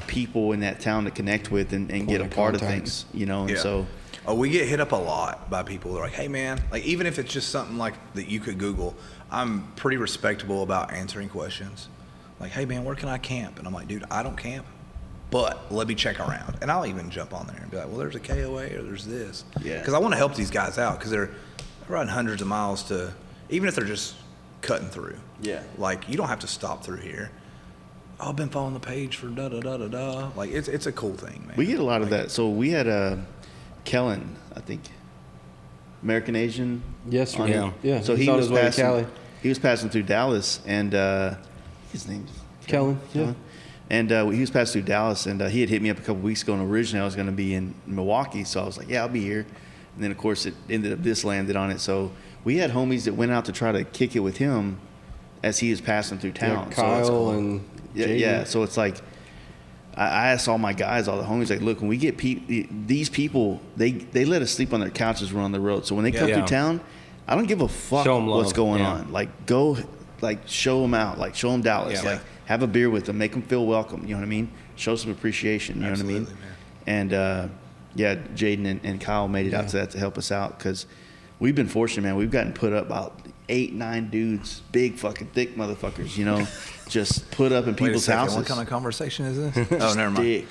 people in that town to connect with and get a of part of contacts. things, you know. And so Oh, we get hit up a lot by people who are like, hey man, like even if it's just something like that you could Google, I'm pretty respectable about answering questions. Like, hey man, where can I camp? And I'm like, dude, I don't camp, but let me check around. And I'll even jump on there and be like, well, there's a KOA or there's this. Yeah. Because I want to help these guys out because they're riding hundreds of miles to, even if they're just cutting through. Yeah. Like, you don't have to stop through here. Oh, I've been following the page for da-da-da-da-da. Like, it's a cool thing, man. we get a lot of Like, that. So we had Kellen, I think, American Asian. Yes, on yeah. it. Yeah, So he's he on was his way to passing. Cali. He was passing through Dallas, and his name's Kellen, yeah. And he was passing through Dallas, and he had hit me up a couple weeks ago. And originally I was going to be in Milwaukee, so I was like, "Yeah, I'll be here." And then of course it ended up this landed on it. So we had homies that went out to try to kick it with him as he was passing through town. Yeah, So it's Kyle cool. and Yeah, Jaden. yeah. So it's like I asked all my guys, all the homies, like, look, when we get these people, they let us sleep on their couches when we're on the road. So when they come Yeah. through town, I don't give a fuck Show 'em love. what's going Yeah. on. Like, go, like, show them out. Like, show them Dallas. Yeah. Like, have a beer with them. Make them feel welcome. You know what I mean? Show some appreciation. You know what I Absolutely, mean? And, yeah, Jaden and Kyle made it out to that to help us out because we've been fortunate, man. We've gotten put up about 8, 9 dudes, big fucking thick motherfuckers, you know, just put up in people's houses. What kind of conversation is this? Oh, never mind.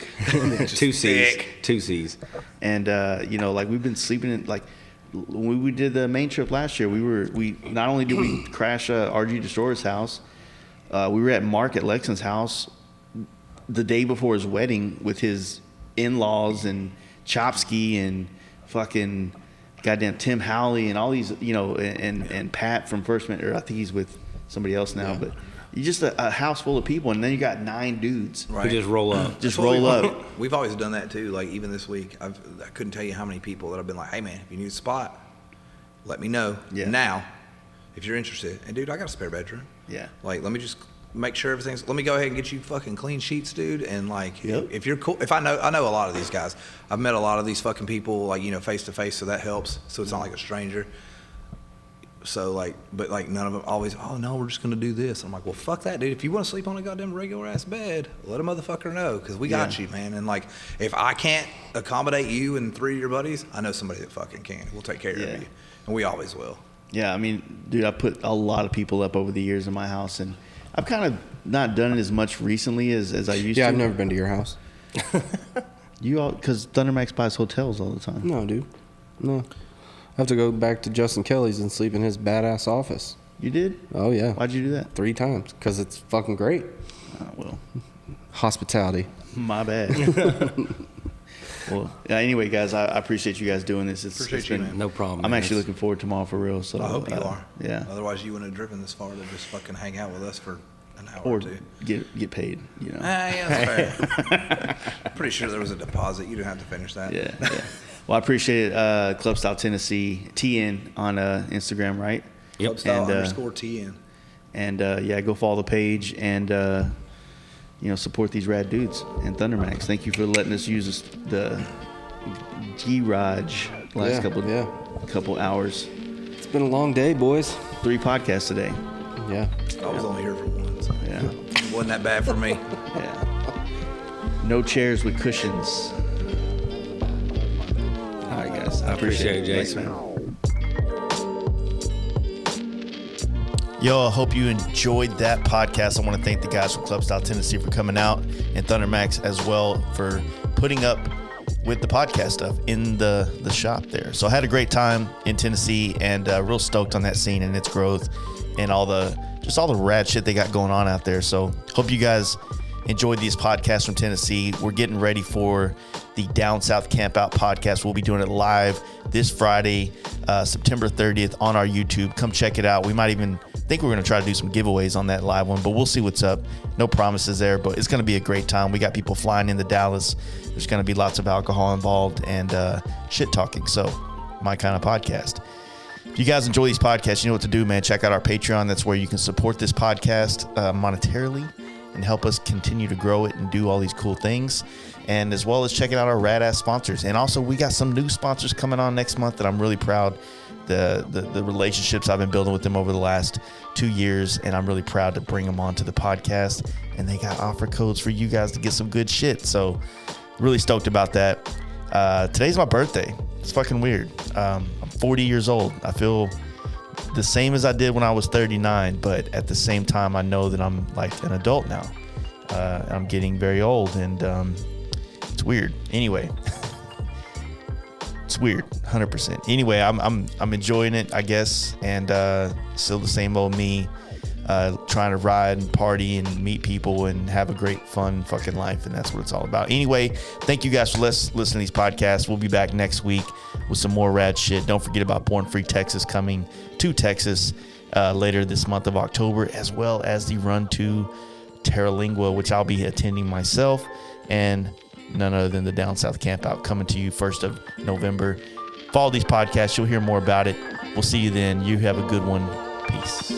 Two C's. And you know, like we've been sleeping in, like when we did the main trip last year, we not only did we crash RG Destroyer's house, we were at Mark at Lexin's house the day before his wedding with his in-laws and Chopsky and fucking goddamn Tim Howley and all these, you know, and Pat from First Minute, or I think he's with somebody else now, but you just a house full of people, and then you got 9 dudes Right. who just roll up. just roll up. We've always done that too. Like even this week, I couldn't tell you how many people that have been like, "Hey man, if you need a spot, let me know now if you're interested." And dude, I got a spare bedroom. Yeah. Like, let me just make sure everything's. Let me go ahead and get you fucking clean sheets, dude. And like, Yep. if you're cool, if I know a lot of these guys. I've met a lot of these fucking people, like, you know, face to face, so that helps. So it's not like a stranger. So like, but like none of them always, oh no, we're just gonna do this. I'm like, well, fuck that, dude. If you want to sleep on a goddamn regular ass bed, let a motherfucker know, because we got you, man. And like, if I can't accommodate you and 3 of your buddies, I know somebody that fucking can. We'll take care of you, and we always will. Yeah, I mean, dude, I put a lot of people up over the years in my house, and I've kind of not done it as much recently as I used to. Yeah, I've never been to your house. You all, because Thundermax buys hotels all the time. No, dude. No. I have to go back to Justin Kelly's and sleep in his badass office. You did? Oh, yeah. Why'd you do that? 3 times, because it's fucking great. Well, Hospitality. my bad. Well, yeah, anyway, guys, I appreciate you guys doing this. Appreciate you, man. No problem. I'm man. actually looking forward to tomorrow for real. So I hope you are. Yeah. Otherwise, you wouldn't have driven this far to just fucking hang out with us for an hour Or or two. get paid, you know. Yeah, that's fair. Pretty sure there was a deposit. You didn't have to finish that. Yeah. Well, I appreciate it. Club Style Tennessee, TN on Instagram, right? Club Style And, _TN. And yeah, go follow the page and you know, support these rad dudes and Thundermax. Thank you for letting us use the G-Raj last couple hours. It's been a long day, boys. 3 podcasts today. Yeah. I was only here for one, so Yeah. it wasn't that bad for me. Yeah. No chairs with cushions. All right, guys. I appreciate it. Jason. Thanks, man. Yo, I hope you enjoyed that podcast. I want to thank the guys from Club Style Tennessee for coming out, and Thundermax as well for putting up with the podcast stuff in the shop there. So I had a great time in Tennessee, and real stoked on that scene and its growth and all the rad shit they got going on out there. So hope you guys enjoyed these podcasts from Tennessee. We're getting ready for the Down South Campout podcast. We'll be doing it live this Friday, September 30th on our YouTube. Come check it out. We might even think we're going to try to do some giveaways on that live one, but we'll see what's up. No promises there, but it's going to be a great time. We got people flying into Dallas. There's going to be lots of alcohol involved and shit talking. So my kind of podcast. If you guys enjoy these podcasts, you know what to do, man. Check out our Patreon. That's where you can support this podcast monetarily and help us continue to grow it and do all these cool things. And as well as checking out our rad-ass sponsors. And also, we got some new sponsors coming on next month that I'm really proud. The relationships I've been building with them over the last 2 years, and I'm really proud to bring them onto the podcast. And they got offer codes for you guys to get some good shit. So really stoked about that. Today's my birthday. It's fucking weird. I'm 40 years old. I feel the same as I did when I was 39, but at the same time, I know that I'm like an adult now. I'm getting very old, and it's weird. Anyway, it's weird, 100%. Anyway, I'm enjoying it, I guess, and still the same old me, trying to ride and party and meet people and have a great, fun fucking life, and that's what it's all about. Anyway, thank you guys for listening to these podcasts. We'll be back next week with some more rad shit. Don't forget about Born Free Texas coming to Texas later this month of October, as well as the Run to Terralingua, which I'll be attending myself, and none other than the Down South Campout coming to you 1st of November. Follow these podcasts. You'll hear more about it. We'll see you then. You have a good one. Peace.